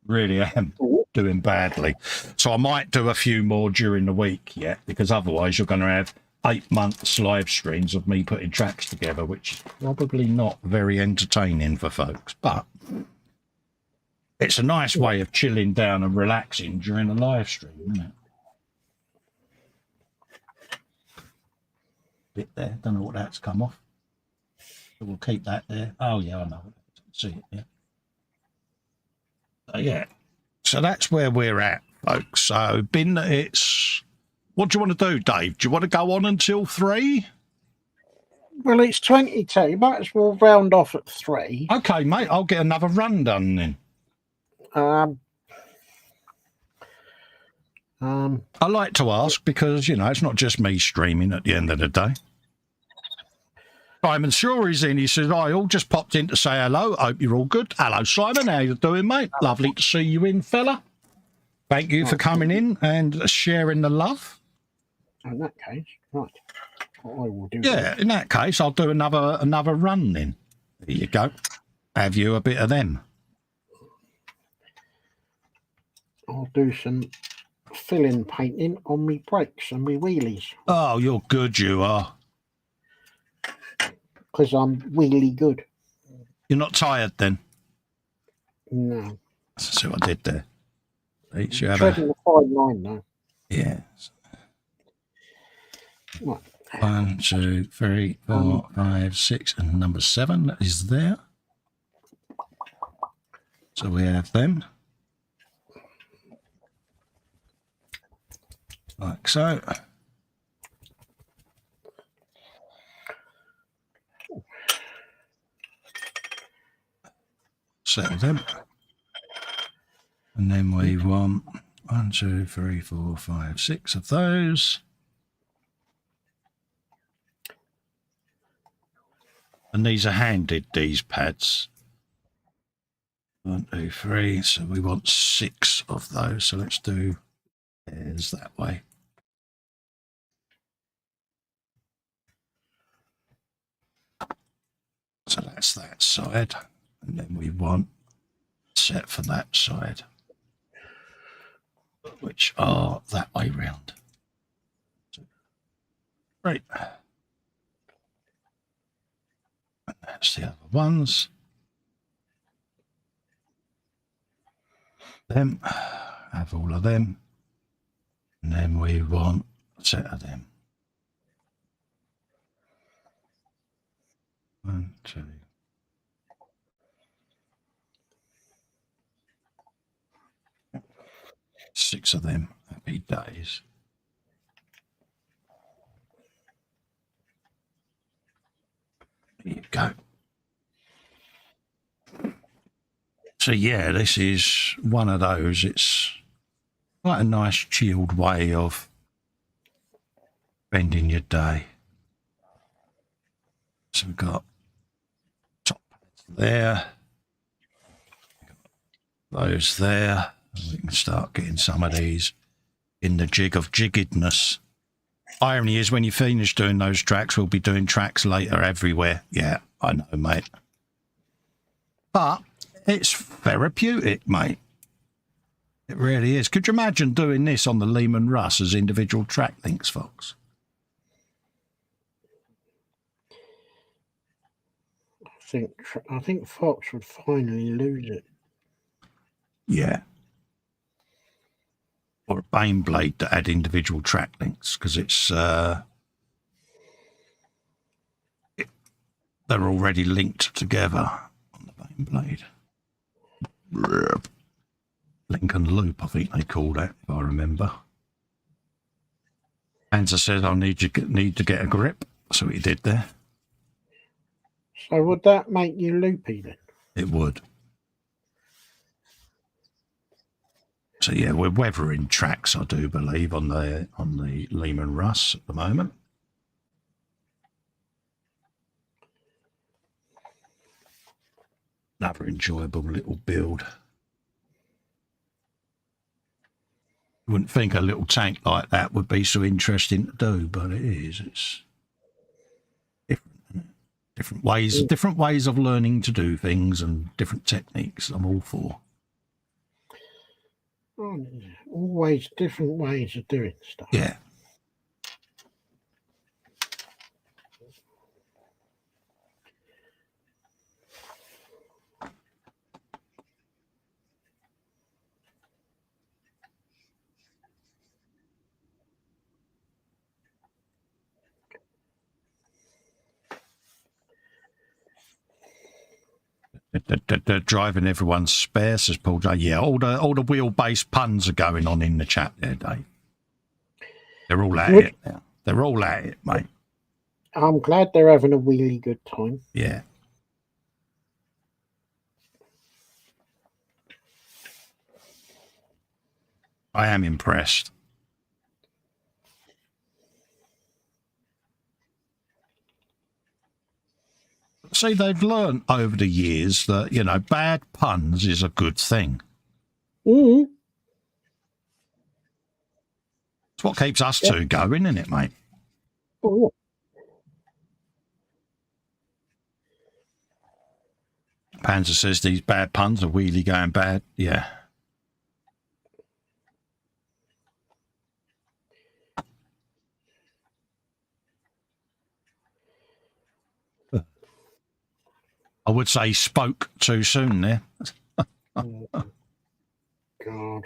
am doing badly. So I might do a few more during the week yet, because otherwise you're going to have 8 months live streams of me putting tracks together, which is probably not very entertaining for folks. But it's a nice way of chilling down and relaxing during a live stream, isn't it? Bit there, don't know what that's come off. So we'll keep that there. Oh yeah, I know. See it, yeah. So yeah. So that's where we're at, folks. So it's what do you want to do, Dave? Do you want to go on until 3? Well, it's 22. Might as well round off at 3. Okay, mate, I'll get another run done then. I like to ask because, you know, it's not just me streaming at the end of the day. Simon Shorey's in. He says, I all just popped in to say hello. Hope you're all good. Hello, Simon. How you doing, mate? Lovely to see you in, fella. Thank you for coming in and sharing the love. In that case, right. I will do that. In that case, I'll do another run then. There you go. Have you a bit of them? I'll do some fill-in painting on me brakes and me wheelies. Oh, you're good, you are. Because I'm wheelie good. You're not tired then? No. See what I did there. Each you have treading the fine line now. Yeah. Right. 1, 2, 3, 4, 5, 6, and number 7 is there. So we have them. Like so. Settle them. And then we want 1, 2, 3, 4, 5, 6 of those. And these are handed, these pads. 1, 2, 3. So we want 6 of those. So let's do theirs that way. So that's that side. And then we want set for that side, which are that way round. Right. And that's the other ones. Them. Have all of them. And then we want a set of them. 1, 2. 6 of them. Happy days. There you go. So yeah, this is one of those. It's quite a nice chilled way of spending your day. So we've got top pads there, those there. We can start getting some of these in the jig of jiggedness. Irony is, when you finish doing those tracks, we'll be doing tracks later everywhere. Yeah, I know, mate. But it's therapeutic, mate. It really is. Could you imagine doing this on the Lehman Russ as individual track links, Fox? I think Fox would finally lose it. Yeah. Or a Bane Blade that had individual track links, because it's they're already linked together on the Bane Blade. Link and loop, I think they call that, if I remember. Anza says, I need to get a grip. That's what he did there. So would that make you loopy then? It would. So yeah, we're weathering tracks, I do believe, on the Lehman Russ at the moment. Another enjoyable little build. You wouldn't think a little tank like that would be so interesting to do, but it is. It's different, isn't it? Different ways of learning to do things and different techniques. I'm all for. Oh, always different ways of doing stuff. Yeah. They're driving everyone's spare, says Paul J. Yeah, all the wheelbase puns are going on in the chat there, Dave. They're all at it now. They're all at it, mate. I'm glad they're having a really good time. Yeah. I am impressed. See, they've learned over the years that, you know, bad puns is a good thing. Mm. It's what keeps us two going, isn't it, mate? Oh, Panzer says these bad puns are really going bad. Yeah. I would say spoke too soon there. oh God.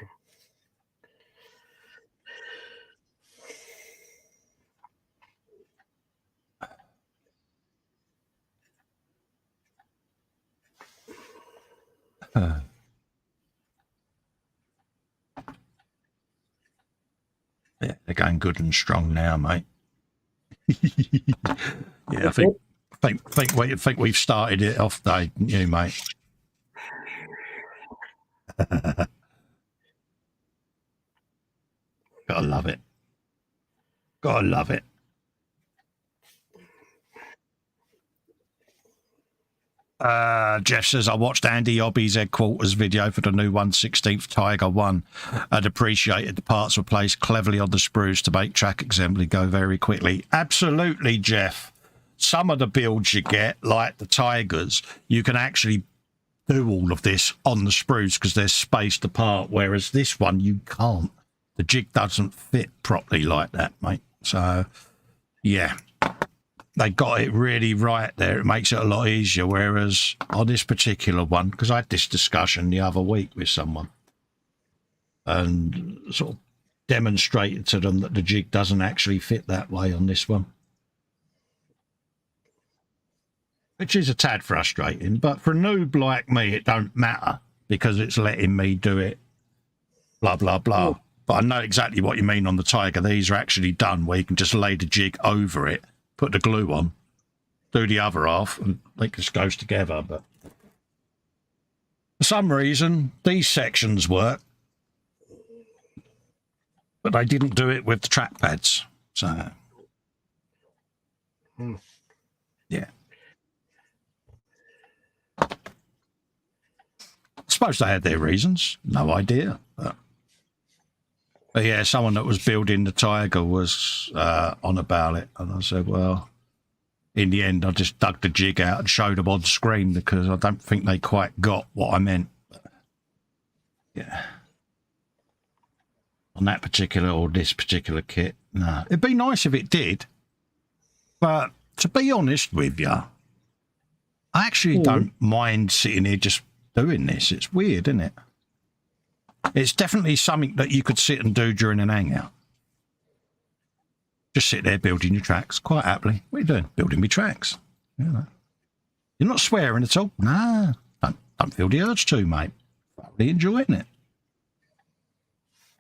Yeah, they're going good and strong now, mate. Yeah, I think we've started it off, Dave, you, mate. Gotta love it. Gotta love it. Jeff says, I watched Andy Hobby's headquarters video for the new 1/16th Tiger 1 and appreciated the parts were placed cleverly on the sprues to make track assembly go very quickly. Absolutely, Jeff. Some of the builds you get, like the Tigers, you can actually do all of this on the sprues because they're spaced apart, whereas this one you can't. The jig doesn't fit properly like that, mate. So, yeah. They got it really right there. It makes it a lot easier. Whereas on this particular one, because I had this discussion the other week with someone, and sort of demonstrated to them that the jig doesn't actually fit that way on this one. Which is a tad frustrating, but for a noob like me, it don't matter because it's letting me do it, blah, blah, blah. Oh. But I know exactly what you mean on the Tiger. These are actually done where you can just lay the jig over it, put the glue on, do the other half, and it just goes together. But for some reason, these sections work, but they didn't do it with the track pads. So, yeah. I suppose they had their reasons. No idea. But yeah, someone that was building the Tiger was on about it. And I said, well, in the end, I just dug the jig out and showed them on screen because I don't think they quite got what I meant. But, yeah. On that particular or this particular kit, no. It'd be nice if it did. But to be honest with you, I actually don't mind sitting here just doing this. It's weird, isn't it? It's definitely something that you could sit and do during an hangout. Just sit there building your tracks quite happily. What are you doing? Building me tracks. You know. You're not swearing at all. Nah, don't feel the urge to, mate. Thoroughly enjoying it.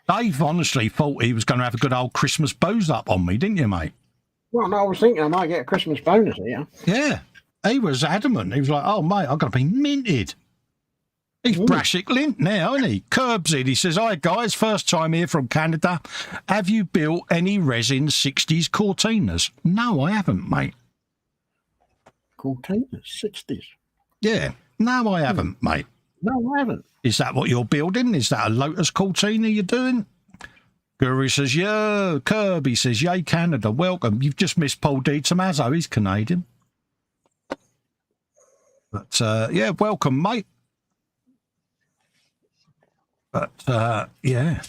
Dave honestly thought he was going to have a good old Christmas booze up on me, didn't you, mate? Well, no, I was thinking I might get a Christmas bonus here. Yeah. He was adamant. He was like, oh, mate, I've got to be minted. He's Brassic Lint now, isn't he? Curbs it. He says, hi, guys, first time here from Canada. Have you built any resin 60s Cortinas? No, I haven't, mate. Cortinas? 60s? Yeah. No, I haven't, mate. No, I haven't. Is that what you're building? Is that a Lotus Cortina you're doing? Guru says, yeah. Kirby says, yay, Canada, welcome. You've just missed Paul D. Tommaso. He's Canadian. But, yeah, welcome, mate. But, yeah.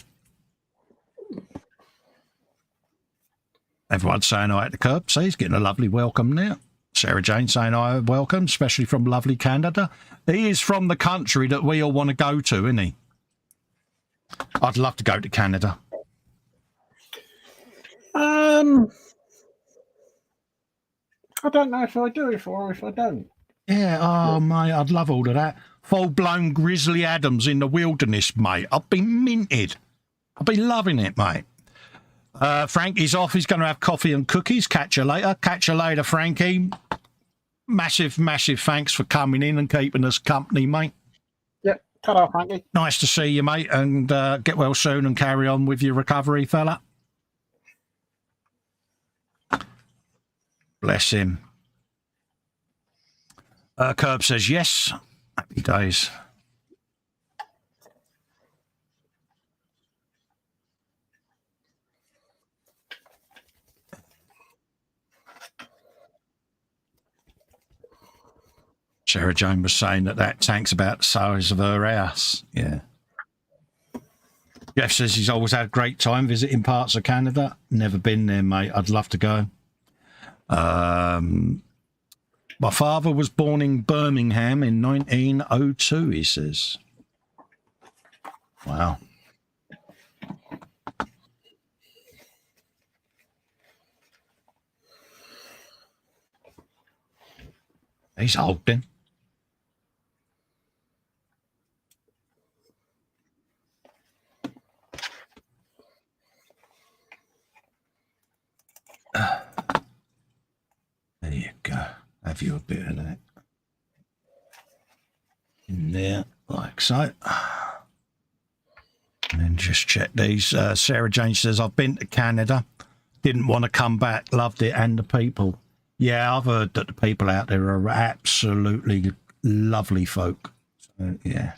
Everyone's saying hi at the curb. See, he's getting a lovely welcome now. Sarah Jane saying hi, welcome, especially from lovely Canada. He is from the country that we all want to go to, isn't he? I'd love to go to Canada. I don't know if I do or if I don't. Yeah, oh, mate, I'd love all of that. Full-blown Grizzly Adams in the wilderness, mate. I'd be minted. I'd be loving it, mate. Frankie's off. He's going to have coffee and cookies. Catch you later. Catch you later, Frankie. Massive, massive thanks for coming in and keeping us company, mate. Yep. Ta-da, Frankie. Nice to see you, mate, and get well soon and carry on with your recovery, fella. Bless him. Curb says yes. Happy days. Sarah Jane was saying that tank's about the size of her house. Yeah. Jeff says he's always had a great time visiting parts of Canada. Never been there, mate. I'd love to go. My father was born in Birmingham in 1902, he says. Wow. He's old then. There you go. Have you a bit of that in there, like so. And then just check these. Sarah Jane says, I've been to Canada. Didn't want to come back. Loved it and the people. Yeah, I've heard that the people out there are absolutely lovely folk. So, yeah.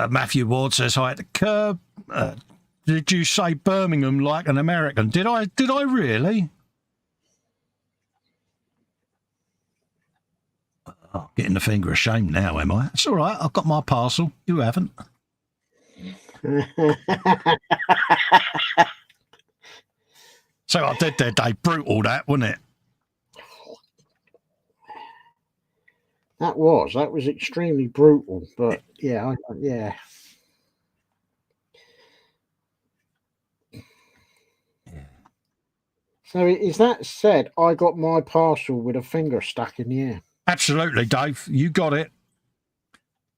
Matthew Ward says hi at the curb. Did you say Birmingham like an American? Did I really? Oh, getting the finger of shame now, am I? It's all right. I've got my parcel. You haven't. So I did there, Dave. Brutal, that, wasn't it? That was extremely brutal, but yeah, yeah. So is that said, I got my parcel with a finger stuck in the air. Absolutely, Dave. You got it.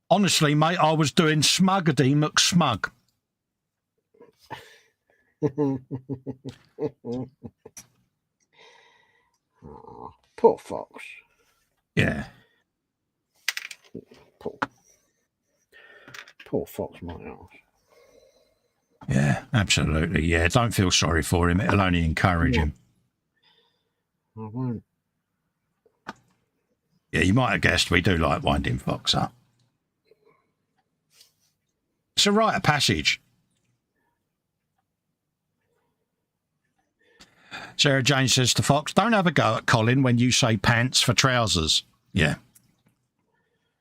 Honestly, mate, I was doing Smuggedy McSmug. Oh, poor fox. Yeah. Poor fox, my ass. Yeah, absolutely. Yeah, don't feel sorry for him. It'll only encourage him. I won't. Yeah, you might have guessed we do like winding fox up. It's a rite of passage. Sarah Jane says to Fox, don't have a go at Colin when you say pants for trousers. Yeah.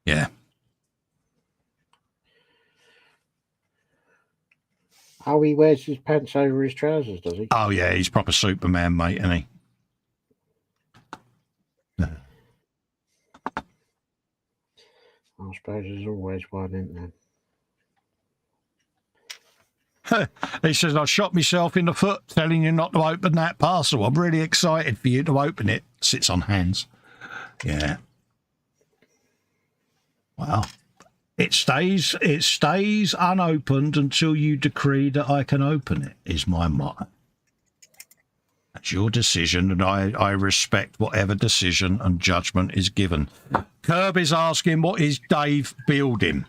Yeah. Oh, he wears his pants over his trousers, does he? Oh, yeah, he's proper Superman, mate, isn't he? I suppose there's always one, isn't there? He says, I shot myself in the foot telling you not to open that parcel. I'm really excited for you to open it. Sits on hands. Yeah. Well, it stays unopened until you decree that I can open it, is my motto. That's your decision, and I respect whatever decision and judgment is given. Kerb is asking, what is Dave building?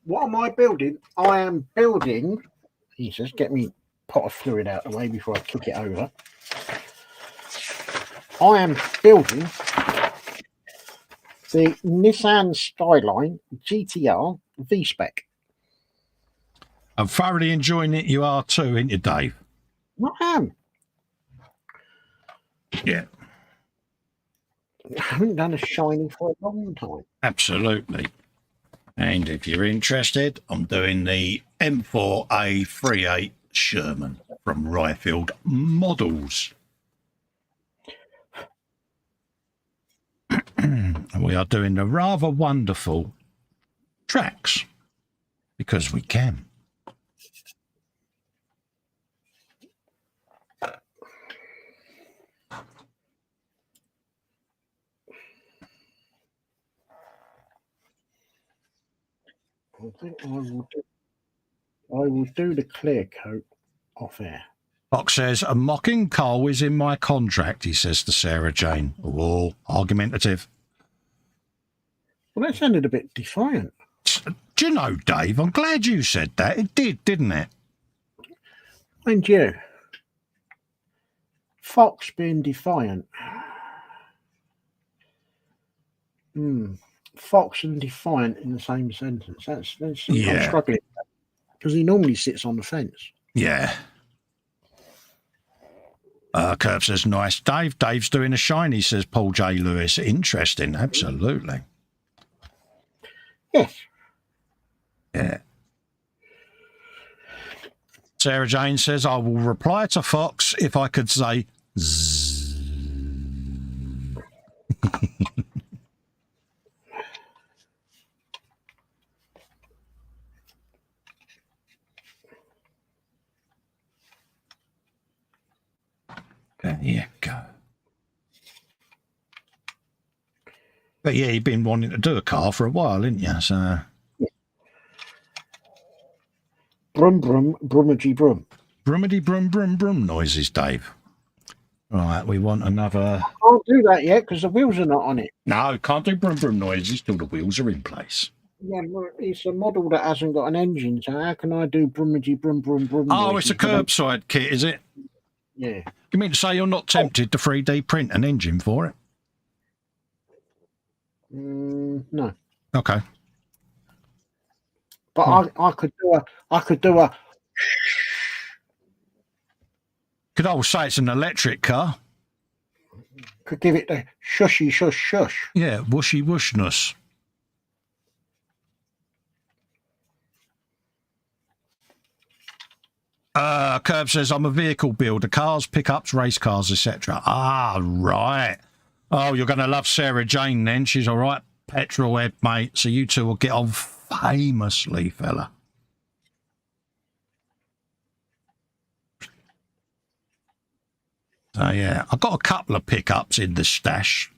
What am I building? I am building. He says, get me pot of fluid out of the way before I kick it over. I am building the Nissan Skyline GTR V-Spec. I'm thoroughly enjoying it. You are too, ain't you, Dave? I am. Yeah. I haven't done a shiny for a long time. Absolutely. And if you're interested, I'm doing the M4A38 Sherman from Ryefield Models. And we are doing the rather wonderful tracks because we can. I think I will do the clear coat off air. Fox says, a mocking coal is in my contract, he says to Sarah Jane. Oh, argumentative. Well, that sounded a bit defiant. Do you know, Dave, I'm glad you said that. It did, didn't it? And you. Fox being defiant. Fox and defiant in the same sentence. That's Yeah. I'm struggling because he normally sits on the fence. Yeah. Kerb says, nice, Dave. Dave's doing a shiny, says Paul J. Lewis. Interesting, absolutely. Yes. Yeah. Sarah Jane says, I will reply to Fox if I could say zzz. There you go. But yeah, you've been wanting to do a car for a while, haven't you? So Brum brum brummagey brum. brummity brum brum brum noises, Dave. Right, we want another. Can't do that yet because the wheels are not on it. No, can't do brum brum noises till the wheels are in place. Yeah, it's a model that hasn't got an engine, so how can I do brummagey brum brum brum? Oh, it's a curbside kit, is it? Yeah. You mean to say you're not tempted to 3D print an engine for it? No. Okay. But I could do a. Could I say it's an electric car? Could give it the shushy shush shush. Yeah, whooshy whooshness. Curb says, I'm a vehicle builder, cars, pickups, race cars, etc. Ah, right. Oh, you're going to love Sarah Jane then. She's all right petrol head, mate. So you two will get on famously, fella. So, yeah, I've got a couple of pickups in the stash.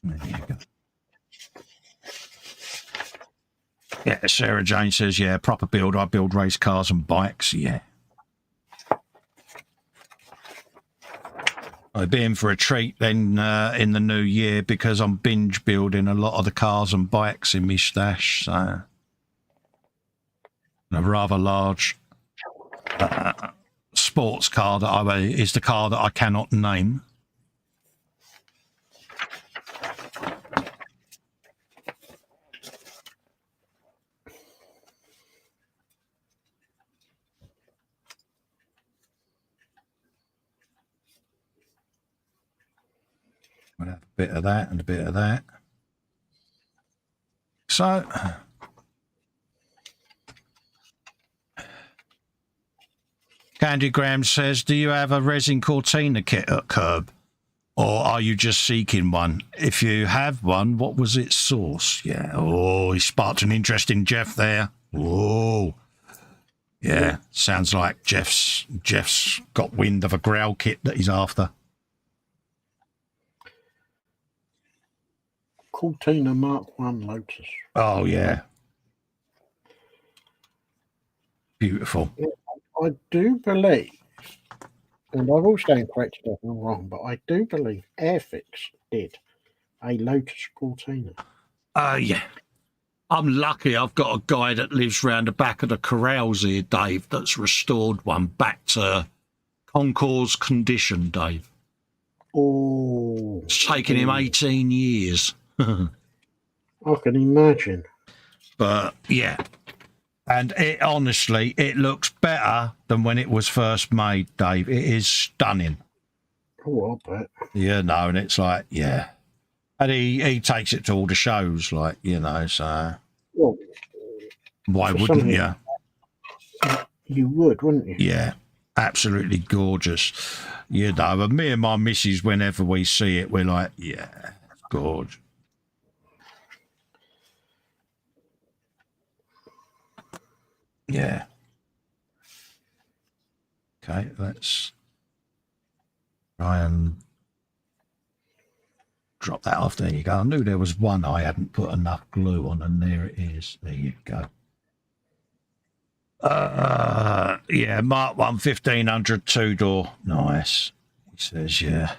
There you go. Yeah, Sarah Jane says, yeah, proper build. I build race cars and bikes. Yeah. I'll be in for a treat then in the new year because I'm binge building a lot of the cars and bikes in my stash. So, a rather large sports car that is the car that I cannot name. We'll have a bit of that and a bit of that. So, Candy Graham says, do you have a resin Cortina kit at Curb? Or are you just seeking one? If you have one, what was its source? Yeah. Oh, he sparked an interest in Jeff there. Oh. Yeah. Sounds like Jeff's got wind of a growl kit that he's after. Cortina Mark 1 Lotus. Oh, yeah. Beautiful. I do believe, and I will stand corrected if I'm wrong, but I do believe Airfix did a Lotus Cortina. Yeah. I'm lucky I've got a guy that lives round the back of the corrals here, Dave, that's restored one back to Concours condition, Dave. Oh. It's taken him 18 years. I can imagine. But, yeah. And it honestly, it looks better than when it was first made, Dave. It is stunning. Oh, I bet. Yeah, no, and it's like, yeah. And he takes it to all the shows, like, you know, so Well, why wouldn't you? You would, wouldn't you? Yeah, absolutely gorgeous. You know, and me and my missus, whenever we see it, we're like, yeah, gorgeous. Yeah. Okay, let's try and drop that off. There you go. I knew there was one I hadn't put enough glue on, and there it is. There you go. Yeah, Mark 1 1500 2-door. Nice. He says, yeah.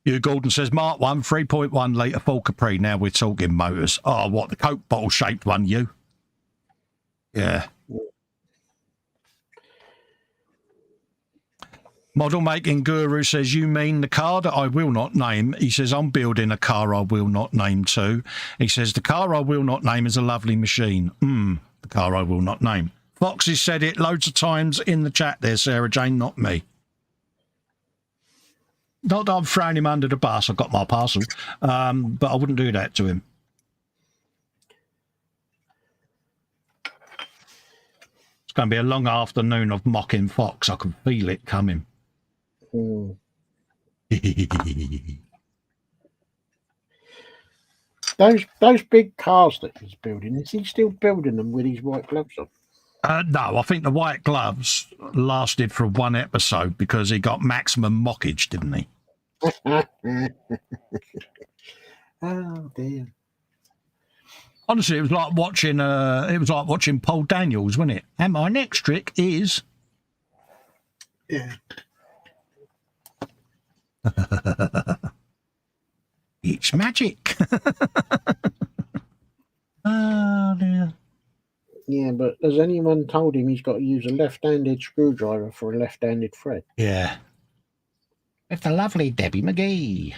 Hugh Gordon says, Mark 1 3.1 litre full Capri. Now we're talking motors. Oh, what, the Coke bottle shaped one, you? Yeah. Model making guru says, you mean the car that I will not name? He says, I'm building a car I will not name too. He says, the car I will not name is a lovely machine. The car I will not name. Foxy said it loads of times in the chat there, Sarah Jane, not me. Not that I'm throwing him under the bus. I've got my parcel. But I wouldn't do that to him. It's going to be a long afternoon of mocking Fox. I can feel it coming. Those big cars that he's building, is he still building them with his white gloves on? No, I think the white gloves lasted for one episode because he got maximum mockage, didn't he? Oh dear. Honestly, it was like watching Paul Daniels, wasn't it? And my next trick is, Yeah. It's magic. Oh dear. Yeah, but has anyone told him he's got to use a left-handed screwdriver for a left-handed thread? Yeah. With the lovely Debbie McGee.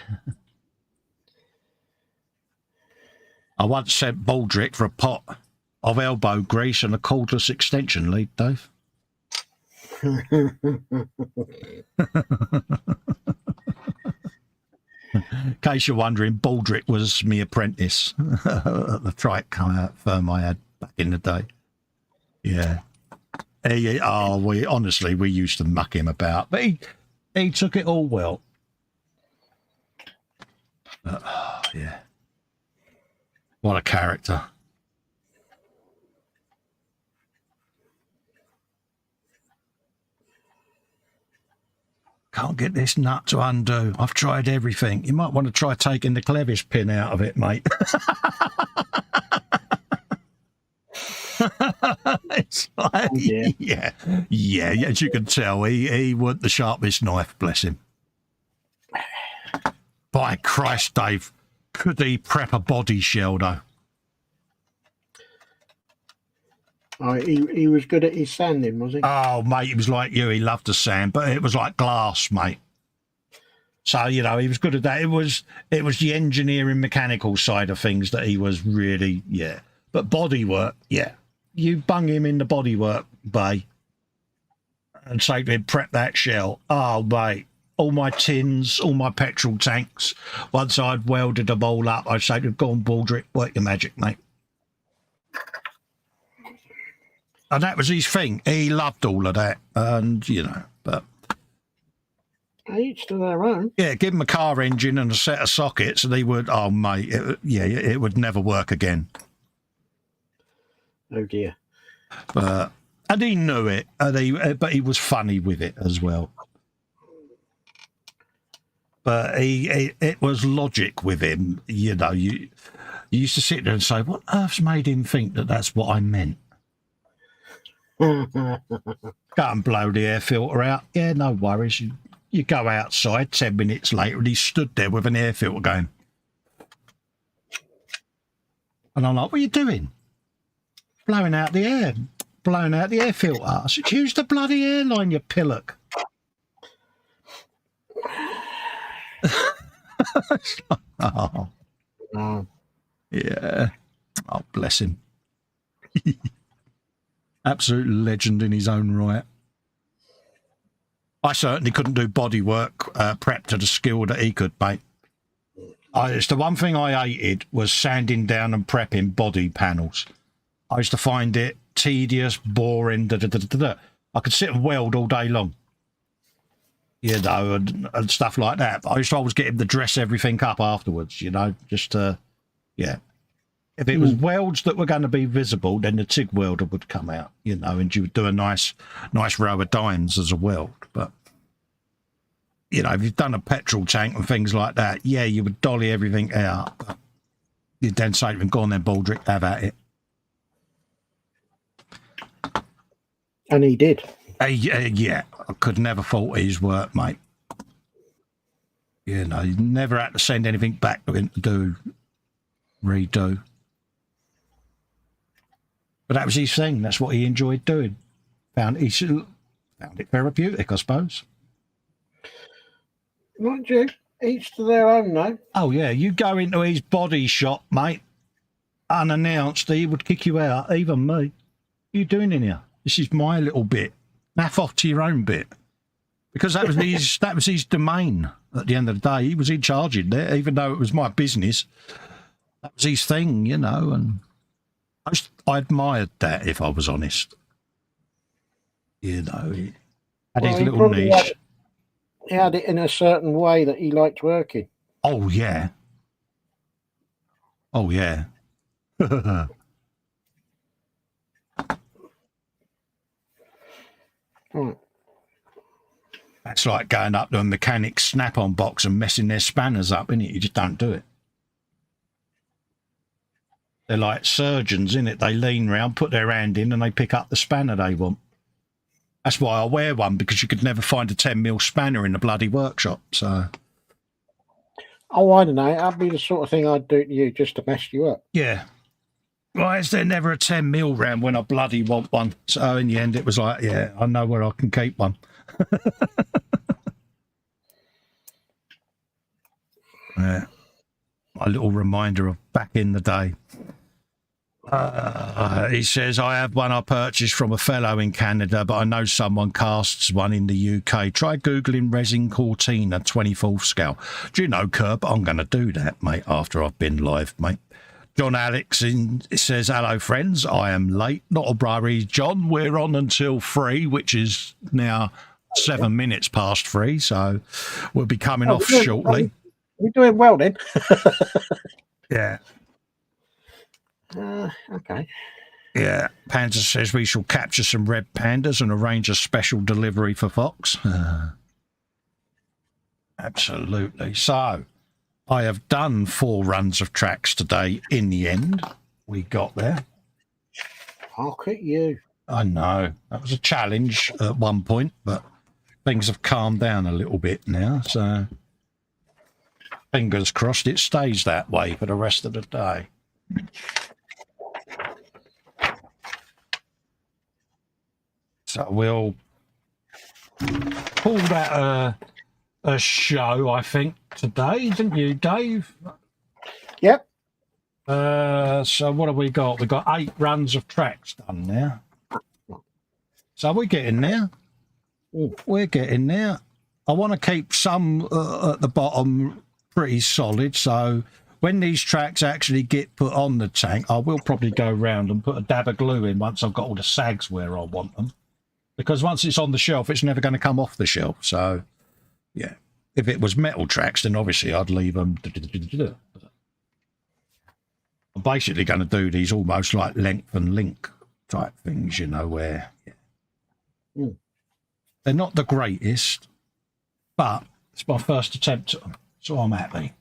I once sent Baldrick for a pot of elbow grease and a cordless extension lead, Dave. In case you're wondering, Baldrick was me apprentice at the trike firm I had back in the day. Yeah. We used to muck him about, but he took it all well. Yeah. What a character. Can't get this nut to undo. I've tried everything. You might want to try taking the clevis pin out of it, mate. It's like, yeah. As you can tell, he wasn't the sharpest knife, bless him. By Christ, Dave, could he prep a body shell, though? Oh, he was good at his sanding, was he? Oh, mate, he was like you. He loved to sand, but it was like glass, mate. So, he was good at that. It was the engineering, mechanical side of things that he was really, yeah. But bodywork, yeah. You bung him in the bodywork bay and say to him, prep that shell. Oh, mate, all my tins, all my petrol tanks, once I'd welded them all up, I'd say to him, go on, Baldrick, work your magic, mate. And that was his thing. He loved all of that. And, but... Each to their own. Yeah, give him a car engine and a set of sockets and he would, oh, mate, it would never work again. Oh, dear. And he knew it, but he was funny with it as well. But it was logic with him, You used to sit there and say, what earth's made him think that that's what I meant? Go and blow the air filter out. Yeah, no worries. You go outside 10 minutes later and he stood there with an air filter going. And I'm like, what are you doing? Blowing out the air filter. I said, use the bloody airline, you pillock. Oh. Yeah. Oh, bless him. Absolute legend in his own right. I certainly couldn't do body work prep to the skill that he could, mate. It's the one thing I hated was sanding down and prepping body panels. I used to find it tedious, boring, I could sit and weld all day long. And stuff like that. But I used to always get him to dress everything up afterwards, just yeah. If it was welds that were going to be visible, then the TIG welder would come out, and you would do a nice row of dimes as a weld. But, if you've done a petrol tank and things like that, yeah, you would dolly everything out. But you'd then say to him, go on then, Baldrick, have at it. And he did. Yeah, I could never fault his work, mate. You never had to send anything back to him to redo. But that was his thing. That's what he enjoyed doing. Found it therapeutic, I suppose. Not you. Each to their own, though. Oh, yeah. You go into his body shop, mate, unannounced, he would kick you out, even me. What are you doing in here? This is my little bit. Naff off to your own bit. Because that was his domain at the end of the day. He was in charge in there, even though it was my business. That was his thing, and I admired that, if I was honest. He had his little niche. He had it in a certain way that he liked working. Oh, yeah. Oh, yeah. Right. That's like going up to a mechanic's snap-on box and messing their spanners up, isn't it? You just don't do it. They're like surgeons, innit? They lean round, put their hand in, and they pick up the spanner they want. That's why I wear one, because you could never find a 10mm spanner in the bloody workshop. So. Oh, I don't know. That'd be the sort of thing I'd do to you just to mess you up. Yeah. Why is there never a 10mm round when I bloody want one? So in the end, it was like, yeah, I know where I can keep one. Yeah. My little reminder of back in the day. He says, I have one I purchased from a fellow in Canada, but I know someone casts one in the UK. Try Googling resin Cortina 24th scale. Do you know, Kerb? I'm going to do that, mate, after I've been live, mate. John Alex says, hello, friends. I am late. Not a worry, John. We're on until 3, which is now 7 minutes past 3, so we'll be coming off shortly. We're doing well then. Yeah. Okay. Yeah. Panda says we shall capture some red pandas and arrange a special delivery for Fox. Absolutely. So I have done 4 runs of tracks today. In the end, we got there. Look at you. I know. That was a challenge at one point, but things have calmed down a little bit now. So fingers crossed it stays that way for the rest of the day. So we'll call that a show, I think, today, didn't you, Dave? Yep. So what have we got? We've got 8 runs of tracks done now. So we're getting there. We're getting there. I want to keep some at the bottom pretty solid. So when these tracks actually get put on the tank, I will probably go round and put a dab of glue in once I've got all the sags where I want them. Because once it's on the shelf, it's never going to come off the shelf. So, yeah. If it was metal tracks, then obviously I'd leave them. I'm basically going to do these almost like length and link type things, you know, where they're not the greatest, but it's my first attempt at them, so I'm happy.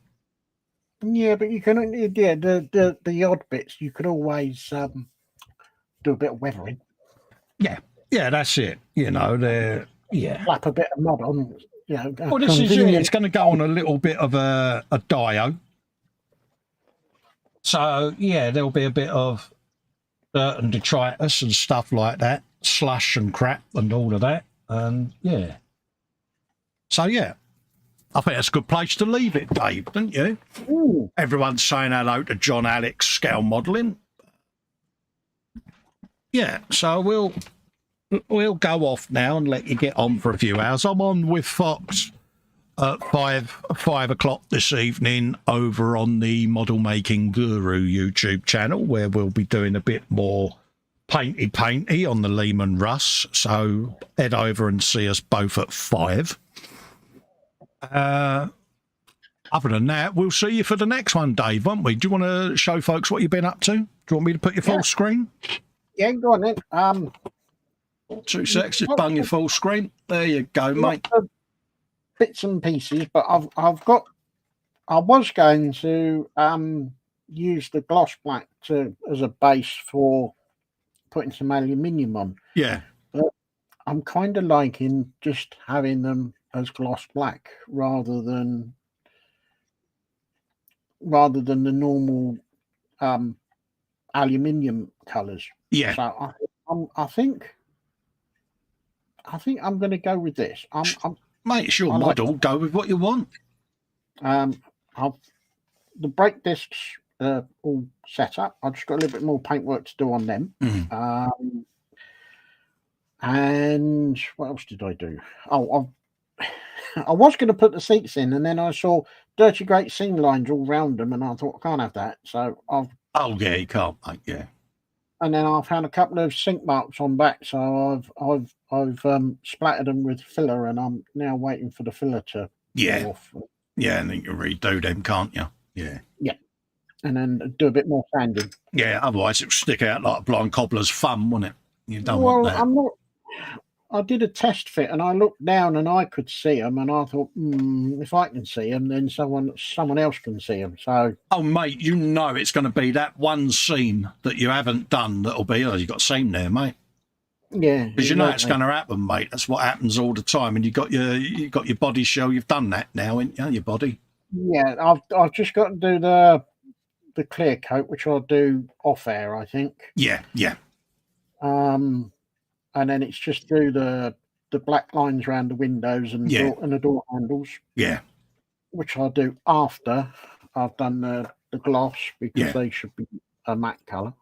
Yeah, but you can, the odd bits, you could always do a bit of weathering. Yeah, that's it. You know, they're, Slap a bit of mud on, you know. Well, this is it. It's going to go on a little bit of a dio. So, yeah, there'll be a bit of dirt and detritus and stuff like that, slush and crap and all of that. And, yeah. So, yeah, I think that's a good place to leave it, Dave, don't you? Ooh. Everyone's saying hello to John Alex Scale Modelling. Yeah, so we'll go off now and let you get on for a few hours. I'm on with Fox at 5 o'clock this evening over on the Model Making Guru YouTube channel, where we'll be doing a bit more painty on the Lehman Russ. So head over and see us both at 5. Other than that, we'll see you for the next one, Dave, won't we? Do you want to show folks what you've been up to? Do you want me to put your full screen? Yeah, go on then. 2 secs, just bung your full screen. There you go, mate. Bits and pieces, but I was going to use the gloss black as a base for putting some aluminium on. Yeah. But I'm kind of liking just having them as gloss black rather than the normal aluminium colours. Yeah. So I think I'm going to go with this. Mate, it's your model. Go with what you want. The brake discs all set up. I've just got a little bit more paintwork to do on them. And what else did I do? Oh, I was going to put the seats in, and then I saw dirty great seam lines all round them, and I thought I can't have that. So Oh yeah, you can't, mate. Yeah. And then I found a couple of sink marks on back, so I've splattered them with filler, and I'm now waiting for the filler to go off. Yeah, and then you can redo them, can't you? Yeah. Yeah. And then do a bit more sanding. Yeah, otherwise it would stick out like a blind cobbler's thumb, wouldn't it? You don't want that. I'm not. I did a test fit, and I looked down, and I could see them, and I thought, if I can see them, then someone else can see them. So, oh mate, you know it's going to be that one seam that you haven't done. That'll be, you've got seam there, mate. Yeah, because you know it's going to happen, mate. That's what happens all the time. And you got your body shell. You've done that now, ain't you? Your body. Yeah, I've just got to do the clear coat, which I'll do off air, I think. Yeah. And then it's just through the black lines around the windows and the door handles. Yeah. Which I'll do after I've done the gloss, because they should be a matte colour.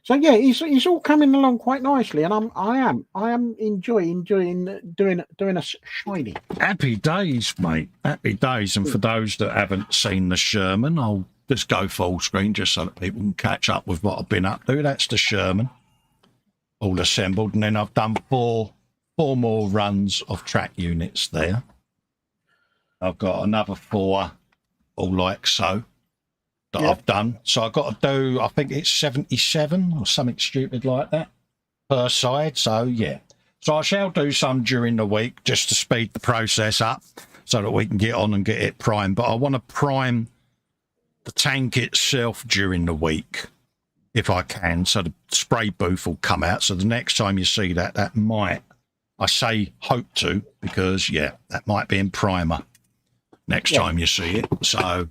So yeah, it's all coming along quite nicely, and I am enjoying doing a shiny. Happy days, mate. Happy days. And for those that haven't seen the Sherman, I'll just go full screen just so that people can catch up with what I've been up to. That's the Sherman, all assembled, and then I've done four more runs of track units there. I've got another 4, all like so, that I've done. So I've got to do, I think it's 77 or something stupid like that per side. So yeah. So I shall do some during the week just to speed the process up so that we can get on and get it primed. But I want to prime the tank itself during the week if I can. So the spray booth will come out. So the next time you see that, that might, I say hope to, because yeah, that might be in primer next time you see it. So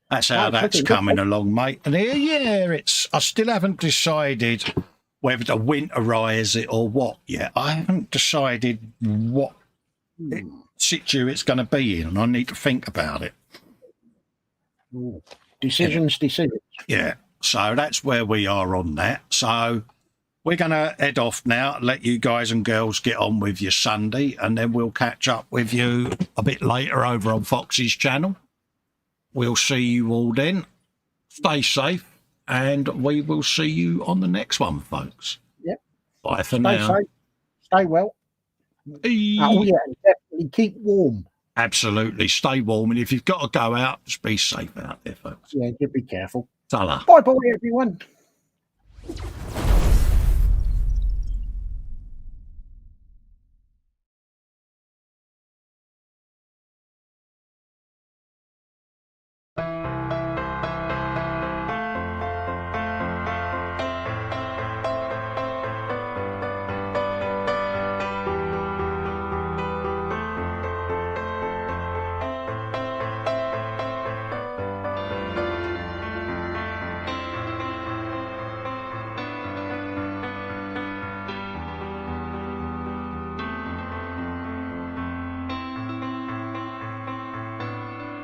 that's how that's coming along, mate. And yeah, I still haven't decided whether to winterize it or what yet. I haven't decided what situ it's going to be in, and I need to think about it. Ooh. Decisions. Yeah, so that's where we are on that. So we're going to head off now, let you guys and girls get on with your Sunday, and then we'll catch up with you a bit later over on Foxy's channel. We'll see you all then. Stay safe, and we will see you on the next one, folks. Yep. Bye for now. Safe. Stay well. Oh, yeah, definitely keep warm. Absolutely. Stay warm, and if you've got to go out, just be safe out there, folks. Yeah, just be careful. Ta-ra. Bye-bye, everyone.